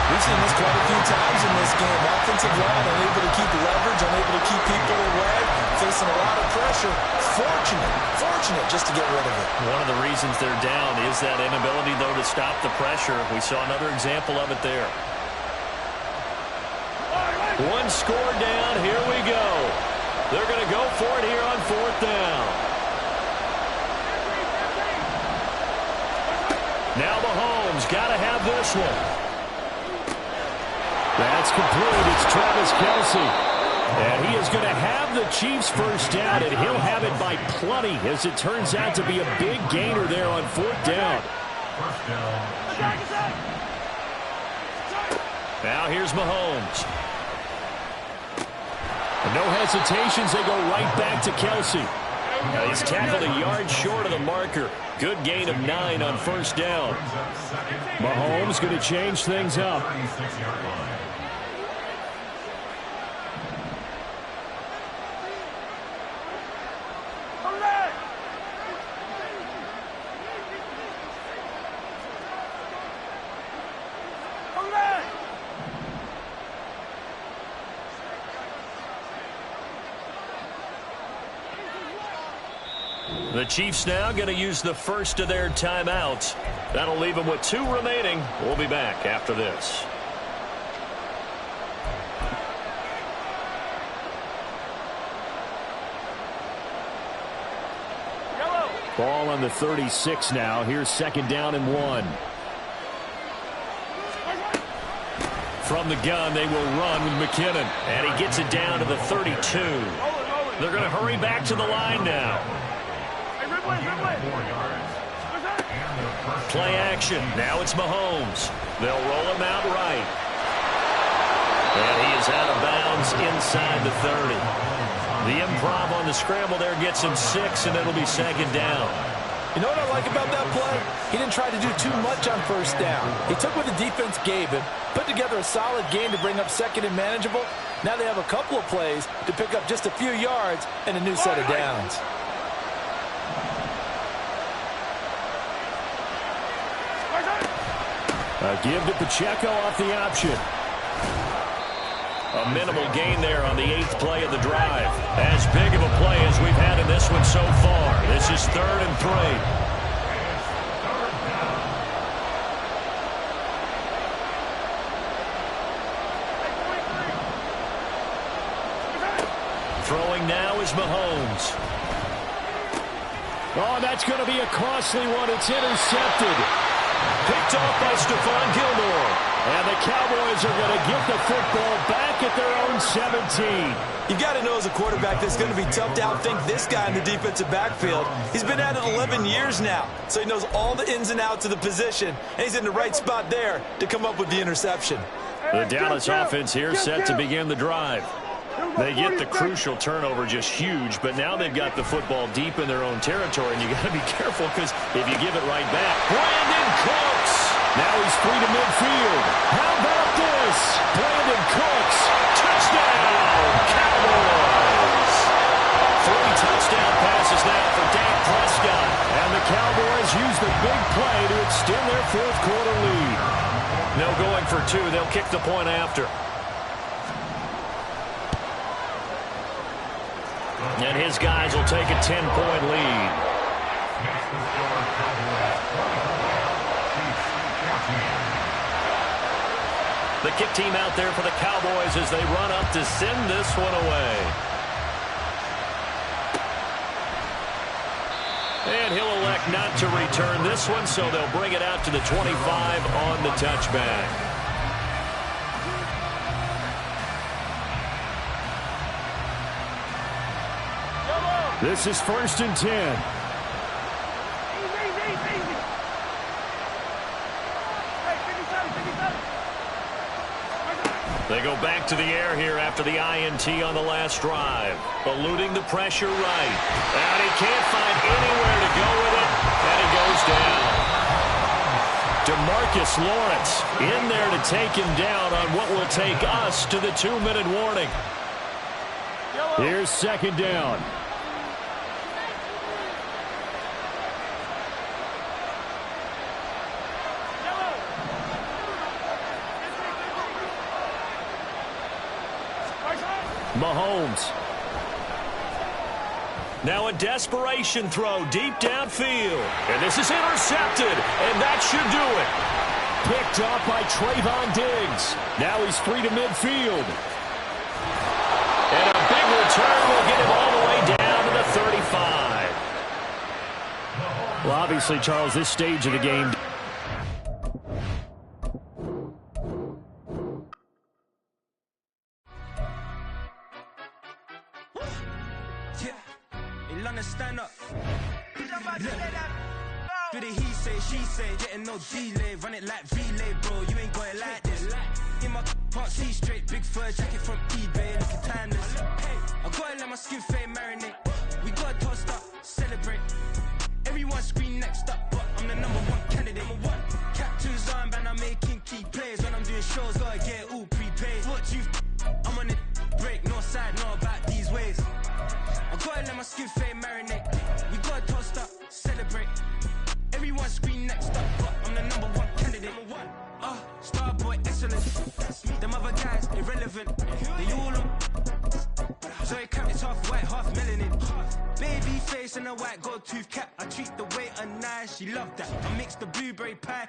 We've seen this quite a few times in this game. Offensive line unable to keep leverage, unable to keep people away, facing a lot of pressure. Fortunate just to get rid of it. One of the reasons they're down is that inability, though, to stop the pressure. We saw another example of it there. One score down, here we go. They're going to go for it here on 4th down. Now Mahomes got to have this one. That's complete. It's Travis Kelce. And he is going to have the Chiefs first down, and he'll have it by plenty, as it turns out to be a big gainer there on 4th down. Now here's Mahomes. No hesitations, they go right back to Kelce. Now he's tackled a yard short of the marker. Good gain of 9 on 1st down. Mahomes going to change things up. The Chiefs now going to use the first of their timeouts. That'll leave them with 2 remaining. We'll be back after this. Ball on the 36 now. Here's 2nd down and 1. From the gun, they will run with McKinnon. And he gets it down to the 32. They're going to hurry back to the line now. Play action. Now it's Mahomes. They'll roll him out right. And he is out of bounds inside the 30. The improv on the scramble there gets him 6, and it'll be 2nd down. You know what I like about that play? He didn't try to do too much on 1st down. He took what the defense gave him, put together a solid game to bring up 2nd and manageable. Now they have a couple of plays to pick up just a few yards and a new set of downs. A give to Pacheco off the option. A minimal gain there on the 8th play of the drive. As big of a play as we've had in this one so far. This is 3rd and 3. Throwing now is Mahomes. Oh, that's going to be a costly one. It's intercepted. Picked off by Stephon Gilmore. And the Cowboys are going to get the football back at their own 17. You've got to know as a quarterback that's going to be tough to outthink this guy in the defensive backfield. He's been at it 11 years now, so he knows all the ins and outs of the position, and he's in the right spot there to come up with the interception. The Dallas offense here set to begin the drive. They get the crucial turnover, just huge, but now they've got the football deep in their own territory, and you got to be careful because if you give it right back, Brandon Cooks. Now he's free to midfield. How about this? Brandon Cooks, touchdown, Cowboys. 3 touchdown passes now for Dak Prescott, and the Cowboys use the big play to extend their fourth quarter lead. No going for two. They'll kick the point after. And his guys will take a 10-point lead. The kick team out there for the Cowboys as they run up to send this one away. And he'll elect not to return this one, so they'll bring it out to the 25 on the touchback. This is 1st and 10. They go back to the air here after the INT on the last drive. Eluding the pressure right. And he can't find anywhere to go with it. And he goes down. DeMarcus Lawrence in there to take him down on what will take us to the 2-minute warning. Here's 2nd down. Mahomes. Now a desperation throw deep downfield. And this is intercepted. And that should do it. Picked up by Trayvon Diggs. Now he's free to midfield. And a big return will get him all the way down to the 35. Well, obviously, Charles, this stage of the game. Stand up. Do the he say, she say, getting no delay, run it like relay, bro. You ain't got it like this. In my can't see straight, big fur jacket from eBay, looking timeless. I gotta let my skin fade marinate. We gotta toast up, celebrate. Everyone scream next up, but I'm the #1 candidate. Captain's armband, I'm making key plays. When I'm doing shows, gotta get it all prepaid. What you? I'm on it break, no side, know about these ways. I gotta let my skin fade marinate. We gotta toast up, celebrate. Everyone scream next up, but I'm the #1 candidate. Starboy, excellent. Them other guys, irrelevant. They all look. Zoe Cap is half white, half melanin. Baby face and a white gold tooth cap. I treat the waiter nice, she love that. I mix the blueberry pie.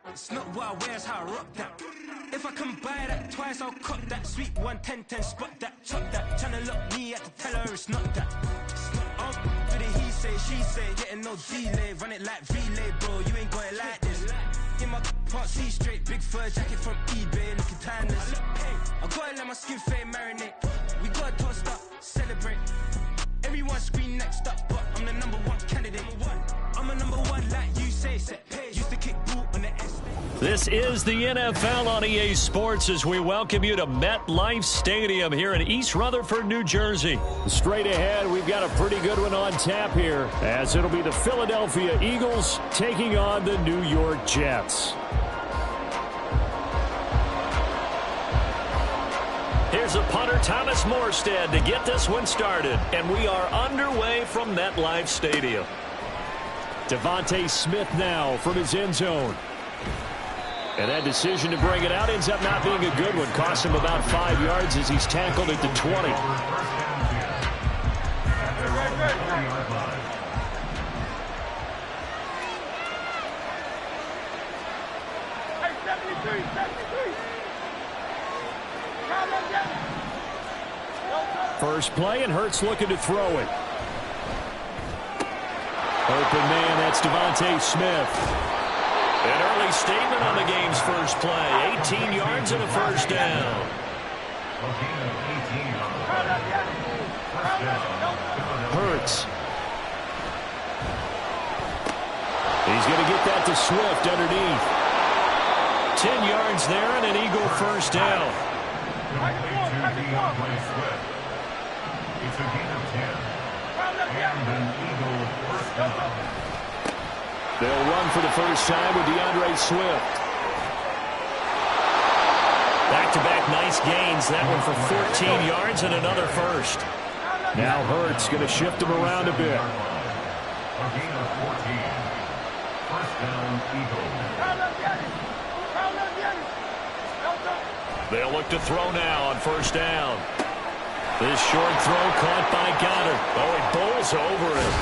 It's not what I wear, it's how I rock that. If I can buy that twice, I'll cut that. Sweet 110, spot that, chop that. Tryna look me at the teller, it's not that. Do the he say, she say, getting no delay. Run it like relay, bro, you ain't got it like this. In my can't see straight, big fur jacket from eBay, looking timeless. I gotta let my skin fade marinate. We gotta toast up, celebrate. Everyone scream next up, but I'm the #1 candidate. I'm a #1 like you say, set page. Used to kick ball on the S. This is the NFL on EA Sports as we welcome you to MetLife Stadium here in East Rutherford, New Jersey. Straight ahead, we've got a pretty good one on tap here, as it'll be the Philadelphia Eagles taking on the New York Jets. Here's a punter, Thomas Morstead, to get this one started. And we are underway from MetLife Stadium. Devontae Smith now from his end zone. And that decision to bring it out ends up not being a good one. Cost him about 5 yards as he's tackled at the 20. Hey, 73, 73. First play, and Hurts looking to throw it. Open man, that's Devontae Smith. An early statement on the game's first play. 18 yards and a first down. Hurts. He's going to get that to Swift underneath. 10 yards there and an Eagle first down. It's a gain of 10. And an Eagle first down. They'll run for the first time with DeAndre Swift. Back-to-back nice gains. That one for 14 yards and another first. Now Hurts going to shift him around a bit. A gain of 14. First down, Eagles. They'll look to throw now on first down. This short throw caught by Goddard. Oh, he bowls over it.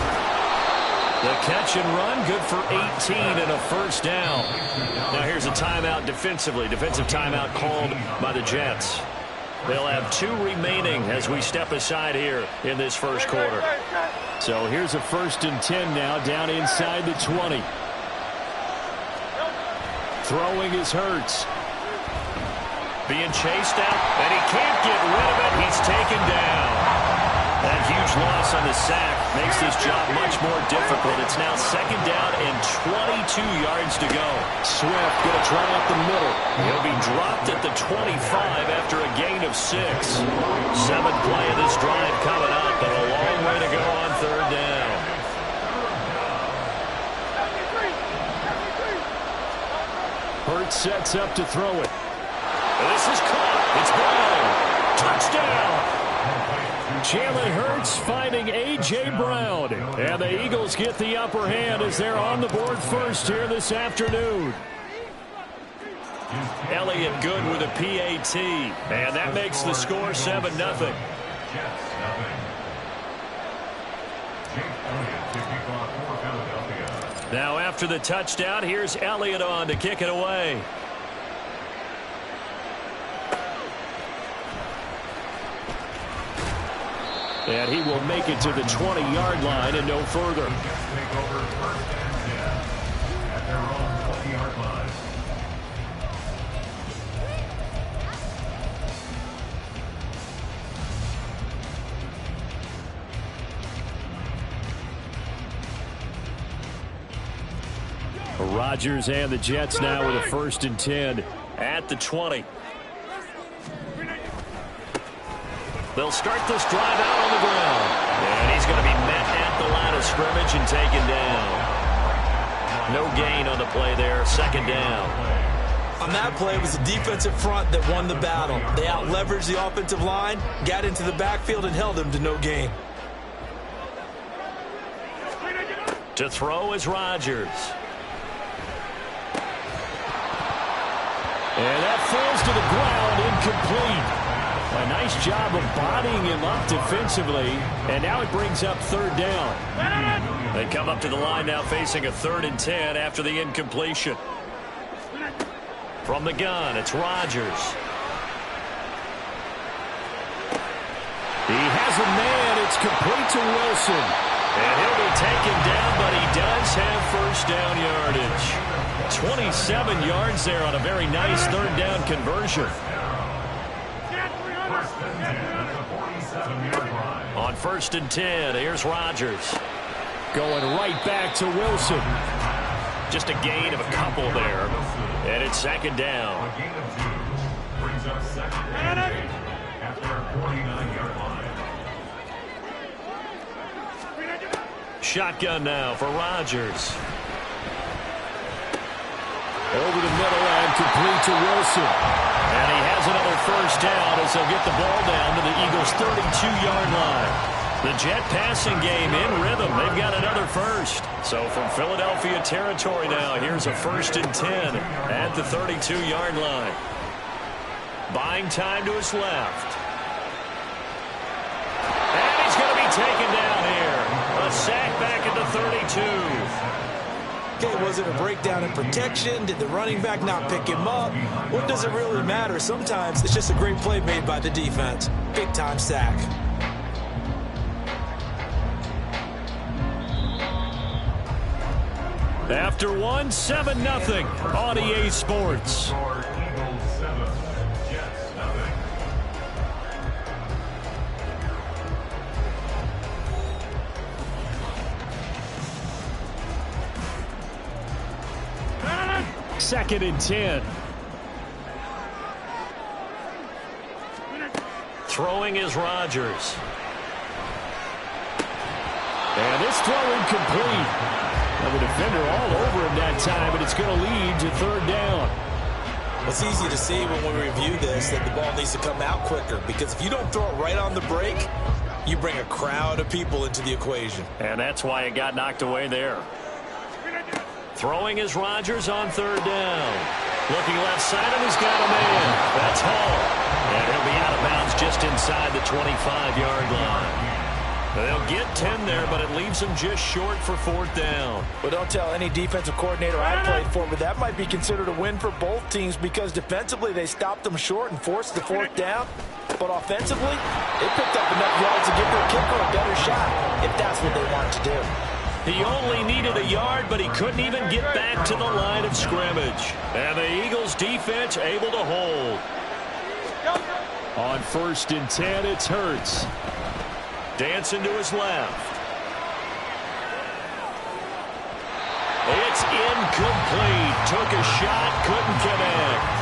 The catch and run, good for 18 and a first down. Now here's a timeout defensively. Defensive timeout called by the Jets. They'll have 2 remaining as we step aside here in this first quarter. So here's a 1st and 10 now, down inside the 20. Throwing is Hurts. Being chased out, and he can't get rid of it. He's taken down. That huge loss on the sack makes this job much more difficult. It's now 2nd down and 22 yards to go. Swift going to try up the middle. He'll be dropped at the 25 after a gain of 6. 7th play of this drive coming up, but a long way to go on 3rd down. Hurts sets up to throw it. This is caught. It's Brown. Touchdown. Jalen Hurts finding A.J. Brown. And the Eagles get the upper hand as they're on the board first here this afternoon. Elliott good with a PAT. And that makes the score 7-0. Now after the touchdown, here's Elliott on to kick it away. And he will make it to the 20-yard line and no further. Rodgers and the Jets now with a 1st and 10 at the 20. They'll start this drive out on the ground. And he's going to be met at the line of scrimmage and taken down. No gain on the play there. 2nd down. On that play, it was the defensive front that won the battle. They out-leveraged the offensive line, got into the backfield, and held him to no gain. To throw is Rodgers. And that falls to the ground, incomplete. A nice job of bodying him up defensively, and now it brings up 3rd down. They come up to the line now facing a 3rd and 10 after the incompletion. From the gun, it's Rodgers. He has a man. It's complete to Wilson. And he'll be taken down, but he does have 1st down yardage. 27 yards there on a very nice 3rd down conversion. On 1st and 10, here's Rodgers. Going right back to Wilson. Just a gain of a couple there. And it's 2nd down. A gain of 2 brings up 2nd and 8 after a 49-yard line. Shotgun now for Rodgers. Over the middle and complete to Wilson. And he has another 1st down as they'll get the ball down to the Eagles' 32-yard line. The Jet passing game in rhythm. They've got another 1st. So from Philadelphia territory now, here's a 1st and 10 at the 32-yard line. Buying time to his left. And he's going to be taken down here. A sack back at the 32. Okay, was it a breakdown in protection? Did the running back not pick him up? What does it really matter? Sometimes it's just a great play made by the defense. Big-time sack. After 1, 7-0 on EA Sports. Eagles 7, Jets 0. Second and 10. Throwing is Rodgers. And this throw incomplete. And the defender all over him that time, but it's going to lead to 3rd down. It's easy to see when we review this that the ball needs to come out quicker, because if you don't throw it right on the break, you bring a crowd of people into the equation. And that's why it got knocked away there. Throwing is Rodgers on third down. Looking left side, and he's got a man. That's Hall. And he'll be out of bounds just inside the 25-yard line. They'll get 10 there, but it leaves them just short for fourth down. Well, don't tell any defensive coordinator I played for, but that might be considered a win for both teams because defensively they stopped them short and forced the fourth down. But offensively, they picked up enough yards to give their kicker a better shot if that's what they want to do. He only needed a yard, but he couldn't even get back to the line of scrimmage. And the Eagles defense able to hold. On 1st and 10, it's Hurts. Dancing to his left. It's incomplete. Took a shot, couldn't connect.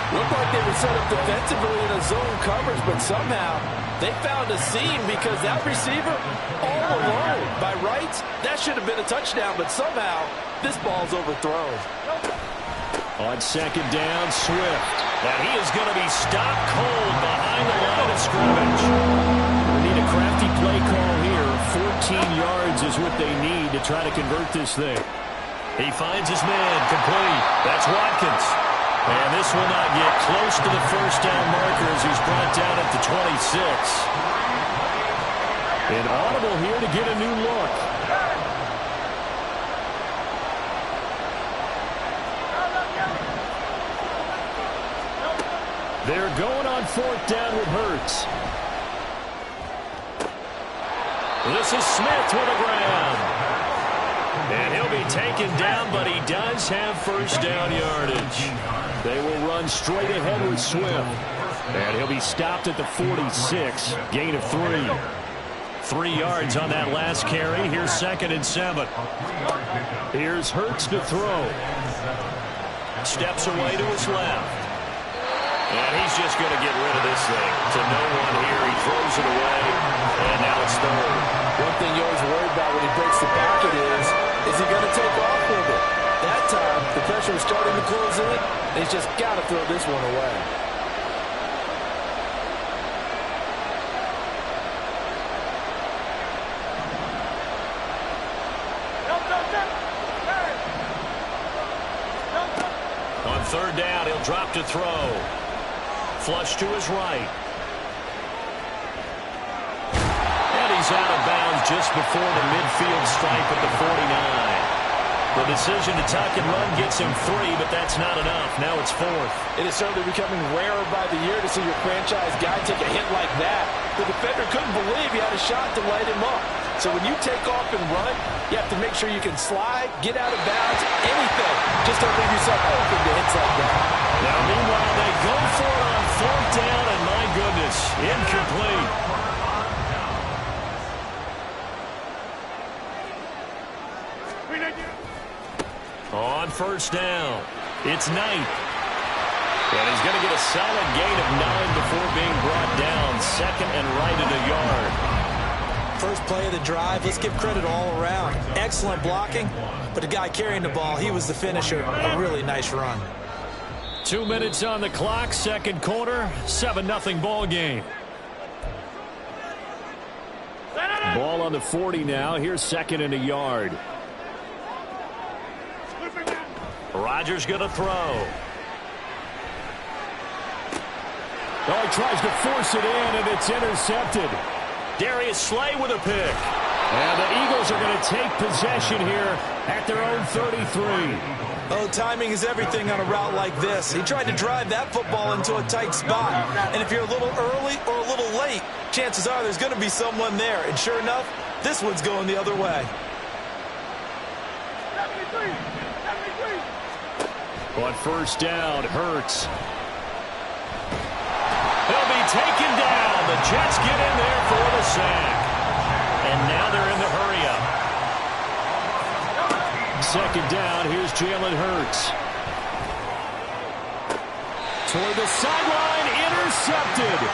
Looked like they were set up defensively in a zone coverage, but somehow they found a seam because that receiver all alone. By rights, that should have been a touchdown, but somehow this ball's overthrown. On 2nd down, Swift. And he is going to be stopped cold behind the line of scrimmage. They need a crafty play call here. 14 yards is what they need to try to convert this thing. He finds his man complete. That's Watkins. And this will not get close to the first down marker as he's brought down at the 26. An audible here to get a new look. They're going on 4th down with Hurts. This is Smith with a grab. And he'll be taken down, but he does have first down yardage. They will run straight ahead with Swift. And he'll be stopped at the 46. Gain of 3. 3 yards on that last carry. Here's 2nd and 7. Here's Hurts to throw. Steps away to his left. And he's just going to get rid of this thing. To no one here. He throws it away. And now it's 3rd. One thing you always worry about when he breaks the pocket is he going to take off with it? That time, the pressure was starting to close in, and he's just got to throw this one away. On 3rd down, he'll drop to throw. Flush to his right. And he's out of bounds just before the midfield stripe at the 49. The decision to tuck and run gets him 3, but that's not enough. Now it's 4th. It is certainly becoming rarer by the year to see your franchise guy take a hit like that. The defender couldn't believe he had a shot to light him up. So when you take off and run, you have to make sure you can slide, get out of bounds, anything. Just don't leave yourself open to hits like that. Now, meanwhile, they go for it on 4th down, and my goodness, incomplete. On 1st down, it's Knight. And he's going to get a solid gain of 9 before being brought down. 2nd and right at a yard. First play of the drive, let's give credit all around. Excellent blocking, but the guy carrying the ball, he was the finisher. A really nice run. 2 minutes on the clock, 2nd quarter, 7-0 ball game. Ball on the 40 now. Here's 2nd and a yard. Rodgers going to throw. Oh, he tries to force it in, and it's intercepted. Darius Slay with a pick. And the Eagles are going to take possession here at their own 33. Oh, timing is everything on a route like this. He tried to drive that football into a tight spot. And if you're a little early or a little late, chances are there's going to be someone there. And sure enough, this one's going the other way. On 1st down, Hurts. He'll be taken down. The Jets get in there for the sack. And now they're in the hurry-up. 2nd down, here's Jalen Hurts. Toward the sideline, intercepted.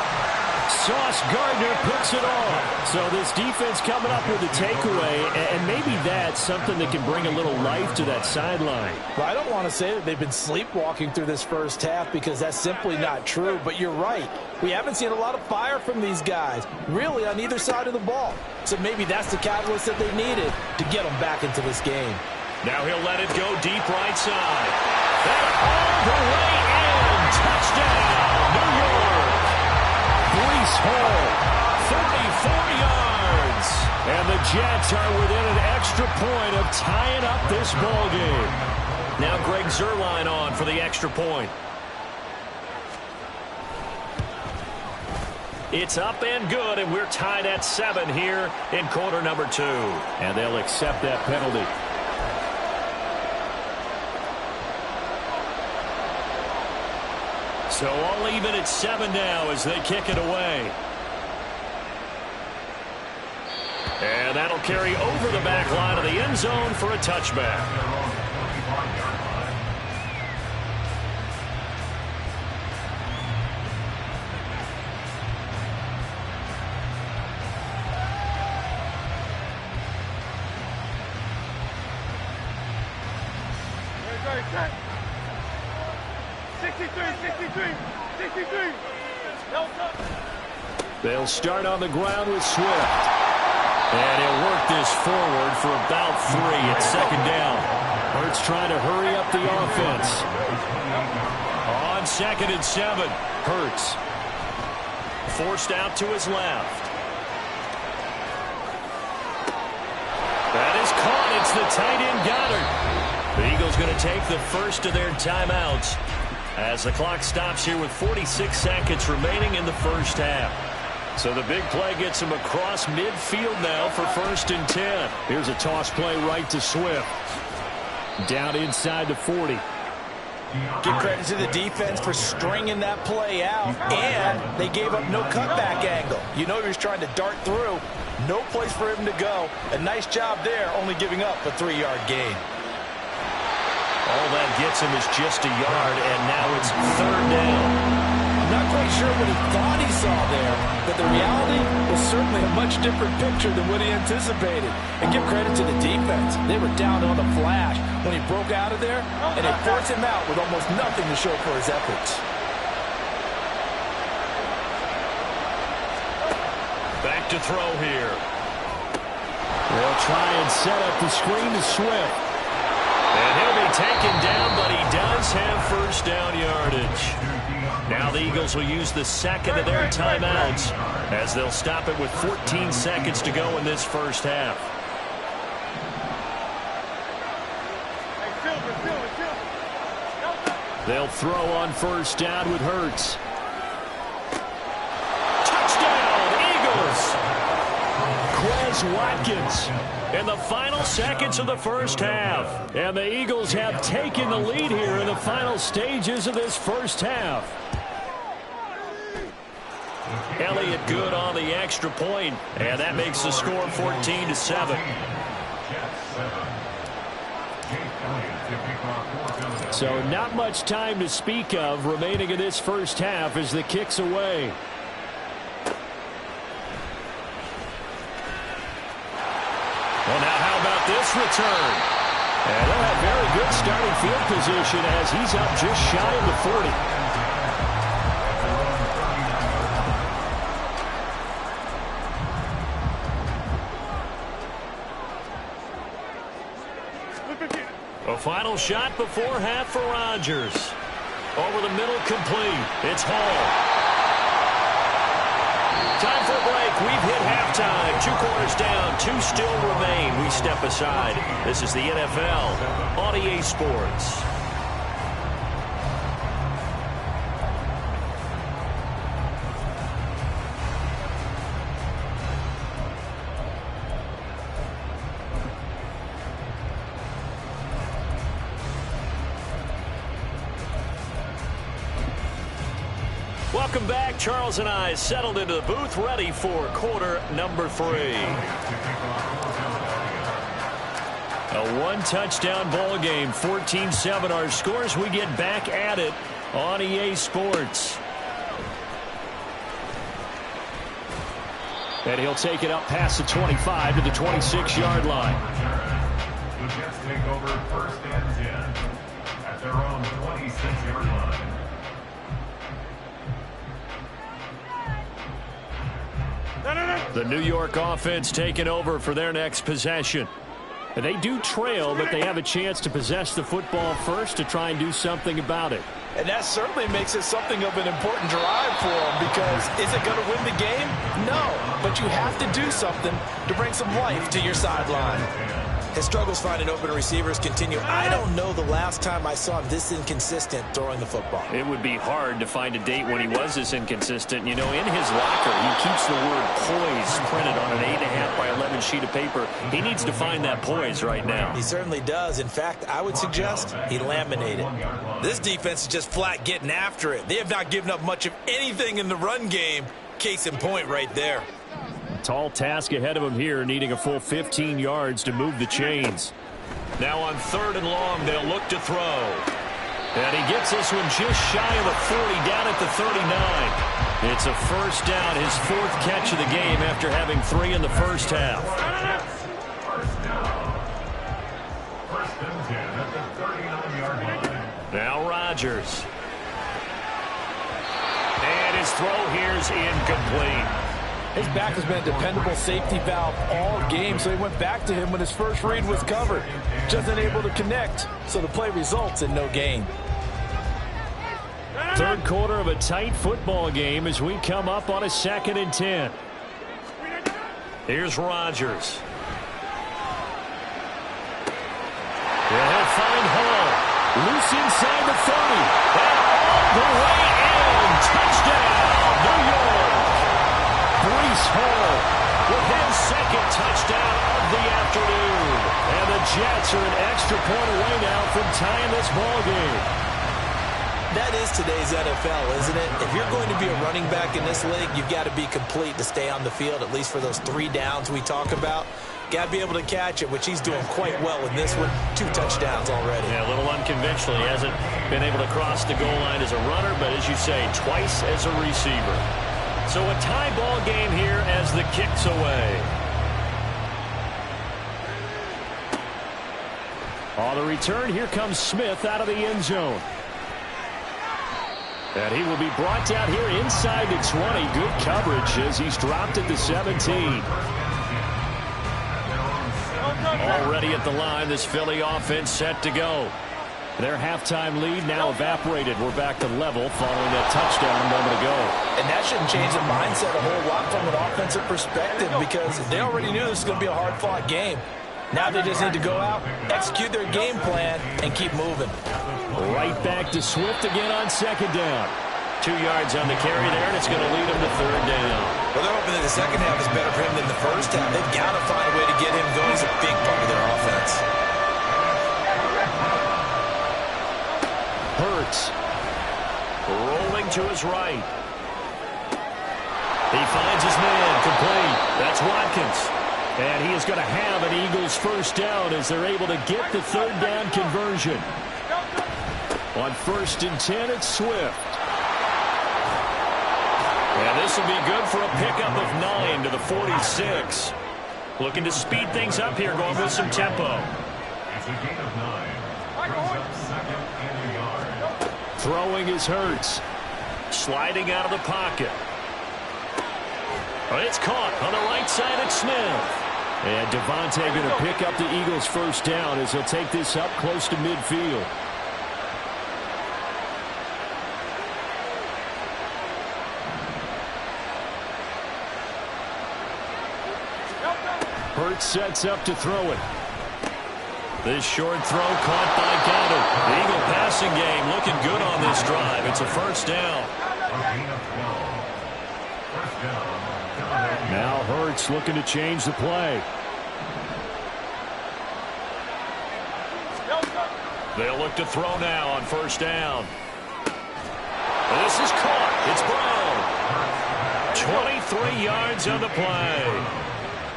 Sauce Gardner puts it on. So this defense coming up with a takeaway, and maybe that's something that can bring a little life to that sideline. Well, I don't want to say that they've been sleepwalking through this first half because that's simply not true, but you're right. We haven't seen a lot of fire from these guys, really on either side of the ball. So maybe that's the catalyst that they needed to get them back into this game. Now he'll let it go deep right side. That all the way in. Touchdown, New York. Breece Hall, 34 yards. And the Jets are within an extra point of tying up this ball game. Now Greg Zuerlein on for the extra point. It's up and good, and we're tied at 7 here in quarter number 2. And they'll accept that penalty. So all even at 7 now as they kick it away. And that'll carry over the back line of the end zone for a touchback. They'll start on the ground with Swift. And he'll work this forward for about 3 at second down. Hurts trying to hurry up the offense. On 2nd and 7. Hurts. Forced out to his left. That is caught. It's the tight end Goddard. The Eagles going to take the first of their timeouts as the clock stops here with 46 seconds remaining in the first half. So the big play gets him across midfield now for 1st and 10. Here's a toss play right to Swift. Down inside the 40. Give credit to the defense for stringing that play out, and they gave up no cutback angle. You know he was trying to dart through. No place for him to go. A nice job there, only giving up a 3-yard gain. All that gets him is just a yard, and now it's 3rd down. I'm not quite sure what he thought he saw there, but the reality was certainly a much different picture than what he anticipated. And give credit to the defense. They were down on the flash when he broke out of there, and they forced him out with almost nothing to show for his efforts. Back to throw here. They'll try and set up the screen to Swift. And he'll be taken down, but he does have first down yardage. Now the Eagles will use the 2nd of their timeouts as they'll stop it with 14 seconds to go in this first half. They'll throw on 1st down with Hurts. Touchdown, Eagles! Quez Watkins. In the final seconds of the first half. And the Eagles have taken the lead here in the final stages of this first half. Elliott good on the extra point, and that makes the score 14-7. So not much time to speak of remaining in this first half as the kick's away. Well, now how about this return? And they'll have very good starting field position as he's up just shy of the 40. A final shot before half for Rodgers. Over the middle, complete. It's Hall. Time for a break. We've hit halftime. 2 quarters down. 2 still remain. We step aside. This is the NFL on EA Sports. Welcome back. Charles and I settled into the booth, ready for quarter number 3. A 1-touchdown ball game, 14-7 our scores. We get back at it on EA Sports. And he'll take it up past the 25 to the 26-yard line. The Jets take over 1st and 10 at their own 26-yard line. The New York offense taking over for their next possession. They do trail, but they have a chance to possess the football first to try and do something about it. And that certainly makes it something of an important drive for them, because is it going to win the game? No, but you have to do something to bring some life to your sideline. His struggles finding open receivers continue. I don't know the last time I saw him this inconsistent throwing the football. It would be hard to find a date when he was this inconsistent. You know, in his locker, he keeps the word poise printed on an 8.5 by 11 sheet of paper. He needs to find that poise right now. He certainly does. In fact, I would suggest he laminate it. This defense is just flat getting after it. They have not given up much of anything in the run game. Case in point right there. Tall task ahead of him here, needing a full 15 yards to move the chains. Now on 3rd and long, they'll look to throw. And he gets this one just shy of the 40, down at the 39. It's a first down, his 4th catch of the game after having 3 in the first half. First and 10 at the 39-yard line. Now Rodgers. And his throw here's incomplete. His back has been a dependable safety valve all game, so he went back to him when his first read was covered. Just unable to connect, so the play results in no gain. 3rd quarter of a tight football game as we come up on a 2nd and 10. Here's Rodgers. And he'll find Hall. Loose inside the 30. And all the way in. Touchdown, New York. Breece Hall with his 2nd touchdown of the afternoon. And the Jets are an extra point away now from tying this ball game. That is today's NFL, isn't it? If you're going to be a running back in this league, you've got to be complete to stay on the field, at least for those 3 downs we talk about. Got to be able to catch it, which he's doing quite well in this one. 2 touchdowns already. Yeah, a little unconventional. He hasn't been able to cross the goal line as a runner, but as you say, twice as a receiver. So a tie ball game here as the kick's away. On the return, here comes Smith out of the end zone. And he will be brought down here inside the 20. Good coverage as he's dropped at the 17. Already at the line, this Philly offense set to go. Their halftime lead now evaporated. We're back to level following that touchdown a moment ago. And that shouldn't change the mindset a whole lot from an offensive perspective, because they already knew this was going to be a hard-fought game. Now they just need to go out, execute their game plan, and keep moving. Right back to Swift again on 2nd down. 2 yards on the carry there, and it's going to lead them to 3rd down. Well, they're hoping that the second half is better for him than the first half. They've got to find a way to get him going. He's a big part of their offense. Hurts. Rolling to his right. He finds his man, complete. That's Watkins. And he is going to have an Eagles first down as they're able to get the 3rd down conversion. On 1st and 10, it's Swift. And this will be good for a pickup of 9 to the 46. Looking to speed things up here, going with some tempo. It's a gain of 9. Brings up 2nd and a yard. Throwing is Hurts. Sliding out of the pocket. It's caught on the right side at Smith. And Devontae going to pick up the Eagles first down as he'll take this up close to midfield. Hurts sets up to throw it. This short throw caught by Goddard. The Eagle passing game looking good on this drive. It's a first down. Now Hurts looking to change the play. They'll look to throw now on first down. This is caught. It's Brown. 23 yards on the play.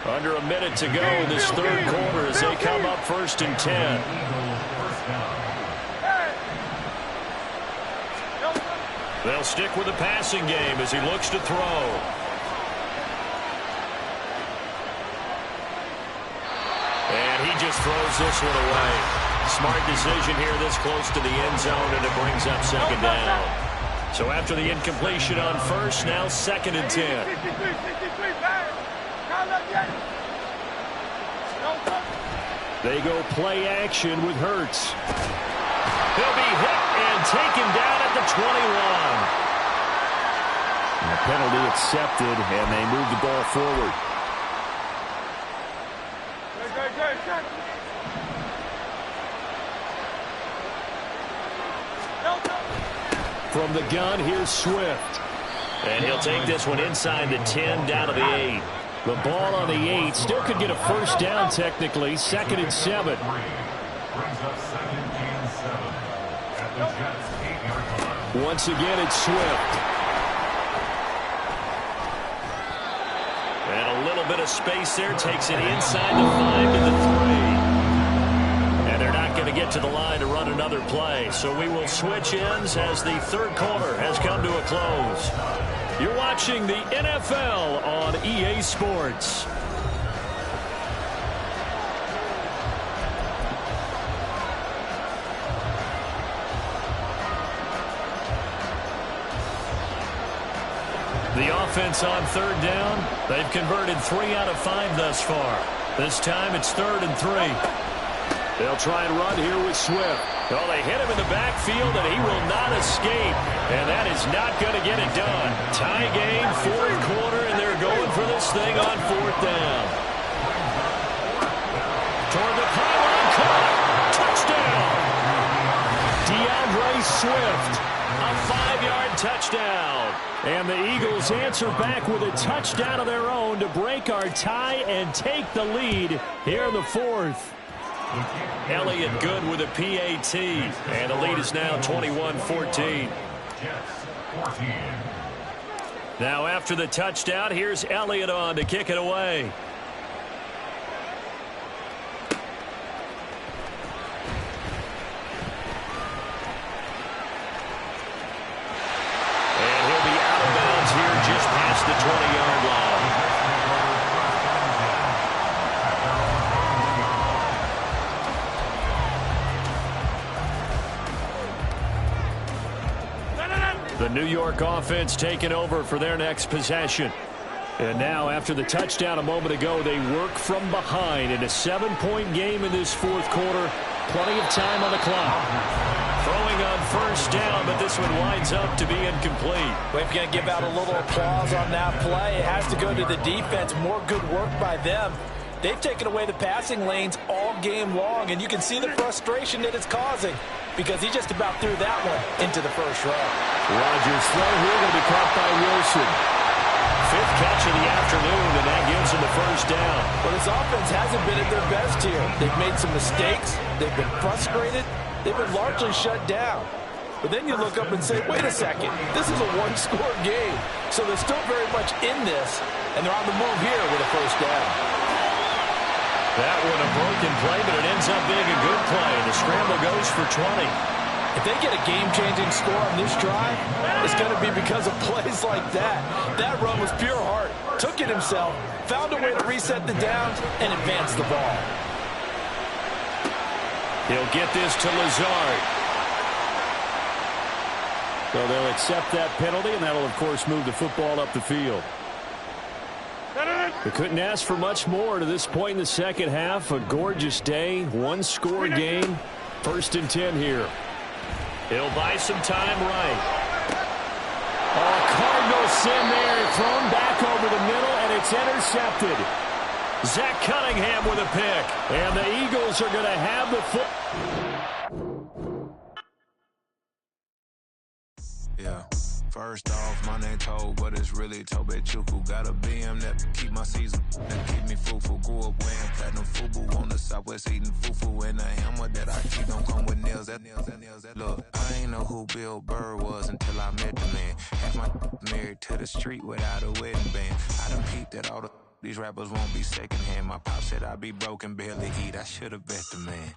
Under a minute to go in this 3rd quarter as they come up 1st and 10. They'll stick with the passing game as he looks to throw. And he just throws this one away. Smart decision here this close to the end zone, and it brings up 2nd down. So after the incompletion on 1st, now 2nd and 10. They go play action with Hurts. He'll be hit and taken down at the 21. And the penalty accepted, and they move the ball forward. From the gun, here's Swift. And he'll take this one inside the 10, down to the 8. The ball on the 8. Still could get a first down technically. 2nd and 7. Brings up 2nd and 7 at the Jets' 8-yard line. Once again, it's Swift. And a little bit of space there. Takes it inside the 5 to the 3. And they're not going to get to the line to run another play. So we will switch ends as the third quarter has come to a close. You're watching the NFL on EA Sports. The offense on third down. They've converted 3 out of 5 thus far. This time it's 3rd and 3. They'll try and run here with Swift. Oh, they hit him in the backfield, and he will not escape. And that is not going to get it done. Tie game, fourth quarter, and they're going for this thing on 4th down. Toward the pylon, caught. Touchdown. DeAndre Swift. A 5-yard touchdown. And the Eagles answer back with a touchdown of their own to break our tie and take the lead here in the 4th. Elliott good with a PAT, and the lead is now 21-14. Now after the touchdown, here's Elliott on to kick it away. And he'll be out of bounds here just past the 20-yard line. The New York offense taking over for their next possession. And now, after the touchdown a moment ago, they work from behind in a 7-point game in this 4th quarter. Plenty of time on the clock. Throwing on first down, but this one winds up to be incomplete. We're going to give out a little applause on that play. It has to go to the defense. More good work by them. They've taken away the passing lanes all game long, and you can see the frustration that it's causing because he just about threw that one into the first row. Rodgers' throw here going to be caught by Wilson. 5th catch of the afternoon, and that gives him the first down. But his offense hasn't been at their best here. They've made some mistakes. They've been frustrated. They've been largely shut down. But then you look up and say, wait a second, this is a one-score game. So they're still very much in this, and they're on the move here with a first down. That one a broken play, but it ends up being a good play. The scramble goes for 20. If they get a game-changing score on this drive, it's going to be because of plays like that. That run was pure heart. Took it himself, found a way to reset the downs, and advance the ball. He'll get this to Lazard. So they'll accept that penalty, and that'll, of course, move the football up the field. They couldn't ask for much more to this point in the second half. A gorgeous day, one-score game. 1st and 10 here. He'll buy some time right. Oh, Cardinal sin there, thrown back over the middle, and it's intercepted. Zach Cunningham with a pick. And the Eagles are going to have the foot. Yeah. First off, my name Toe, but it's really Tobe Chuku. Got a BM that keep my season, that keep me fufu. Grew up wearing platinum fubu on the Southwest eating fufu. And a hammer that I keep don't come with nails. Look, I ain't know who Bill Burr was until I met the man. Had my married to the street without a wedding band. I done peeped that all these rappers won't be secondhand. My pop said I'd be broken, barely eat. I should've bet the man.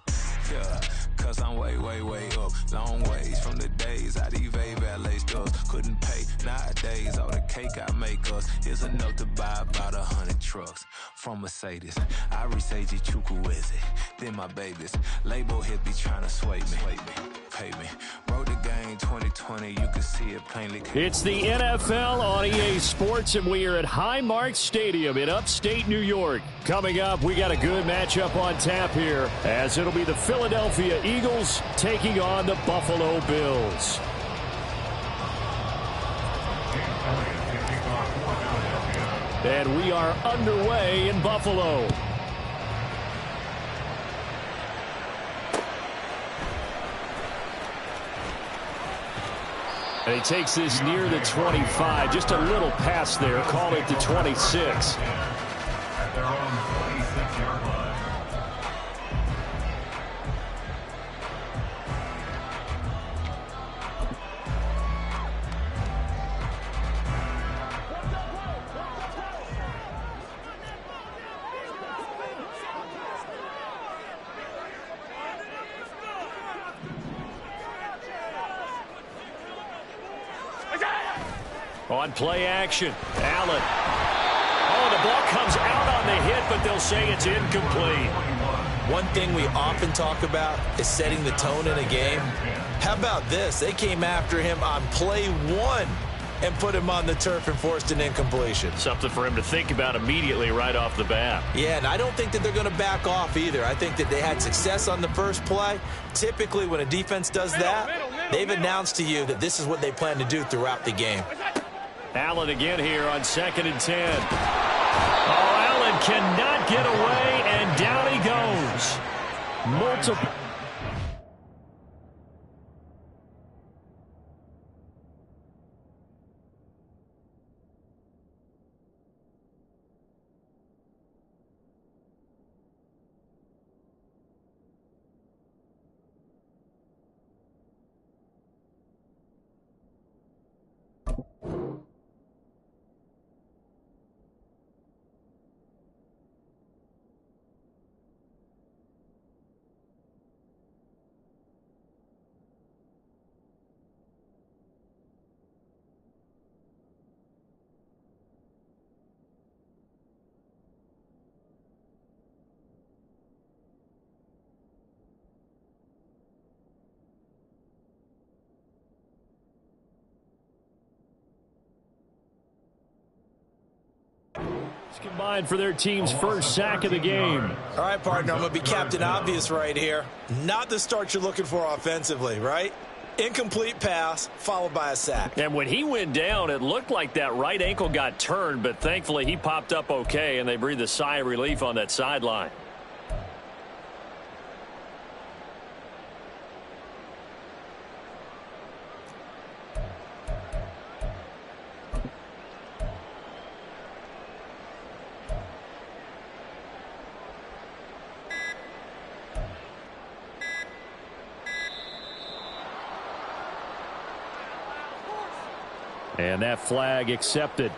Yeah, cause I'm way, way, way up. Long ways from the days I evade valet stores. Couldn't pay nowadays. All the cake I make us is enough to buy about 100 trucks from Mercedes. I research Chukwueze, then my babies. Label hit be trying to sway me, pay me. Wrote the game 2020, you can see it plainly. It's the NFL on EA Sports, and we are at Highmark Stadium in upstate New York. Coming up, we got a good matchup on tap here, as it'll be the Philadelphia Eagles taking on the Buffalo Bills. And we are underway in Buffalo. And he takes this near the 25. Just a little pass there. Call it the 26. At their own 26-yard line. On play action, Allen. Oh, the ball comes out on the hit, but they'll say it's incomplete. One thing we often talk about is setting the tone in a game. How about this? They came after him on play one and put him on the turf and forced an incompletion. Something for him to think about immediately right off the bat. Yeah, and I don't think that they're going to back off either. I think that they had success on the first play. Typically, when a defense does that, they've announced to you that this is what they plan to do throughout the game. Allen again here on 2nd and 10. Oh, Allen cannot get away, and down he goes. Multiple. Combined for their team's first sack of the game. All right, partner, I'm going to be Captain Obvious right here. Not the start you're looking for offensively, right? Incomplete pass followed by a sack. And when he went down, it looked like that right ankle got turned, but thankfully he popped up okay, and they breathed a sigh of relief on that sideline. And that flag accepted.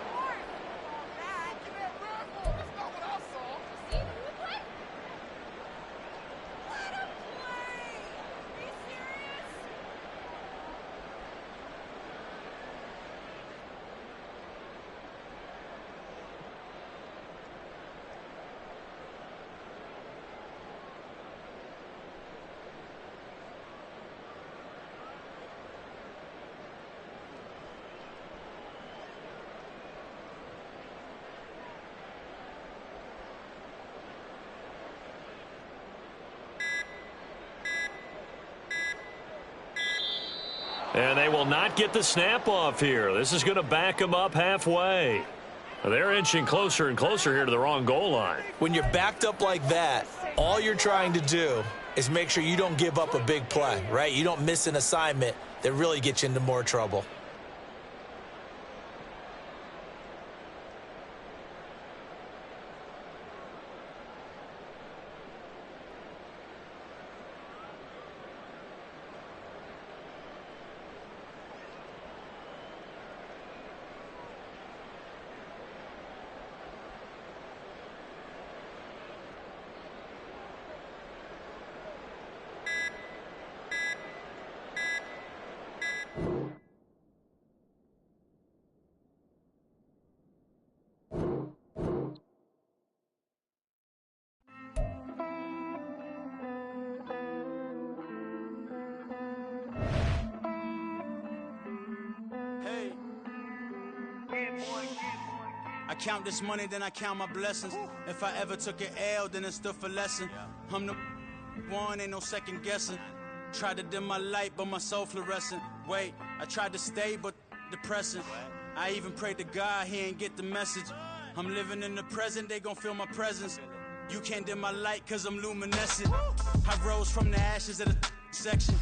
And they will not get the snap off here. This is going to back them up halfway. They're inching closer and closer here to the wrong goal line. When you're backed up like that, all you're trying to do is make sure you don't give up a big play, right? You don't miss an assignment that really gets you into more trouble. count this money, then I count my blessings. If I ever took an L, then it stood for lesson. I'm the one, ain't no second guessing. Tried to dim my light, but my soul fluorescent. Wait, I tried to stay, but depressing. I even prayed to God, he ain't get the message. I'm living in the present, they gon' feel my presence. You can't dim my light, cause I'm luminescent. I rose from the ashes of the section.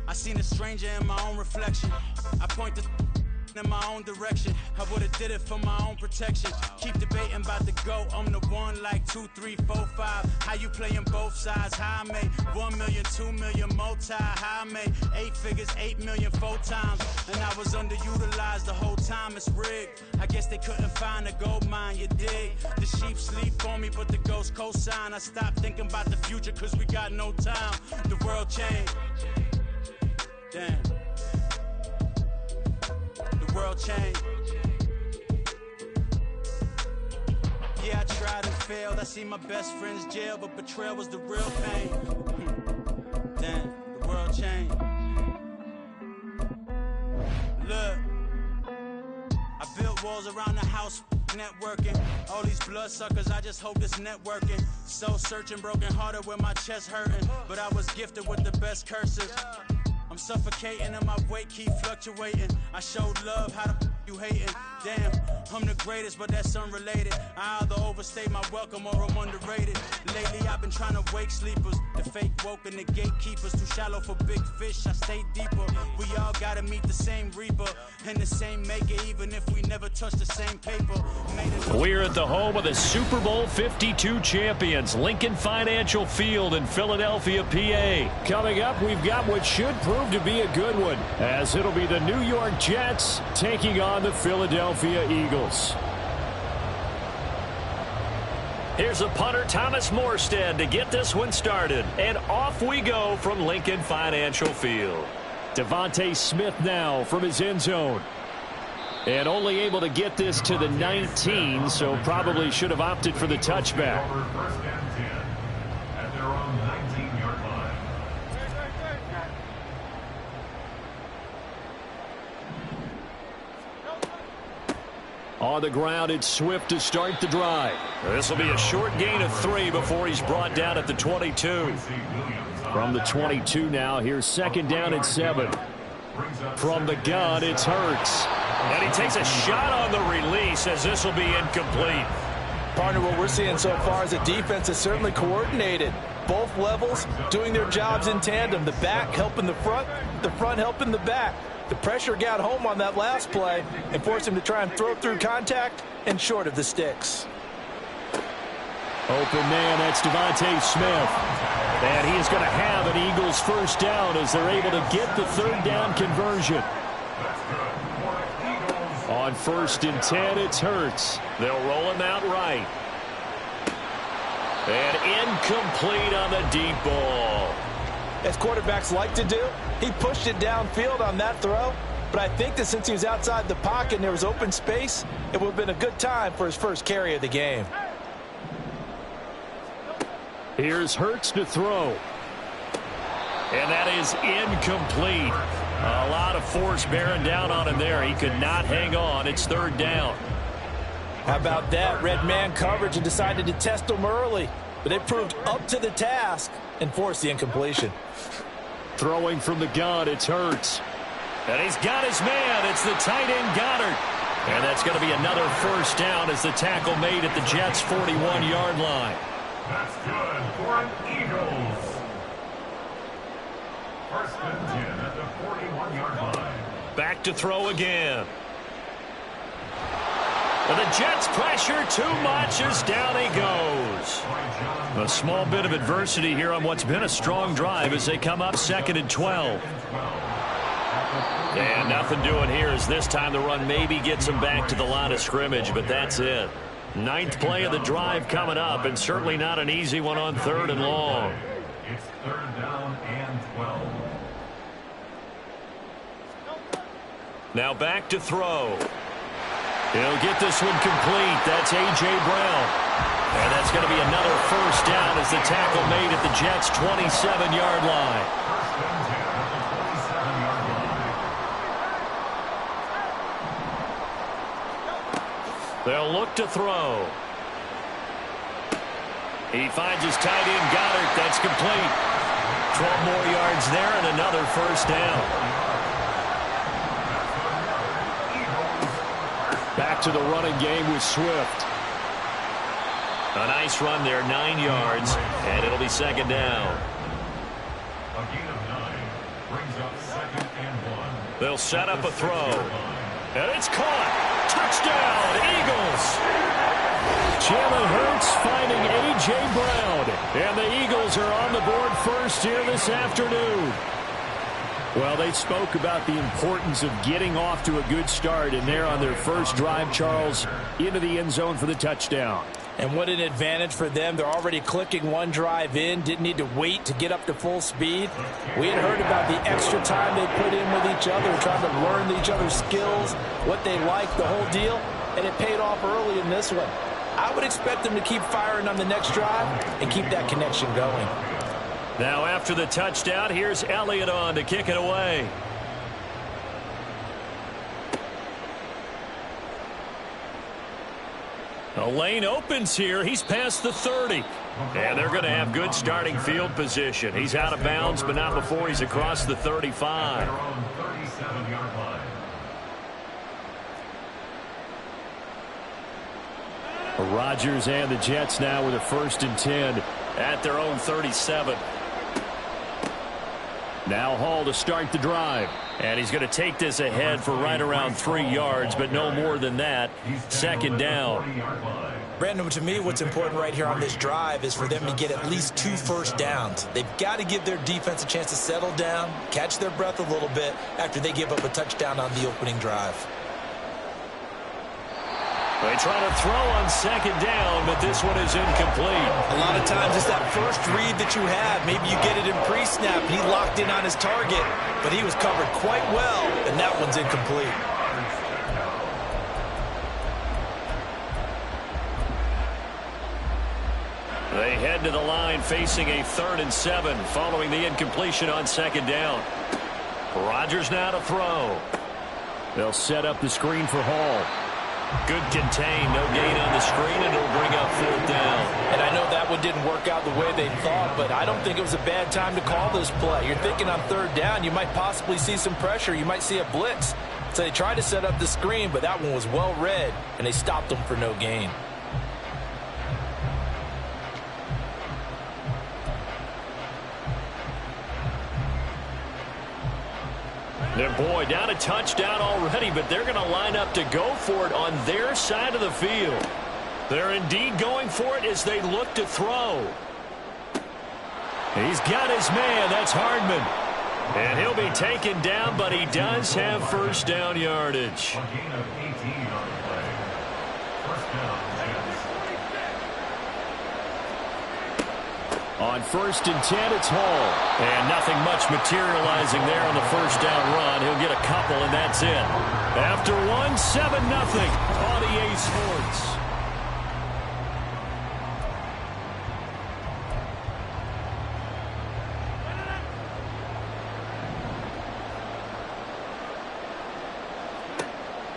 I seen a stranger in my own reflection. I point the in my own direction. I would've did it for my own protection. Keep debating about the GOAT. I'm the one like 2, 3, 4, 5. How you playing both sides? How I made 1 million, 2 million, multi. How I made 8 figures, 8 million, 4 times. And I was underutilized the whole time. It's rigged. I guess they couldn't find a gold mine, you dig? The sheep sleep on me, but the ghost co-sign. I stopped thinking about the future, cause we got no time. The world changed. Damn. The world changed. Yeah, I tried and failed. I see my best friends jail, but betrayal was the real pain. Damn, the world changed. Look, I built walls around the house, networking. All these bloodsuckers, I just hope this networking. Soul searching, broken hearted with my chest hurting. But I was gifted with the best curses. I'm suffocating and my weight keep fluctuating. I showed love, how the you hating? Damn, I'm the greatest, but that's unrelated. I either overstay my welcome or I'm underrated. Lately I've been trying to wake sleepers. The fake woke and the gatekeepers. Too shallow for big fish, I stay deeper. We all gotta meet the same reaper and the same maker, even if we never touch the same paper. We're at the home of the Super Bowl 52 champions, Lincoln Financial Field in Philadelphia, PA. Coming up, we've got what should prove to be a good one, as it'll be the New York Jets taking on the Philadelphia Eagles. Here's a punter, Thomas Morstead, to get this one started. And off we go from Lincoln Financial Field. Devontae Smith now from his end zone. And only able to get this to the 19, so probably should have opted for the touchback. First and 10 at their own 19-yard line. On the ground, it's Swift to start the drive. This will be a short gain of 3 before he's brought down at the 22. From the 22 now, here's second down and 7. From the gun, it's Hurts. And he takes a shot on the release as this will be incomplete. Partner, what we're seeing so far is a defense is certainly coordinated. Both levels doing their jobs in tandem. The back helping the front helping the back. The pressure got home on that last play and forced him to try and throw through contact and short of the sticks. Open man, that's Devontae Smith. And he is going to have an Eagles first down as they're able to get the third down conversion. On first and 10, it's Hurts. They'll roll him out right. And incomplete on the deep ball. As quarterbacks like to do, he pushed it downfield on that throw. But I think that since he was outside the pocket and there was open space, it would have been a good time for his first carry of the game. Here's Hurts to throw. And that is incomplete. A lot of force bearing down on him there. He could not hang on. It's third down. How about that? Red man coverage and decided to test him early. But it proved up to the task and forced the incompletion. Throwing from the gun, it's Hurts. And he's got his man. It's the tight end Goddard. And that's going to be another first down as the tackle made at the Jets' 41-yard line. That's good for an Eagles. First and 10 at the 41-yard line. Back to throw again. And the Jets pressure too much as down he goes. A small bit of adversity here on what's been a strong drive as they come up second and 12. And nothing doing here as this time the run maybe gets them back to the line of scrimmage, but that's it. Ninth play of the drive coming up, and certainly not an easy one on third and long. It's third down and 12. Now back to throw. He'll get this one complete. That's A.J. Brown. And that's going to be another first down as the tackle made at the Jets' 27-yard line. First and 10 at the 27-yard line. They'll look to throw. He finds his tight end, Goddard. That's complete. 12 more yards there and another first down. Back to the running game with Swift. A nice run there, 9 yards, and it'll be second down. A gain of 9 brings up 2nd and 1. They'll set up a throw. And it's caught. Touchdown, Eagles. Jalen Hurts finding A.J. Brown. And the Eagles are on the board first here this afternoon. Well, they spoke about the importance of getting off to a good start, and they're on their first drive, Charles, into the end zone for the touchdown. And what an advantage for them. They're already clicking one drive in, didn't need to wait to get up to full speed. We had heard about the extra time they put in with each other, trying to learn each other's skills, what they like, the whole deal, and it paid off early in this one. I would expect them to keep firing on the next drive and keep that connection going. Now after the touchdown, here's Elliott on to kick it away. A lane opens here. He's past the 30. And they're going to have good starting field position. He's out of bounds, but not before he's across the 35. Rodgers and the Jets now with a 1st and 10 at their own 37. Now Hall to start the drive. And he's going to take this ahead for right around 3 yards, but no more than that. Second down. Brandon, to me, what's important right here on this drive is for them to get at least 2 first downs. They've got to give their defense a chance to settle down, catch their breath a little bit after they give up a touchdown on the opening drive. They try to throw on second down, but this one is incomplete. A lot of times it's that first read that you have. Maybe you get it in pre-snap. He locked in on his target, but he was covered quite well, and that one's incomplete. They head to the line facing a 3rd and 7 following the incompletion on second down. Rodgers now to throw. They'll set up the screen for Hall. Good contain, no gain on the screen, and it'll bring up 4th down. And I know that one didn't work out the way they thought, but I don't think it was a bad time to call this play. You're thinking on 3rd down, you might possibly see some pressure. You might see a blitz. So they tried to set up the screen, but that one was well read, and they stopped them for no gain. Their boy down a touchdown already, but they're going to line up to go for it on their side of the field. They're indeed going for it as they look to throw. He's got his man. That's Hardman. And he'll be taken down, but he does have first down yardage. A gain of 18 on the play. First down, Jets. On 1st and 10, it's Hall. And nothing much materializing there on the first down run. He'll get a couple, and that's it. After one, 7-0 on EA Sports.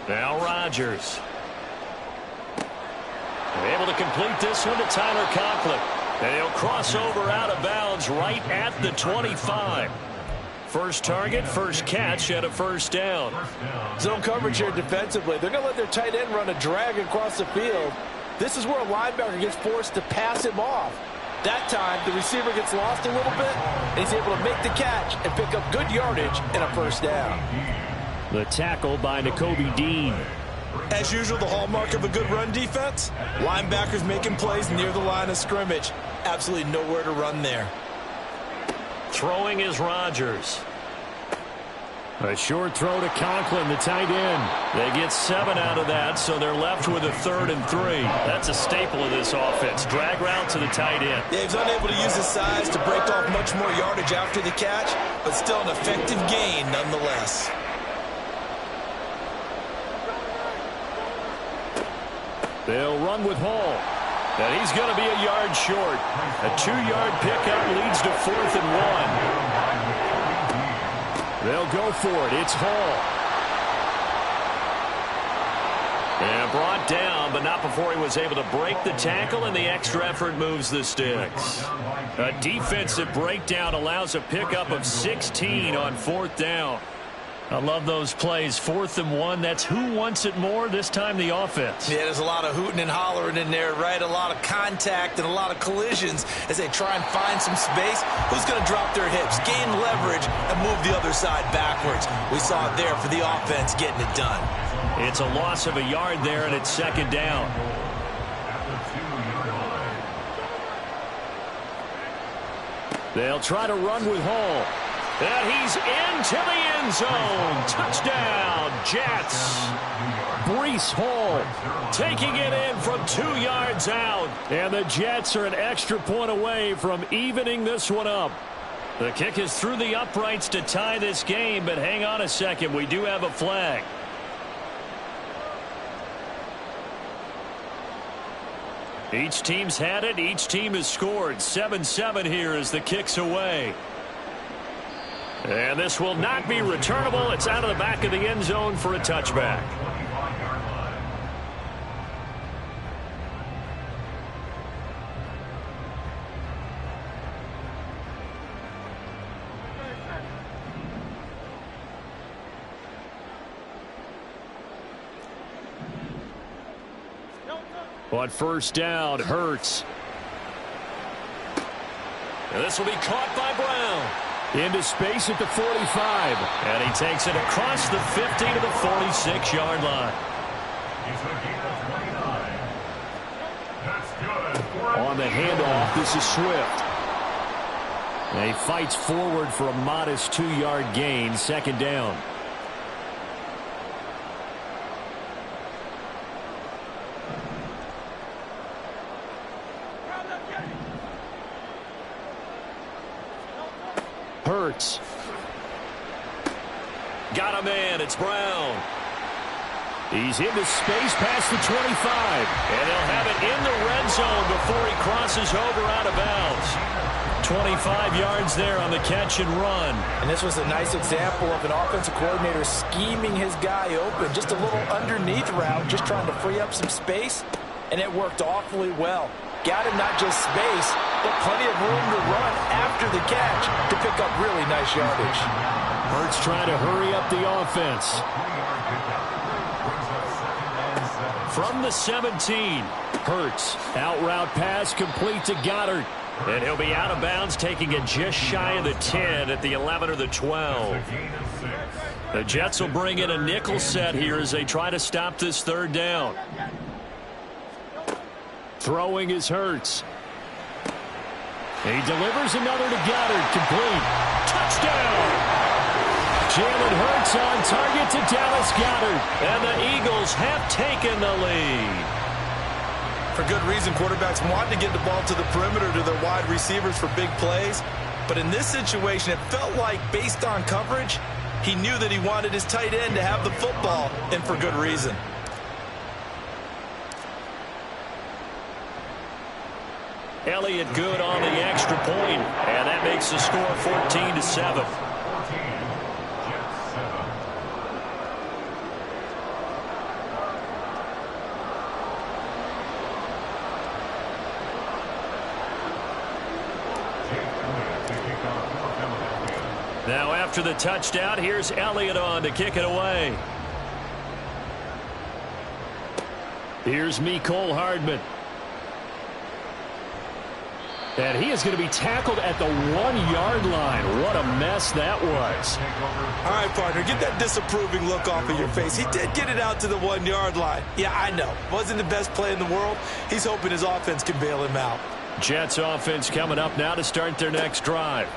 Now Rodgers. Able to complete this one to Tyler Conklin. And he'll cross over out of bounds right at the 25. First target, first catch, and a first down. Zone coverage here defensively. They're going to let their tight end run a drag across the field. This is where a linebacker gets forced to pass him off. That time, the receiver gets lost a little bit, and he's able to make the catch and pick up good yardage and a first down. The tackle by Nakobe Dean. As usual, the hallmark of a good run defense, linebackers making plays near the line of scrimmage. Absolutely nowhere to run there. Throwing is Rodgers. A short throw to Conklin, the tight end. They get 7 out of that, so they're left with a 3rd and 3. That's a staple of this offense. Drag route to the tight end. Yeah, he's unable to use his size to break off much more yardage after the catch, but still an effective gain nonetheless. They'll run with Hall. And he's going to be a yard short. A 2-yard pickup leads to 4th and 1. They'll go for it. It's Hall. And brought down, but not before he was able to break the tackle, and the extra effort moves the sticks. A defensive breakdown allows a pickup of 16 on 4th down. I love those plays. 4th and 1. That's who wants it more, this time the offense. Yeah, there's a lot of hooting and hollering in there, right? A lot of contact and a lot of collisions as they try and find some space. Who's going to drop their hips, gain leverage, and move the other side backwards? We saw it there for the offense getting it done. It's a loss of a yard there, and it's 2nd down. They'll try to run with Hall. And he's into the end zone. Touchdown, Jets. Breece Hall taking it in from 2 yards out. And the Jets are an extra point away from evening this one up. The kick is through the uprights to tie this game, but hang on a second. We do have a flag. Each team's had it. Each team has scored. 7-7 here as the kick's away. And this will not be returnable. It's out of the back of the end zone for a touchback. On 1st down, Hurts. And this will be caught by Brown. Into space at the 45. And he takes it across the 50 to the 46-yard line. On the handoff, this is Swift. And he fights forward for a modest 2-yard gain, 2nd down. Hurts. Got a man. It's Brown. He's into space past the 25. And they'll have it in the red zone before he crosses over out of bounds. 25 yards there on the catch and run. And this was a nice example of an offensive coordinator scheming his guy open. Just a little underneath route, just trying to free up some space. And it worked awfully well. Got him not just space, but plenty of room to run after the catch to pick up really nice yardage. Hurts trying to hurry up the offense. From the 17, Hurts, out route pass complete to Goddard. And he'll be out of bounds, taking it just shy of the 10 at the 11 or the 12. The Jets will bring in a nickel set here as they try to stop this 3rd down. Throwing is Hurts. He delivers another to Goddard, complete. Touchdown! Jalen Hurts on target to Dallas Goedert. And the Eagles have taken the lead. For good reason, quarterbacks want to get the ball to the perimeter to their wide receivers for big plays. But in this situation, it felt like, based on coverage, he knew that he wanted his tight end to have the football, and for good reason. Elliott good on the extra point, and that makes the score 14-7. Now after the touchdown, here's Elliott on to kick it away. Here's Mecole Hardman. And he is going to be tackled at the 1-yard line. What a mess that was. All right, partner, get that disapproving look off of your face. He did get it out to the 1-yard line. Yeah, I know. Wasn't the best play in the world. He's hoping his offense can bail him out. Jets offense coming up now to start their next drive.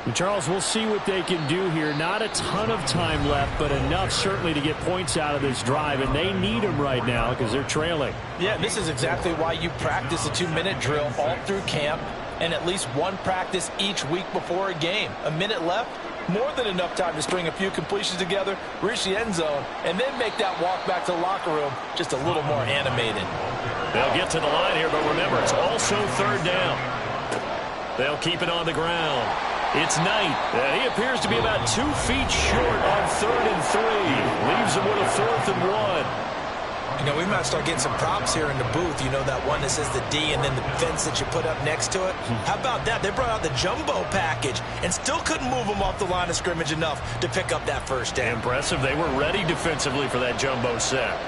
And Charles, we'll see what they can do here. Not a ton of time left, but enough certainly to get points out of this drive, and they need them right now because they're trailing. Yeah, this is exactly why you practice a 2-minute drill all through camp and at least one practice each week before a game. A minute left, more than enough time to string a few completions together, reach the end zone, and then make that walk back to the locker room just a little more animated. They'll get to the line here, but remember, it's also 3rd down. They'll keep it on the ground. It's Knight. He appears to be about 2 feet short on 3rd and 3. Leaves him with a 4th and 1. You know, we might start getting some props here in the booth. You know, that one that says the D and then the fence that you put up next to it? How about that? They brought out the jumbo package and still couldn't move them off the line of scrimmage enough to pick up that first down. Impressive. They were ready defensively for that jumbo set.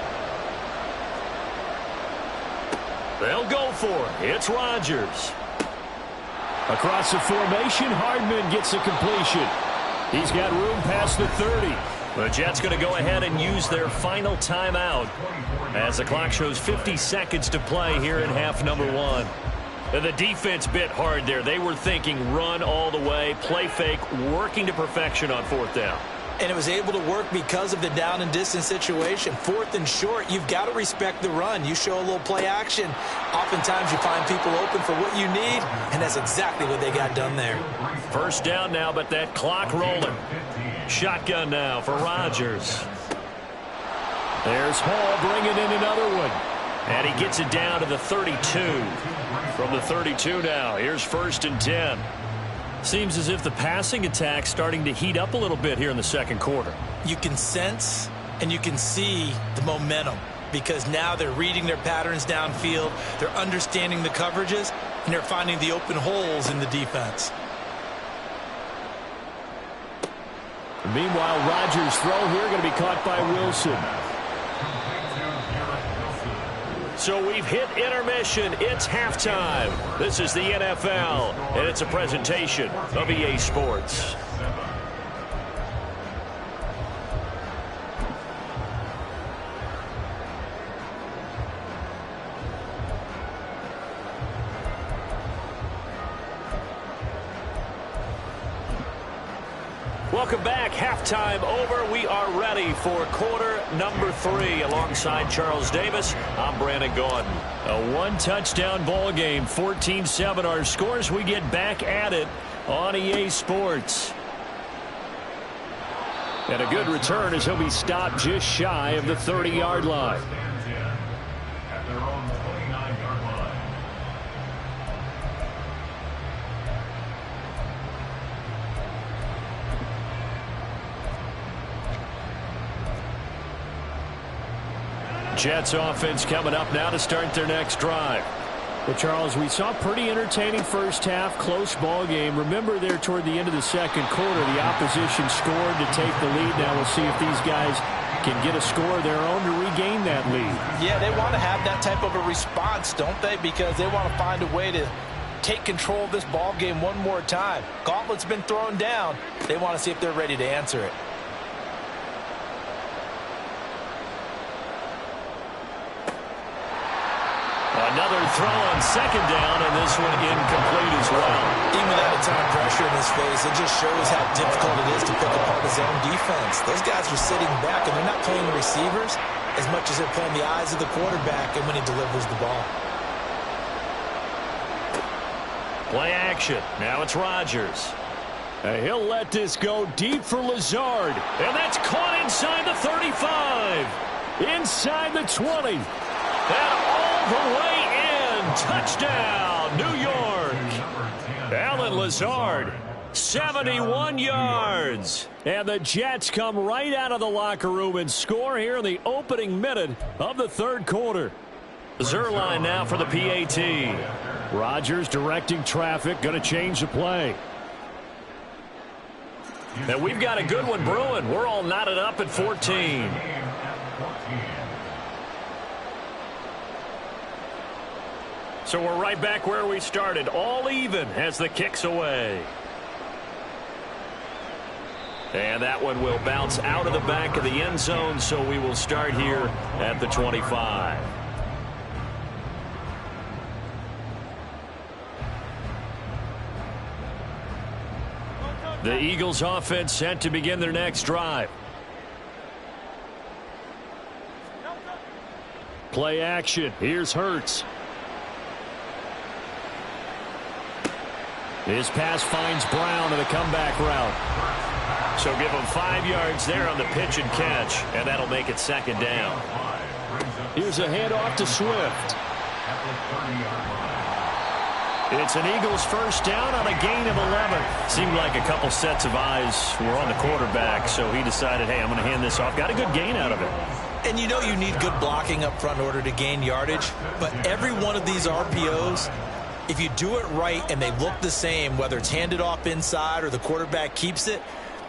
They'll go for it. It's Rodgers. Across the formation, Hardman gets a completion. He's got room past the 30. The Jets going to go ahead and use their final timeout as the clock shows 50 seconds to play here in half number 1. And the defense bit hard there. They were thinking run all the way, play fake, working to perfection on 4th down. And it was able to work because of the down and distance situation. 4th and short, you've got to respect the run. You show a little play action. Oftentimes you find people open for what you need, and that's exactly what they got done there. First down now, but that clock rolling. Shotgun now for Rodgers. There's Hall bringing in another one. And he gets it down to the 32. From the 32 now, here's 1st and 10. Seems as if the passing attack's starting to heat up a little bit here in the second quarter. You can sense and you can see the momentum because now they're reading their patterns downfield, they're understanding the coverages, and they're finding the open holes in the defense. Meanwhile, Rodgers' throw here going to be caught by Wilson. So we've hit intermission. It's halftime. This is the NFL, and it's a presentation of EA Sports. Welcome back. Halftime over. We are ready for quarter number 3. Alongside Charles Davis, I'm Brandon Gaudin. A one-touchdown ball game, 14-7 our scores. We get back at it on EA Sports. And a good return as he'll be stopped just shy of the 30-yard line. At their own 29-yard line. Jets offense coming up now to start their next drive. Well, Charles, we saw pretty entertaining first half, close ball game. Remember there toward the end of the second quarter, the opposition scored to take the lead. Now we'll see if these guys can get a score of their own to regain that lead. Yeah, they want to have that type of a response, don't they? Because they want to find a way to take control of this ball game one more time. Gauntlet's been thrown down. They want to see if they're ready to answer it. Another throw on second down, and this one incomplete as well. Even without a ton of pressure in his face, it just shows how difficult it is to pick apart his own defense. Those guys are sitting back, and they're not playing the receivers as much as they're playing the eyes of the quarterback and when he delivers the ball. Play action. Now it's Rodgers. He'll let this go deep for Lazard. And that's caught inside the 35. Inside the 20. And all the way in. Touchdown, New York. Alan Lazard, 71 yards. And the Jets come right out of the locker room and score here in the opening minute of the third quarter. Zerline now for the PAT. Rodgers directing traffic, going to change the play. And we've got a good one brewing. We're all knotted up at 14. So we're right back where we started, all even as the kick's away. And that one will bounce out of the back of the end zone, so we will start here at the 25. The Eagles offense set to begin their next drive. Play action. Here's Hurts. His pass finds Brown in the comeback route. So give him 5 yards there on the pitch and catch, and that'll make it second down. Here's a handoff to Swift. It's an Eagles first down on a gain of 11. Seemed like a couple sets of eyes were on the quarterback, so he decided, hey, I'm going to hand this off. Got a good gain out of it. And you know you need good blocking up front in order to gain yardage, but every one of these RPOs, if you do it right and they look the same, whether it's handed off inside or the quarterback keeps it,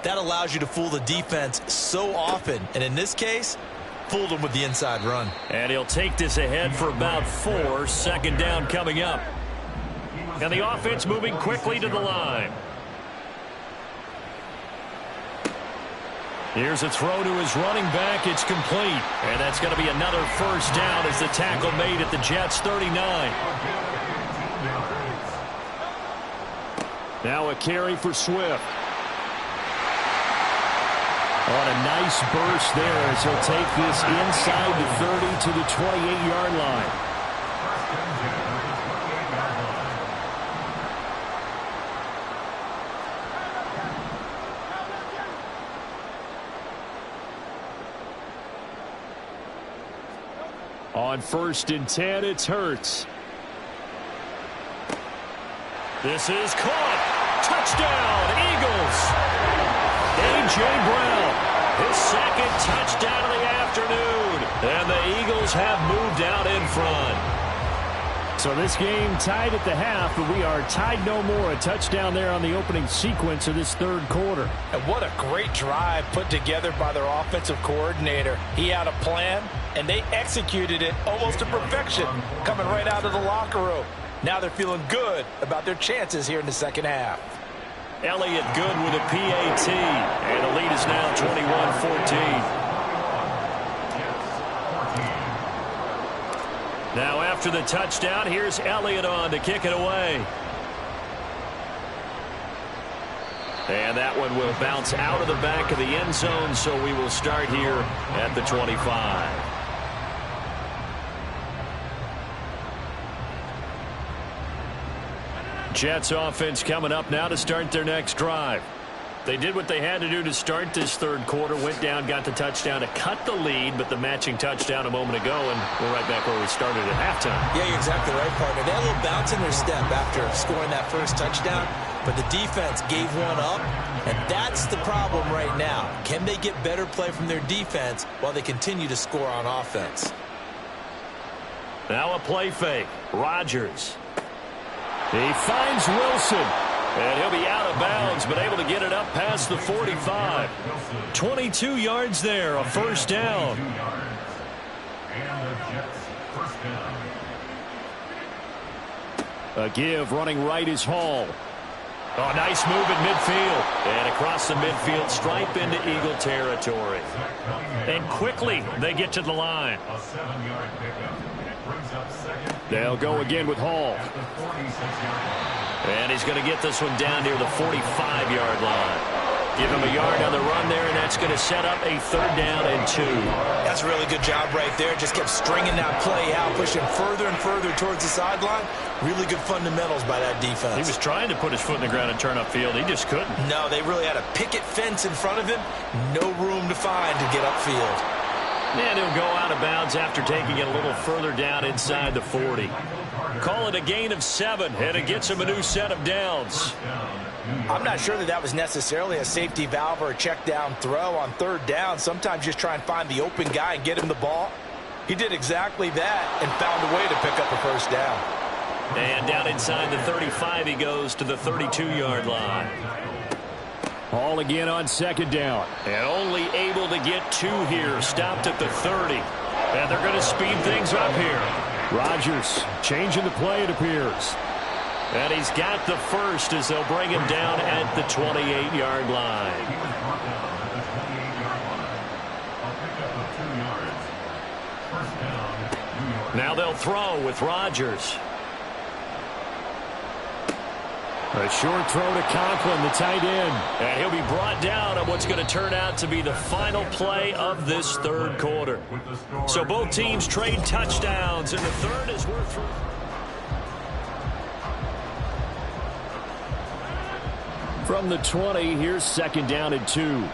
that allows you to fool the defense so often. And in this case, fooled them with the inside run. And he'll take this ahead for about 4. Second down coming up. And the offense moving quickly to the line. Here's a throw to his running back. It's complete. And that's going to be another first down as the tackle made at the Jets' 39. Now a carry for Swift. On a nice burst there as he'll take this inside the 30 to the 28-yard line. On 1st and 10, it's Hurts. This is caught. Touchdown, Eagles. A.J. Brown, his second touchdown of the afternoon. And the Eagles have moved out in front. So this game tied at the half, but we are tied no more. A touchdown there on the opening sequence of this third quarter. And what a great drive put together by their offensive coordinator. He had a plan, and they executed it almost to perfection, coming right out of the locker room. Now they're feeling good about their chances here in the second half. Elliott good with a PAT, and the lead is now 21-14. Now after the touchdown, here's Elliott on to kick it away. And that one will bounce out of the back of the end zone, so we will start here at the 25. Jets offense coming up now to start their next drive. They did what they had to do to start this third quarter, went down, got the touchdown to cut the lead, but the matching touchdown a moment ago, and we're right back where we started at halftime. Yeah, you're exactly right, partner. They had a little bounce in their step after scoring that first touchdown, but the defense gave one up, and that's the problem right now. Can they get better play from their defense while they continue to score on offense? Now a play fake. Rodgers. He finds Wilson. And he'll be out of bounds, but able to get it up past the 45. 22 yards there, a first down. A give running right is Hall. Oh, nice move in midfield. And across the midfield stripe into Eagle territory. And quickly they get to the line. A 7-yard pickup. They'll go again with Hall. And he's going to get this one down near the 45-yard line. Give him a yard on the run there, and that's going to set up a third down and 2. That's a really good job right there. Just kept stringing that play out, pushing further and further towards the sideline. Really good fundamentals by that defense. He was trying to put his foot in the ground and turn upfield. He just couldn't. No, they really had a picket fence in front of him. No room to find to get upfield. And he'll go out of bounds after taking it a little further down inside the 40. Call it a gain of 7, and it gets him a new set of downs. I'm not sure that was necessarily a safety valve or a check down throw on third down. Sometimes just try and find the open guy and get him the ball. He did exactly that and found a way to pick up a first down. And down inside the 35, he goes to the 32-yard line. Hall again on second down. And only able to get 2 here. Stopped at the 30. And they're going to speed things up here. Rodgers changing the play, it appears. And he's got the first as they'll bring him down at the 28-yard line. Now they'll throw with Rodgers. A short throw to Conklin, the tight end. And he'll be brought down on what's going to turn out to be the final play of this third quarter. So both teams trade touchdowns, and the third is worth through. From the 20, here's second down and 2.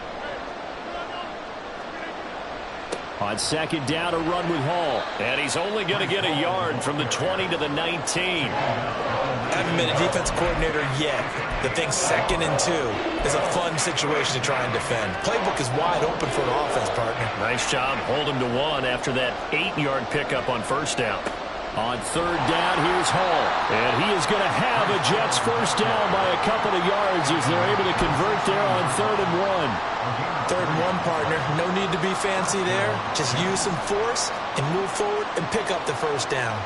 On second down, a run with Hall. And he's only going to get a yard from the 20 to the 19. I haven't been a defense coordinator yet. The thing 2nd and 2 is a fun situation to try and defend. Playbook is wide open for an offense, partner. Nice job holding to 1 after that 8-yard pickup on first down. On 3rd down, here's Hall. And he is going to have a Jets first down by a couple of yards as they're able to convert there on 3rd and 1. 3rd and 1, partner. No need to be fancy there. Just use some force and move forward and pick up the first down.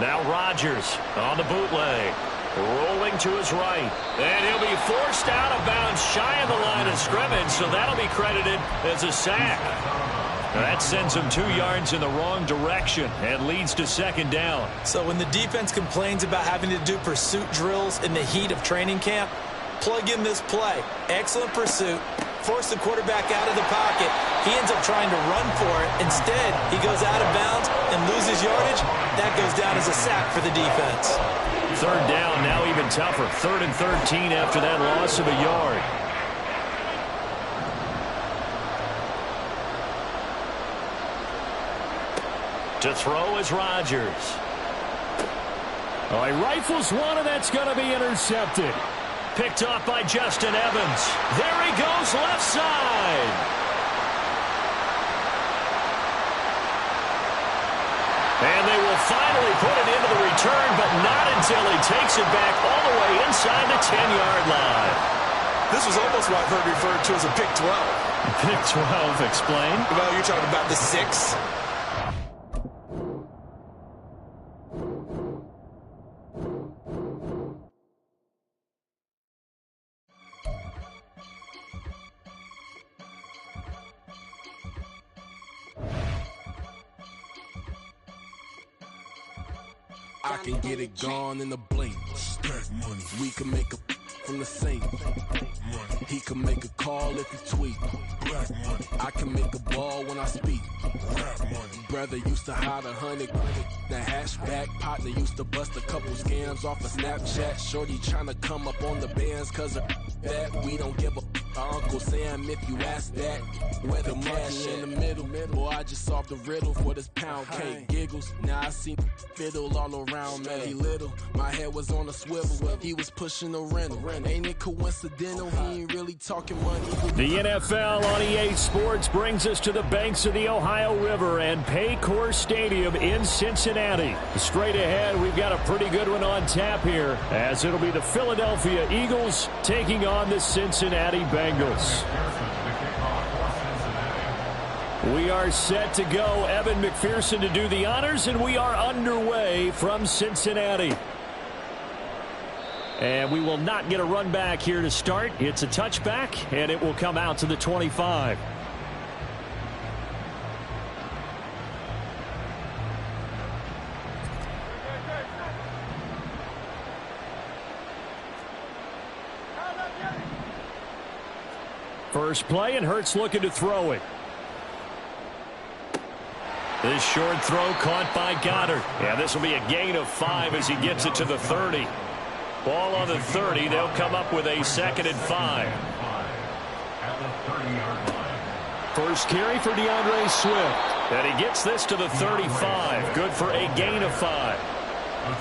Now Rodgers on the bootleg. Rolling to his right. And he'll be forced out of bounds shy of the line of scrimmage, so that'll be credited as a sack. That sends him 2 yards in the wrong direction and leads to 2nd down. So when the defense complains about having to do pursuit drills in the heat of training camp, plug in this play. Excellent pursuit. Force the quarterback out of the pocket. He ends up trying to run for it. Instead, he goes out of bounds and loses yardage. That goes down as a sack for the defense. 3rd down, now even tougher. 3rd and 13 after that loss of a yard. To throw is Rodgers. Oh, he rifles one, and that's going to be intercepted. Picked off by Justin Evans. There he goes, left side. And they will finally put it into the return, but not until he takes it back all the way inside the 10-yard line. This was almost what I've heard referred to as a pick 12. Pick 12, explain. Well, you're talking about the 6. I can get it gone in a blink. We can make a from the sink. He can make a call if he tweet. I can make a ball when I speak. Brother used to hide 100. The hatchback partner used to bust a couple scams off of Snapchat. Shorty tryna come up on the bands cause of that. We don't give a Uncle Sam if you ask that. Where the cash in the middle. Boy, I just solved the riddle for this pound cake. Giggles, now I see fiddle all around me. He little, my head was on a swivel. He was pushing a rental. Ain't it coincidental? He ain't really talking money. The NFL on EA Sports brings us to the banks of the Ohio River and Paycor Stadium in Cincinnati. Straight ahead, we've got a pretty good one on tap here, as it'll be the Philadelphia Eagles taking on the Cincinnati Bengals. We are set to go. Evan McPherson to do the honors, and we are underway from Cincinnati. And we will not get a run back here to start. It's a touchback, and it will come out to the 25. First play, and Hurts looking to throw it. This short throw caught by Goddard. Yeah, this will be a gain of 5 as he gets it to the 30. Ball on the 30. They'll come up with a 2nd and 5. First carry for DeAndre Swift. And he gets this to the 35. Good for a gain of 5.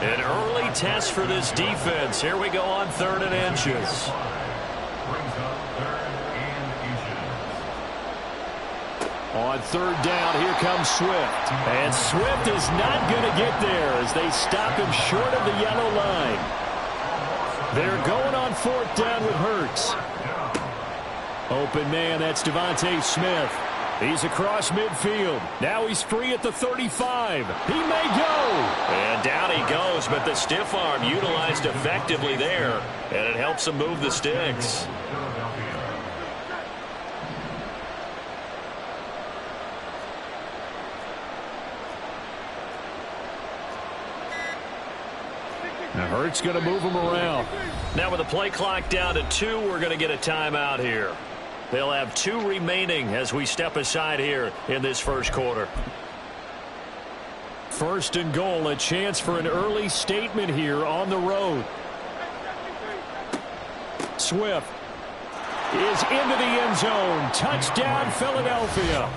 An early test for this defense. Here we go on 3rd and inches. On 3rd down, here comes Swift. And Swift is not going to get there as they stop him short of the yellow line. They're going on 4th down with Hurts. Open man, that's Devontae Smith. He's across midfield. Now he's free at the 35. He may go. And down he goes, but the stiff arm utilized effectively there. And it helps him move the sticks. Now Hurts going to move him around. Now with the play clock down to 2, we're going to get a timeout here. They'll have 2 remaining as we step aside here in this first quarter. 1st and goal, a chance for an early statement here on the road. Swift is into the end zone. Touchdown, Philadelphia.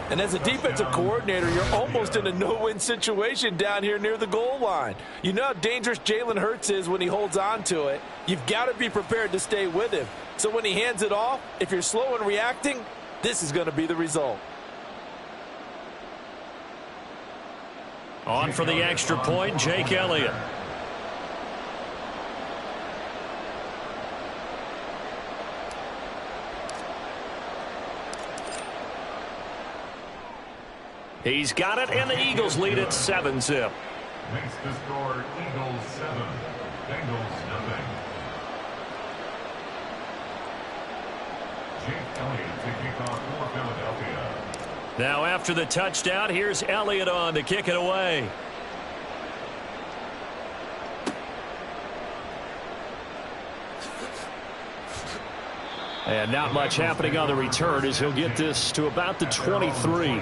And as a defensive coordinator, you're almost in a no-win situation down here near the goal line. You know how dangerous Jalen Hurts is when he holds on to it. You've got to be prepared to stay with him. So when he hands it off, if you're slow in reacting, this is going to be the result. On for the extra point, Jake Elliott. He's got it, and the Eagles lead it 7-0. Makes the score Eagles 7, Bengals nothing. Jake Elliott to kick off for Philadelphia. Now after the touchdown, here's Elliott on to kick it away. And not much happening on the return as he'll get this to about the 23.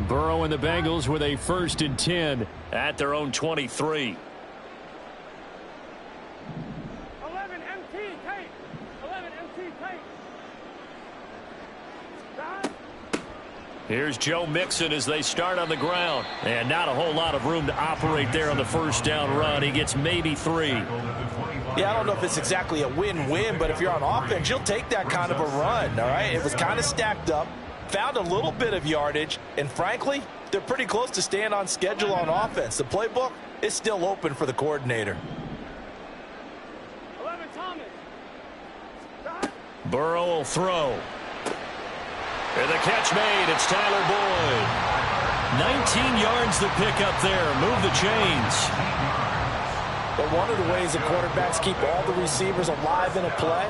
Burrow and the Bengals with a 1st and 10 at their own 23. 11 MT tape. 11 MT tape. Here's Joe Mixon as they start on the ground. And not a whole lot of room to operate there on the first down run. He gets maybe 3. Yeah, I don't know if it's exactly a win-win, but if you're on offense, you'll take that kind of a run, all right? It was kind of stacked up. Found a little bit of yardage, and frankly, they're pretty close to staying on schedule on offense. The playbook is still open for the coordinator. 11 Thomas. Burrow will throw. And the catch made. It's Tyler Boyd. 19 yards to pick up there. Move the chains. But one of the ways the quarterbacks keep all the receivers alive in a play,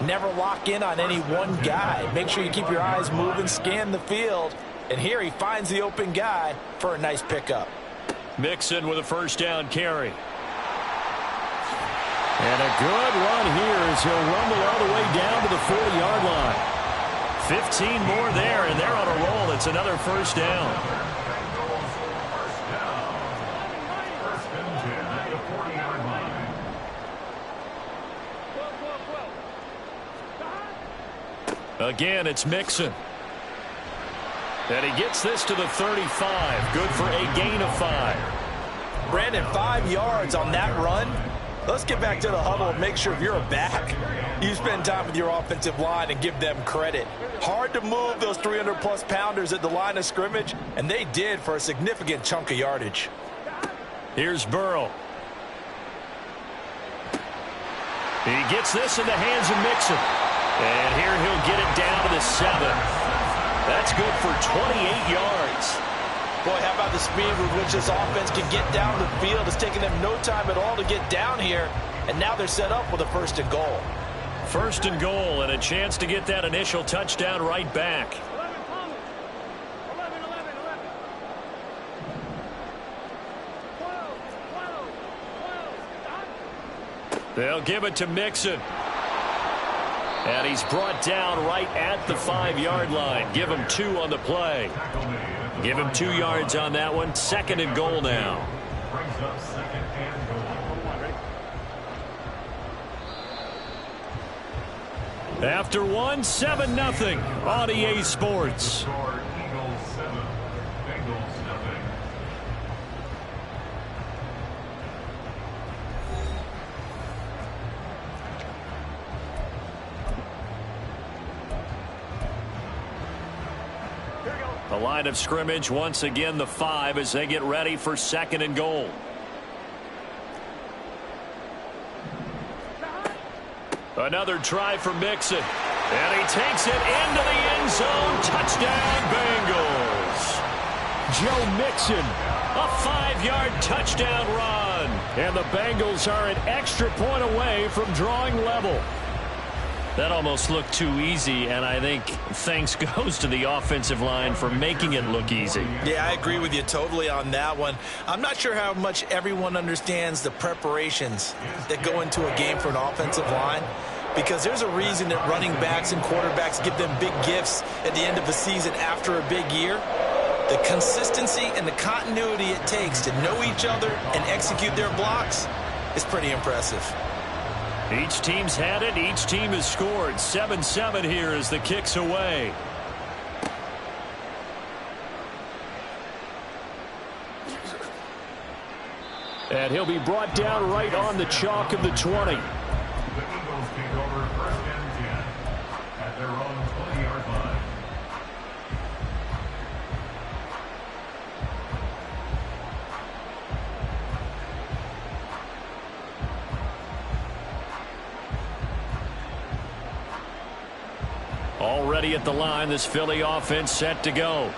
never lock in on any one guy. Make sure you keep your eyes moving, scan the field. And here he finds the open guy for a nice pickup. Mixon with a 1st down carry. And a good run here as he'll rumble all the way down to the 40-yard line. 15 more there, and they're on a roll. It's another 1st down. Again, it's Mixon. And he gets this to the 35. Good for a gain of 5. Brandon, 5 yards on that run. Let's get back to the huddle and make sure if you're a back, you spend time with your offensive line and give them credit. Hard to move those 300-plus pounders at the line of scrimmage, and they did for a significant chunk of yardage. Here's Burrow. He gets this in the hands of Mixon. And here he'll get it down to the 7. That's good for 28 yards. Boy, how about the speed with which this offense can get down the field? It's taking them no time at all to get down here, and now they're set up with a 1st and goal. 1st and goal, and a chance to get that initial touchdown right back. 11 Thomas. 11, 11, 11. 12, 12, 12. They'll give it to Mixon. And he's brought down right at the 5-yard line. Give him 2 on the play. Give him 2 yards on that one. 2nd and goal now. Brings up 2nd and goal. After 1, 7-0 on EA Sports. Eagles 7, Bengals nothing. The line of scrimmage once again the 5 as they get ready for 2nd and goal. Another try for Mixon. And he takes it into the end zone. Touchdown, Bengals. Joe Mixon, a 5-yard touchdown run. And the Bengals are an extra point away from drawing level. That almost looked too easy, and I think thanks goes to the offensive line for making it look easy. Yeah, I agree with you totally on that one. I'm not sure how much everyone understands the preparations that go into a game for an offensive line, because there's a reason that running backs and quarterbacks give them big gifts at the end of the season after a big year. The consistency and the continuity it takes to know each other and execute their blocks is pretty impressive. Each team's had it. Each team has scored. 7-7 here as the kick's away. And he'll be brought down right on the chalk of the 20. The Eagles take over 1st and 10 at their own 20-yard line. Already at the line, this Philly offense set to go.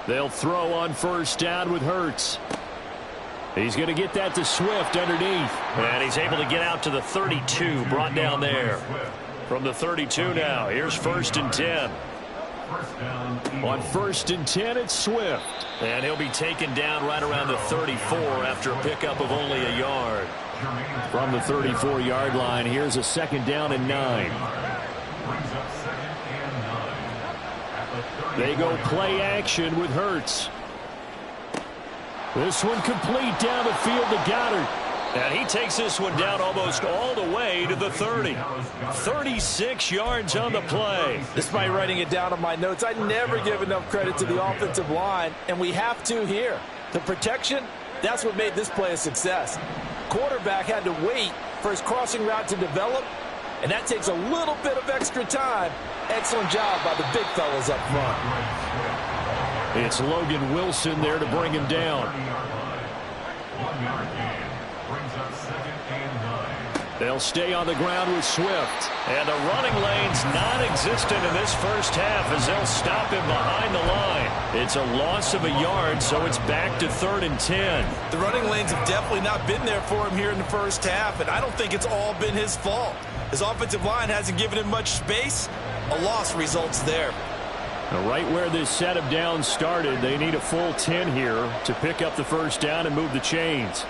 They'll throw on 1st down with Hurts. He's going to get that to Swift underneath. And he's able to get out to the 32, brought down there. From the 32 now, here's 1st and 10. On 1st and 10, it's Swift. And he'll be taken down right around the 34 after a pickup of only a yard. From the 34-yard line, here's a 2nd down and 9. They go play action with Hurts. This one complete down the field to Goddard. And he takes this one down almost all the way to the 30. 36 yards on the play. Despite writing it down on my notes, I never give enough credit to the offensive line, and we have to here. The protection, that's what made this play a success. Quarterback had to wait for his crossing route to develop, and that takes a little bit of extra time. Excellent job by the big fellas up front. It's Logan Wilson there to bring him down. 1-yard gain brings up 2nd and 9. They'll stay on the ground with Swift. And the running lane's non-existent in this first half as they'll stop him behind the line. It's a loss of a yard, so it's back to 3rd and 10. The running lanes have definitely not been there for him here in the first half, and I don't think it's all been his fault. His offensive line hasn't given him much space. A loss results there. Now, right where this set of downs started, they need a full 10 here to pick up the 1st down and move the chains.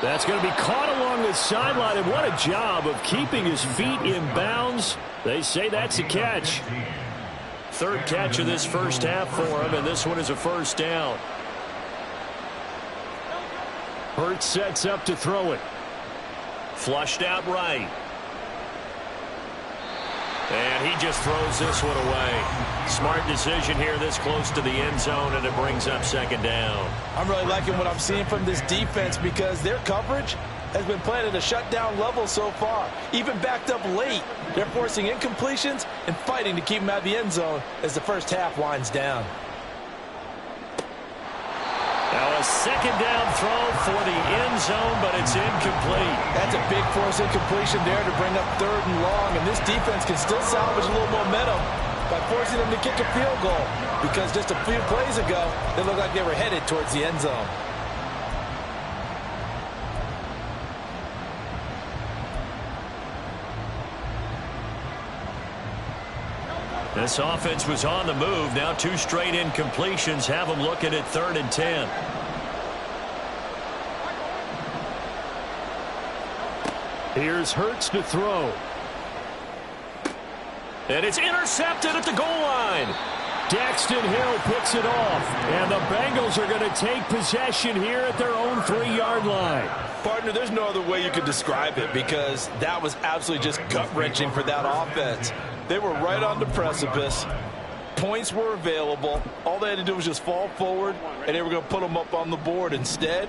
That's going to be caught along the sideline, and what a job of keeping his feet in bounds. They say that's a catch. 3rd catch of this first half for him, and this one is a 1st down. Hurts sets up to throw it. Flushed out right. And he just throws this one away. Smart decision here this close to the end zone, and it brings up 2nd down. I'm really liking what I'm seeing from this defense because their coverage has been playing at a shutdown level so far. Even backed up late, they're forcing incompletions and fighting to keep them out of the end zone as the first half winds down. Now a 2nd down throw for the end zone, but it's incomplete. That's a big force incompletion there to bring up 3rd and long, and this defense can still salvage a little momentum by forcing them to kick a field goal because just a few plays ago, they looked like they were headed towards the end zone. This offense was on the move. Now 2 straight incompletions have them looking at 3rd and 10. Here's Hurts to throw. And it's intercepted at the goal line. Daxton Hill picks it off. And the Bengals are going to take possession here at their own 3-yard line. Partner, there's no other way you could describe it because that was absolutely just gut-wrenching for that offense. They were right on the precipice. Points were available. All they had to do was just fall forward, and they were going to put them up on the board. Instead,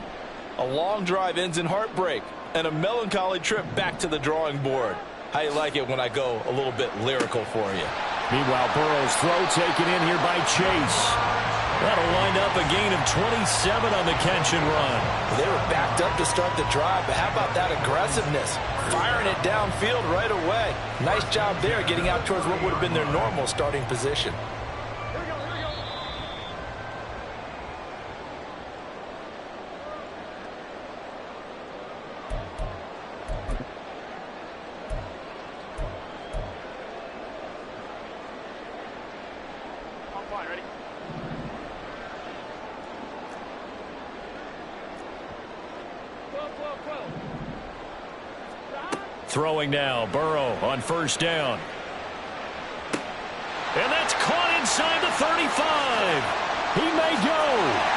a long drive ends in heartbreak and a melancholy trip back to the drawing board. How you like it when I go a little bit lyrical for you? Meanwhile, Burrow's throw taken in here by Chase. That'll wind up a gain of 27 on the catch and run. They were backed up to start the drive, but how about that aggressiveness? Firing it downfield right away. Nice job there getting out towards what would have been their normal starting position. Throwing now, Burrow on first down. And that's caught inside the 35. He may go.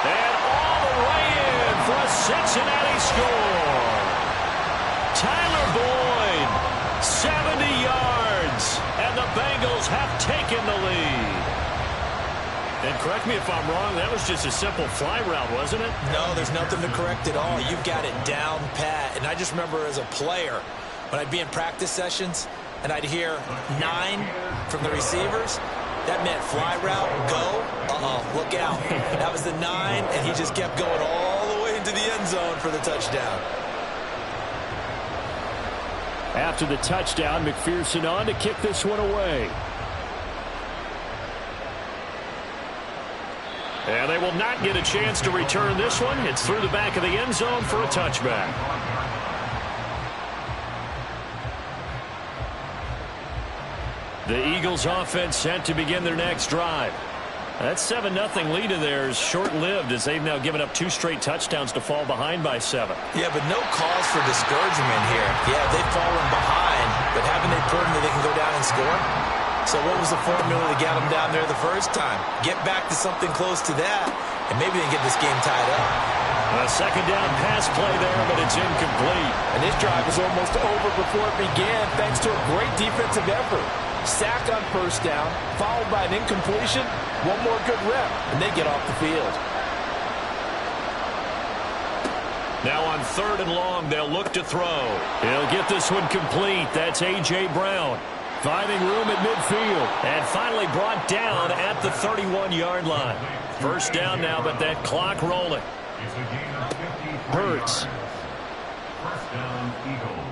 And all the way in for a Cincinnati score. Tyler Boyd, 70 yards. And the Bengals have taken the lead. And correct me if I'm wrong, that was just a simple fly route, wasn't it? No, there's nothing to correct at all. You've got it down pat. And I just remember as a player, when I'd be in practice sessions and I'd hear 9 from the receivers, that meant fly route, go, look out. That was the 9, and he just kept going all the way into the end zone for the touchdown. After the touchdown, McPherson on to kick this one away. And they will not get a chance to return this one. It's through the back of the end zone for a touchback. The Eagles offense set to begin their next drive. That 7-0 lead of theirs short-lived as they've now given up 2 straight touchdowns to fall behind by 7. Yeah, but no cause for discouragement here. Yeah, they've fallen behind, but haven't they proven that they can go down and score? So what was the formula to get them down there the first time? Get back to something close to that, and maybe they can get this game tied up. A second down pass play there, but it's incomplete. And this drive was almost over before it began thanks to a great defensive effort. Sack on first down, followed by an incompletion. One more good rep, and they get off the field. Now on 3rd and long, they'll look to throw. He'll get this one complete. That's A.J. Brown. Finding room at midfield. And finally brought down at the 31-yard line. First down now, but that clock rolling. Hurts. First down, Eagles.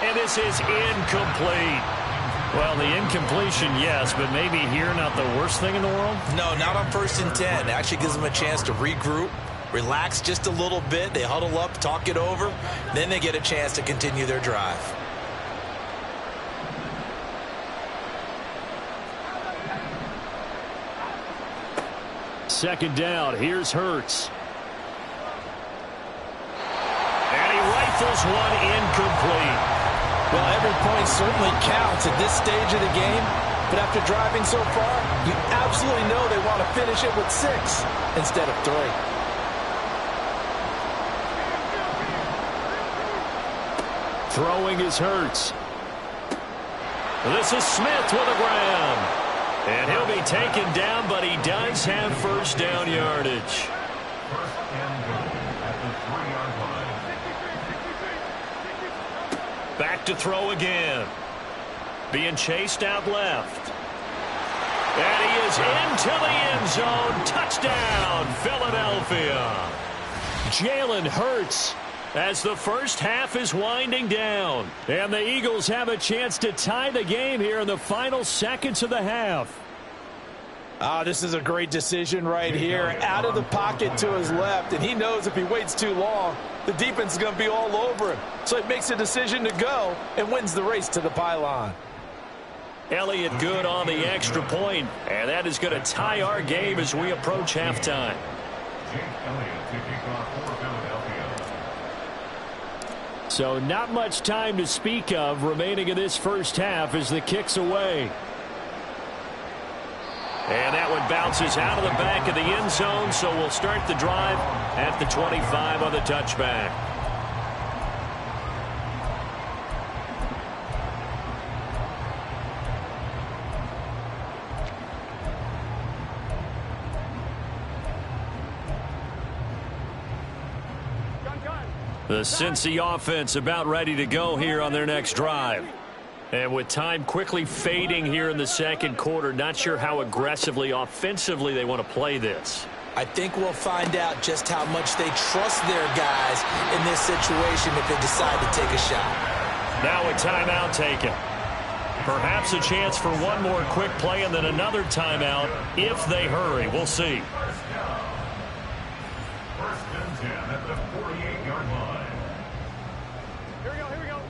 And this is incomplete. Well, the incompletion, yes, but maybe here not the worst thing in the world? No, not on 1st and 10. It actually gives them a chance to regroup, relax just a little bit. They huddle up, talk it over. Then they get a chance to continue their drive. Second down. Here's Hurts. And he rifles one incomplete. Well, every point certainly counts at this stage of the game. But after driving so far, you absolutely know they want to finish it with 6 instead of 3. Throwing is Hurts. This is Smith with a grab. And he'll be taken down, but he does have first down yardage. First and goal at the 3-yard line. Back to throw again. Being chased out left. And he is into the end zone. Touchdown, Philadelphia. Jalen Hurts as the first half is winding down. And the Eagles have a chance to tie the game here in the final seconds of the half. This is a great decision right here. Out of the pocket to his left, and he knows if he waits too long, the defense is going to be all over him. So he makes a decision to go and wins the race to the pylon. Elliott good on the extra point, and that is going to tie our game as we approach halftime. Jake Elliott to kick off for Philadelphia. So not much time to speak of remaining in this first half as the kick's away. And that one bounces out of the back of the end zone, so we'll start the drive at the 25 on the touchback. The Cincy offense about ready to go here on their next drive. And with time quickly fading here in the second quarter, not sure how aggressively, offensively they want to play this. I think we'll find out just how much they trust their guys in this situation if they decide to take a shot. Now a timeout taken. Perhaps a chance for one more quick play and then another timeout if they hurry. We'll see. First and 10 at the 48-yard line. Here we go.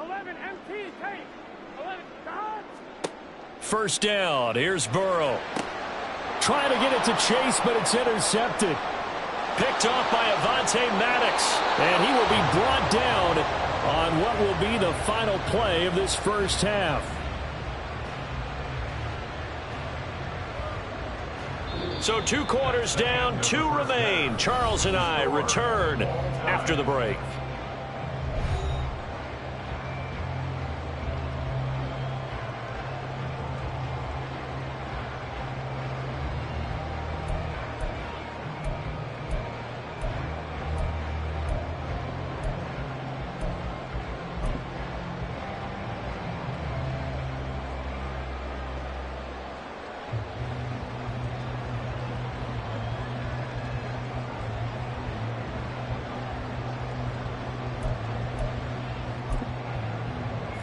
11, empty, take. 11, stop. First down. Here's Burrow. Trying to get it to Chase, but it's intercepted. Picked off by Avonte Maddox. And he will be brought down on what will be the final play of this first half. So 2 quarters down, 2 remain. Charles and I return after the break.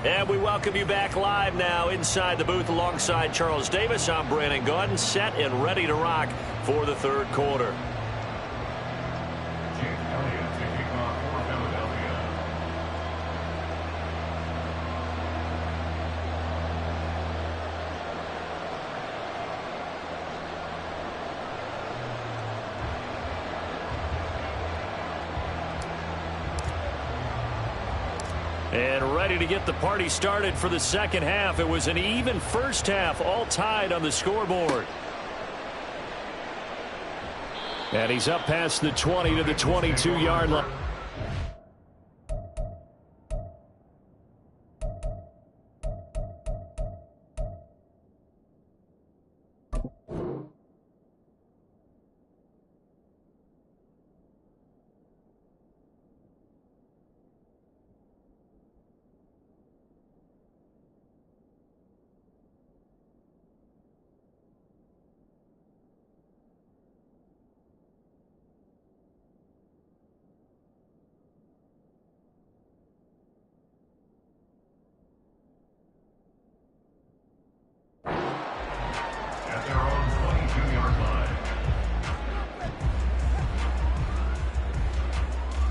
And we welcome you back live now inside the booth alongside Charles Davis. I'm Brandon Gaudin, set and ready to rock for the third quarter. And ready to get the party started for the second half. It was an even first half, all tied on the scoreboard. And he's up past the 20 to the 22-yard line.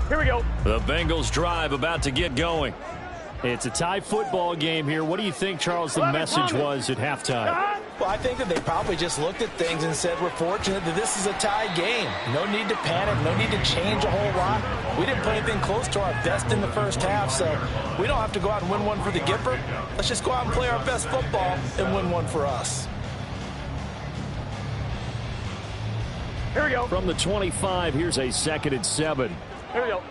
Here we go. The Bengals drive about to get going. It's a tie football game here. What do you think, Charles, the message was at halftime? Well, I think that they probably just looked at things and said, we're fortunate that this is a tie game. No need to panic. No need to change a whole lot. We didn't play anything close to our best in the first half, so we don't have to go out and win one for the Gipper. Let's just go out and play our best football and win one for us. Here we go. From the 25, here's a 2nd and 7. Here we go.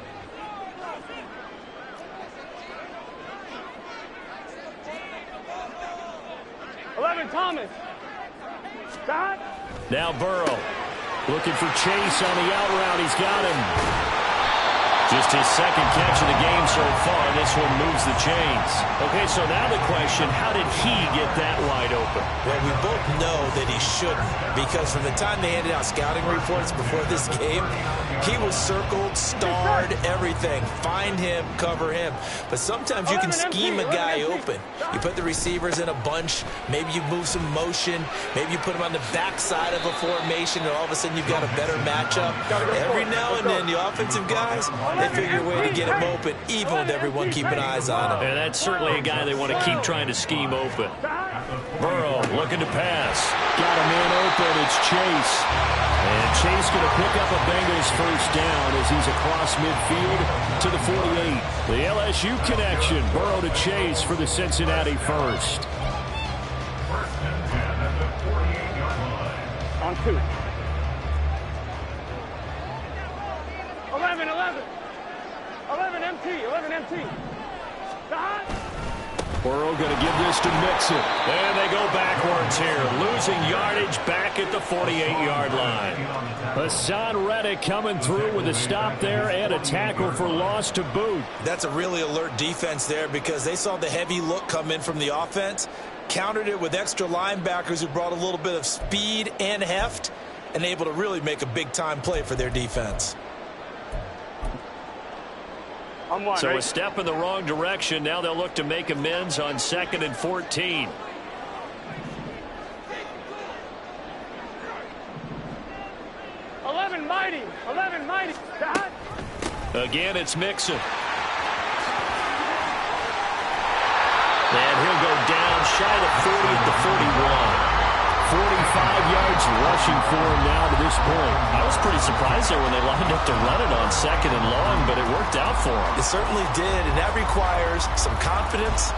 Thomas. Dot. Now Burrow looking for Chase on the out route. He's got him. Just his second catch of the game so far. This one moves the chains. Okay, so now the question, how did he get that wide open? Well, we both know that he shouldn't, because from the time they handed out scouting reports before this game, he was circled, starred, everything. Find him, cover him. But sometimes you can scheme a guy open. You put the receivers in a bunch. Maybe you move some motion. Maybe you put him on the backside of a formation, and all of a sudden you've got a better matchup. Every now and then, the offensive guys, they figure a way to get him open, even with everyone keeping eyes on him. And that's certainly a guy they want to keep trying to scheme open. Burrow looking to pass. Got a man open. It's Chase. And Chase going to pick up a Bengals first down as he's across midfield to the 48. The LSU connection. Burrow to Chase for the Cincinnati first. On 2. 11 MT. Dot. Burrow going to give this to Mixon. And they go backwards here. Losing yardage back at the 48-yard line. Hassan Reddick coming through with a stop there and a tackle for loss to boot. That's a really alert defense there, because they saw the heavy look come in from the offense, countered it with extra linebackers who brought a little bit of speed and heft, and able to really make a big-time play for their defense. So a step in the wrong direction. Now they'll look to make amends on 2nd and 14. Mighty. Again, it's Mixon. And he'll go down shy of 40 at the 41. 45 yards yards rushing for him now to this point. I was pretty surprised there when they lined up to run it on 2nd and long, but it worked out for him. It certainly did, and that requires some confidence,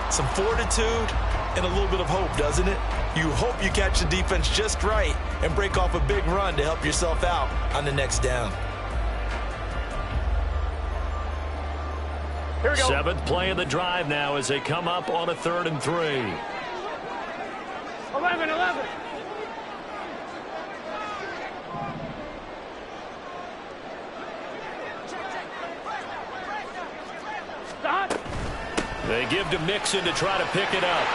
some fortitude, and a little bit of hope, doesn't it? You hope you catch the defense just right and break off a big run to help yourself out on the next down. Here we go. 7th play of the drive now as they come up on a 3rd and 3. 11. Stop. They give to Mixon to try to pick it up.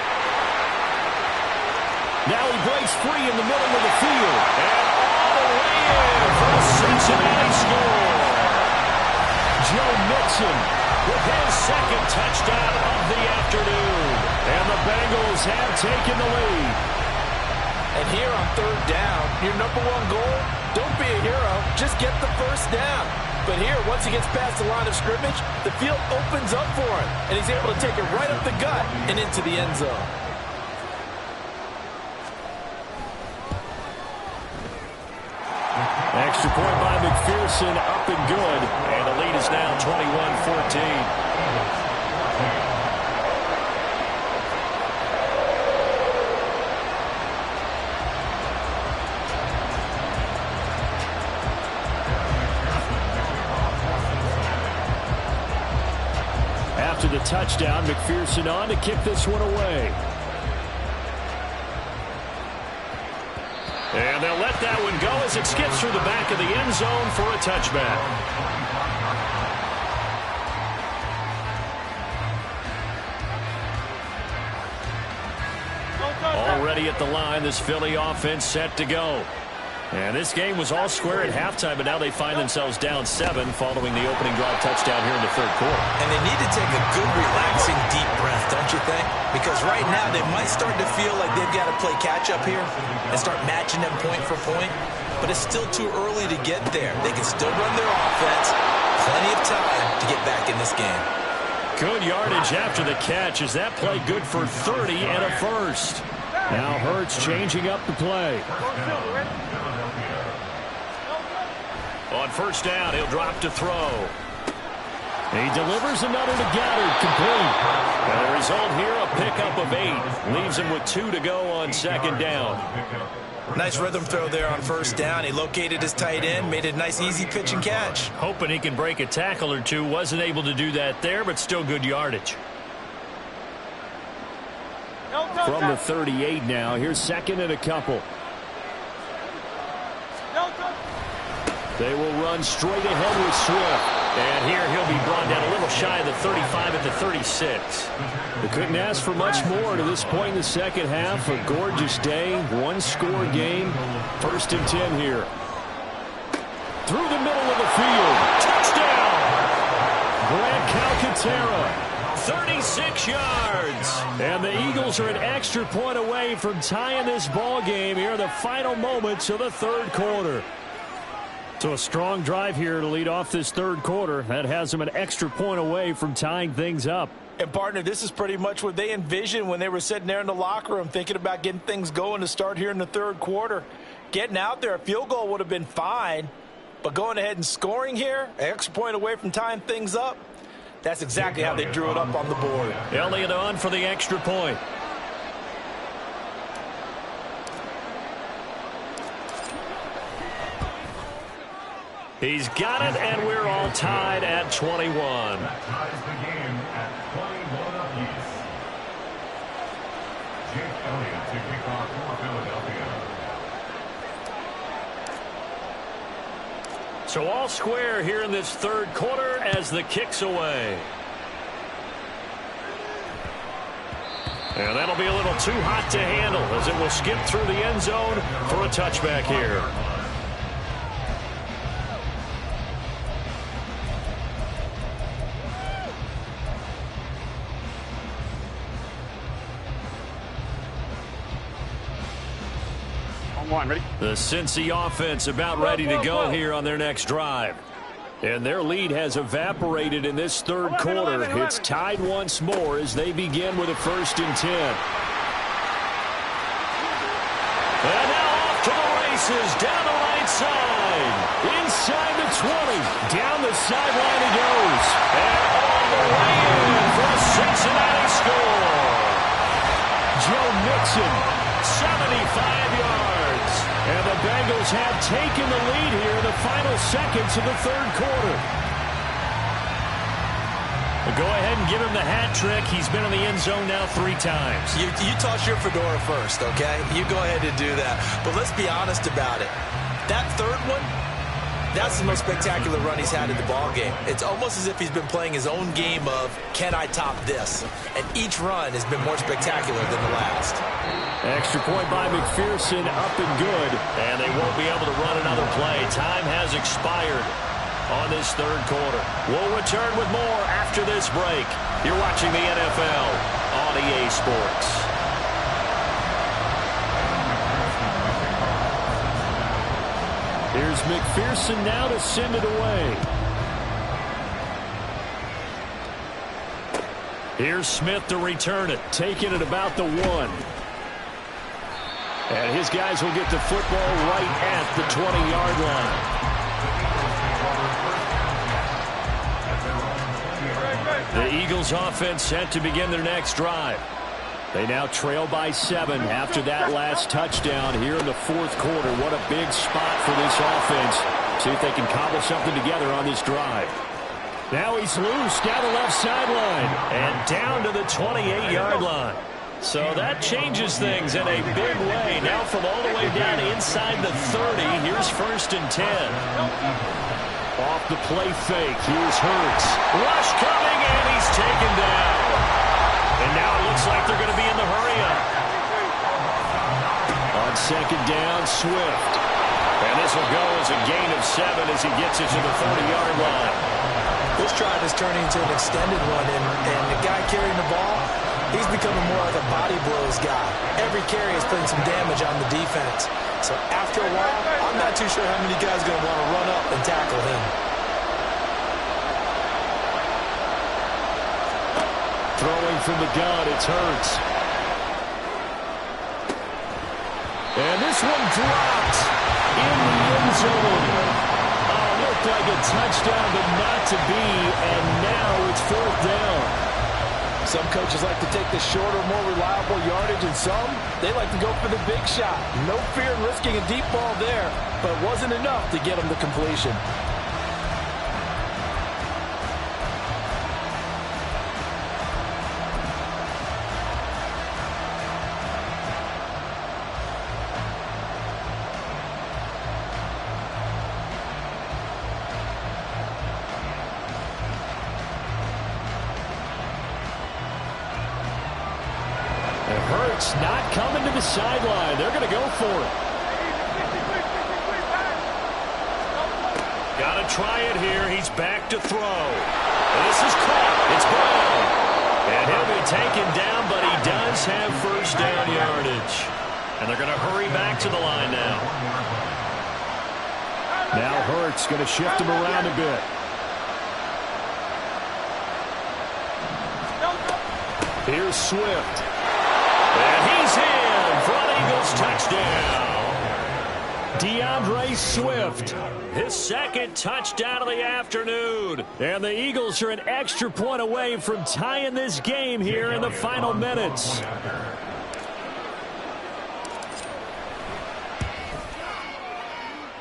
Now he breaks free in the middle of the field. And all the way in for a Cincinnati score. Joe Mixon with his 2nd touchdown of the afternoon. And the Bengals have taken the lead. And here on 3rd down, your #1 goal, don't be a hero, just get the 1st down. But here, once he gets past the line of scrimmage, the field opens up for him, and he's able to take it right up the gut and into the end zone. Extra point by McPherson, up and good. And the lead is now 21-14. After the touchdown, McPherson on to kick this one away. And they'll let that one go as it skips through the back of the end zone for a touchback. Already at the line, this Philly offense set to go. And this game was all square at halftime, but now they find themselves down 7 following the opening drive touchdown here in the 3rd quarter. And they need to take a good, relaxing, deep breath, don't you think? Because right now they might start to feel like they've got to play catch-up here and start matching them point for point. But it's still too early to get there. They can still run their offense. Plenty of time to get back in this game. Good yardage after the catch. Is that play good for 30 and a 1st? Now Hurts changing up the play. On 1st down, he'll drop to throw. He delivers another to Goddard, complete. And the result here, a pickup of 8. Leaves him with 2 to go on 2nd down. Nice rhythm throw there on 1st down. He located his tight end, made a nice easy pitch and catch. Hoping he can break a tackle or two. Wasn't able to do that there, but still good yardage. From the 38 now, here's 2nd and a couple. They will run straight ahead with Swift. And here he'll be brought down a little shy of the 35 at the 36. They couldn't ask for much more to this point in the 2nd half. A gorgeous day, 1-score game. 1st and 10 here. Through the middle of the field. Touchdown! Grant Calcaterra. 36 yards. And the Eagles are an extra point away from tying this ball game here in the final moments of the 3rd quarter. So a strong drive here to lead off this 3rd quarter. That has them an extra point away from tying things up. And, partner, this is pretty much what they envisioned when they were sitting there in the locker room thinking about getting things going to start here in the 3rd quarter. Getting out there, a field goal would have been fine. But going ahead and scoring here, an extra point away from tying things up, that's exactly how they drew it up on the board. Elliott on for the extra point. He's got it, and we're all tied at 21. That ties the game at 21 apiece. Jake Elliott to kick off for Philadelphia. So all square here in this 3rd quarter as the kick's away. And that'll be a little too hot to handle as it will skip through the end zone for a touchback here. Ready? The Cincy offense about ready to go here on their next drive. And their lead has evaporated in this 3rd quarter. It's tied once more as they begin with a 1st and 10. And now off to the Bounces down the right side. Inside the 20. Down the sideline he goes. And all the way in for a Cincinnati score. Joe Mixon, 75 yards. And the Bengals have taken the lead here in the final seconds of the third quarter. Go ahead and give him the hat trick. He's been in the end zone now 3 times. You toss your fedora first, okay? You go ahead and do that. But let's be honest about it. That third one, that's the most spectacular run he's had in the ballgame. It's almost as if he's been playing his own game of, can I top this? And each run has been more spectacular than the last. Extra point by McPherson, up and good. And they won't be able to run another play. Time has expired on this third quarter. We'll return with more after this break. You're watching the NFL on EA Sports. Here's McPherson now to send it away. Here's Smith to return it, taking it about the 1. And his guys will get the football right at the 20-yard line. The Eagles offense set to begin their next drive. They now trail by 7 after that last touchdown here in the fourth quarter. What a big spot for this offense. See if they can cobble something together on this drive. Now he's loose down the left sideline and down to the 28-yard line. So that changes things in a big way. Now from all the way down inside the 30, here's 1st and 10. Off the play fake, here's Hurts. Rush coming, and he's taken down. And now it looks like they're going to be in the hurry-up. On 2nd down, Swift. And this will go as a gain of 7 as he gets it to the 30-yard line. This drive is turning into an extended one, and the guy carrying the ball, he's becoming more like a body blows guy. Every carry is putting some damage on the defense. So after a while, I'm not too sure how many guys are going to want to run up and tackle him. Throwing from the gun, it's Hurts. And this one dropped in the end zone. Looked like a touchdown, but not to be, and now it's 4th down. Some coaches like to take the shorter, more reliable yardage, and some, they like to go for the big shot. No fear in risking a deep ball there, but it wasn't enough to get them to completion. Hurts not coming to the sideline. They're going to go for it. Got to try it here. He's back to throw. This is caught. It's Brown. And he'll be taken down, but he does have 1st down yardage. And they're going to hurry back to the line now. Now Hurts going to shift him around a bit. Here's Swift. And he's in for an Eagles touchdown. DeAndre Swift, his 2nd touchdown of the afternoon. And the Eagles are an extra point away from tying this game here in the final minutes.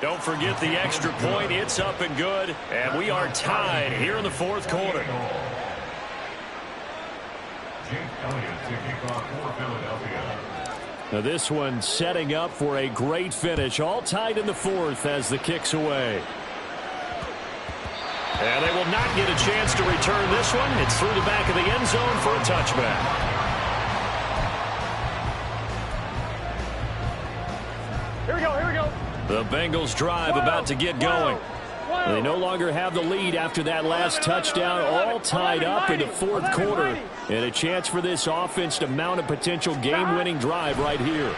Don't forget the extra point. It's up and good. And we are tied here in the fourth quarter. Now this one setting up for a great finish. All tied in the fourth as the kick's away. And they will not get a chance to return this one. It's through the back of the end zone for a touchback. Here we go, here we go. The Bengals drive about to get going. They no longer have the lead after that last touchdown, all tied up in the fourth quarter. And a chance for this offense to mount a potential game-winning drive right here.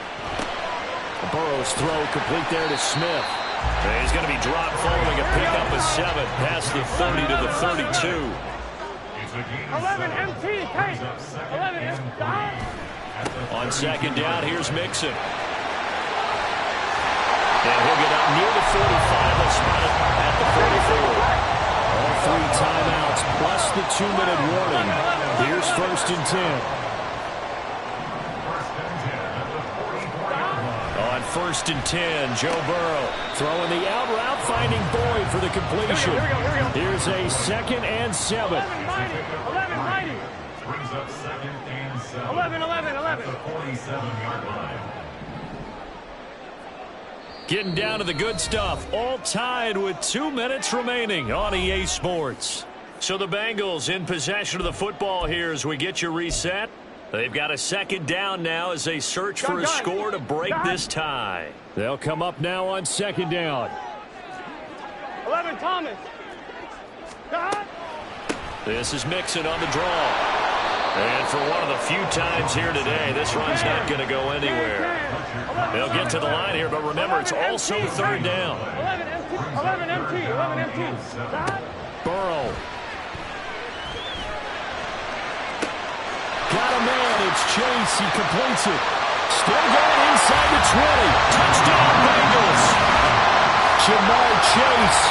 Burrow's throw complete there to Smith. And he's going to be dropped following a pickup of 7 past the 30 to the 32. 11 MT, Kate. 11 MT. On second down, here's Mixon. And 45 will spot it at the 44. All 3 timeouts plus the 2-minute warning. Here's 1st and 10. On 1st and 10, Joe Burrow throwing the out route, finding Boyd for the completion. Here's a 2nd and 7. 11-90. Brings up 2nd and 7. 11. At the 47-yard line. Getting down to the good stuff, all tied with 2 minutes remaining on EA Sports. So the Bengals in possession of the football here as we get you reset. They've got a 2nd down now as they search for a score to break this tie. They'll come up now on 2nd down. 11, Thomas. This is Mixon on the draw. And for one of the few times here today, this run's not going to go anywhere. They'll get to the line here, but remember, it's also 3rd down. 11 MT. Burrow. Got a man, it's Chase, he completes it. Still going inside the 20. Touchdown, Bengals. Jamar Chase,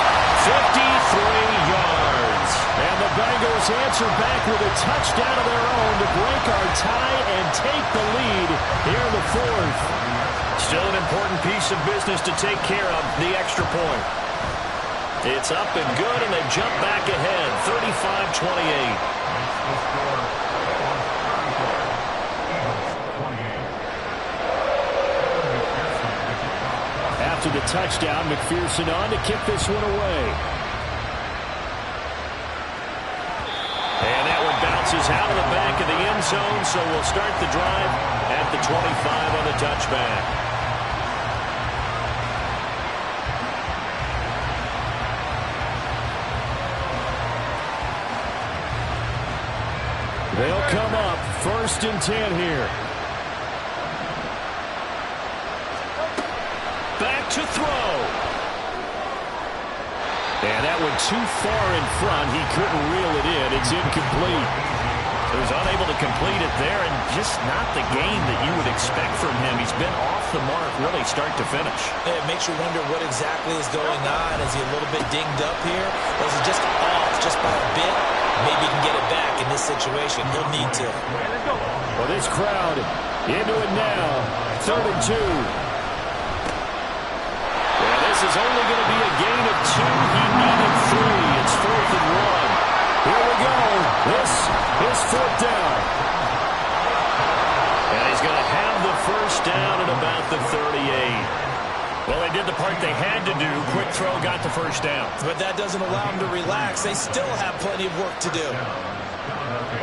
53 yards. And the Bengals answer back with a touchdown of their own to break our tie and take the lead here in the 4th. Still an important piece of business to take care of, the extra point. It's up and good, and they jump back ahead, 35-28. After the touchdown, McPherson on to kick this one away. And that one bounces out of the back of the end zone, so we'll start the drive at the 25 on the touchback. They'll come up 1st and 10 here. Back to throw. And that one too far in front. He couldn't reel it in. It's incomplete. He was unable to complete it there, and just not the game that you would expect from him. He's been off the mark really start to finish. It makes you wonder what exactly is going on. Is he a little bit dinged up here? Or is he just off just by a bit? Maybe he can get it back in this situation. He'll need to. Well, this crowd into it now. 3rd and 2. Yeah, this is only going to be a gain of 2. He needed 3. It's 4th and 1. Here we go. This is 4th down. And he's going to have the 1st down at about the 38. Well, they did the part they had to do. Quick throw got the 1st down. But that doesn't allow them to relax. They still have plenty of work to do.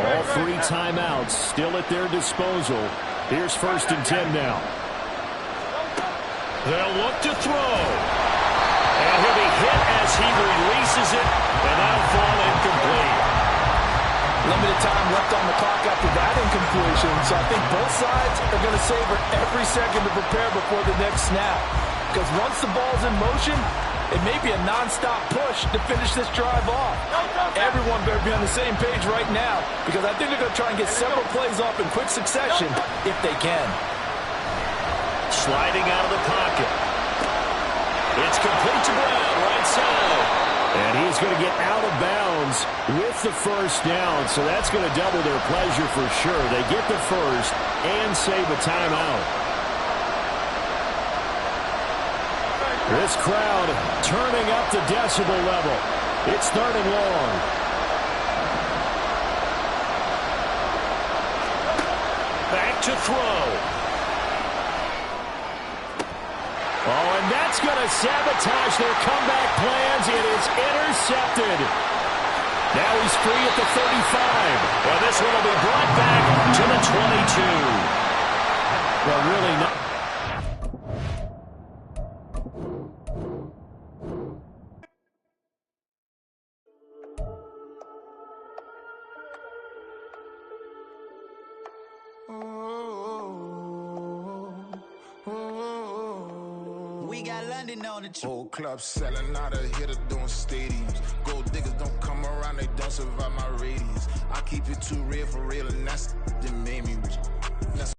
All 3 timeouts still at their disposal. Here's 1st and 10 now. They'll look to throw. And he'll be hit as he releases it, and that'll fall incomplete. Limited time left on the clock after that incompletion, so I think both sides are going to savor every second to prepare before the next snap. Because once the ball's in motion, it may be a non-stop push to finish this drive off. Everyone better be on the same page right now, because I think they're going to try and get several plays off in quick succession if they can. Sliding out of the pocket. It's complete to Brown, right side. And he's going to get out of bounds with the 1st down, so that's going to double their pleasure for sure. They get the 1st and save a timeout. This crowd turning up the decibel level. It's 3rd and long. Back to throw. Oh, and that's going to sabotage their comeback plans. It is intercepted. Now he's free at the 35. Well, this one will be brought back to the 22. Well, really not. We got London on the whole club selling out of hitter doing stadiums. Gold diggers don't come around, they don't survive my radius. I keep it too real for real, and that's that made me rich. That's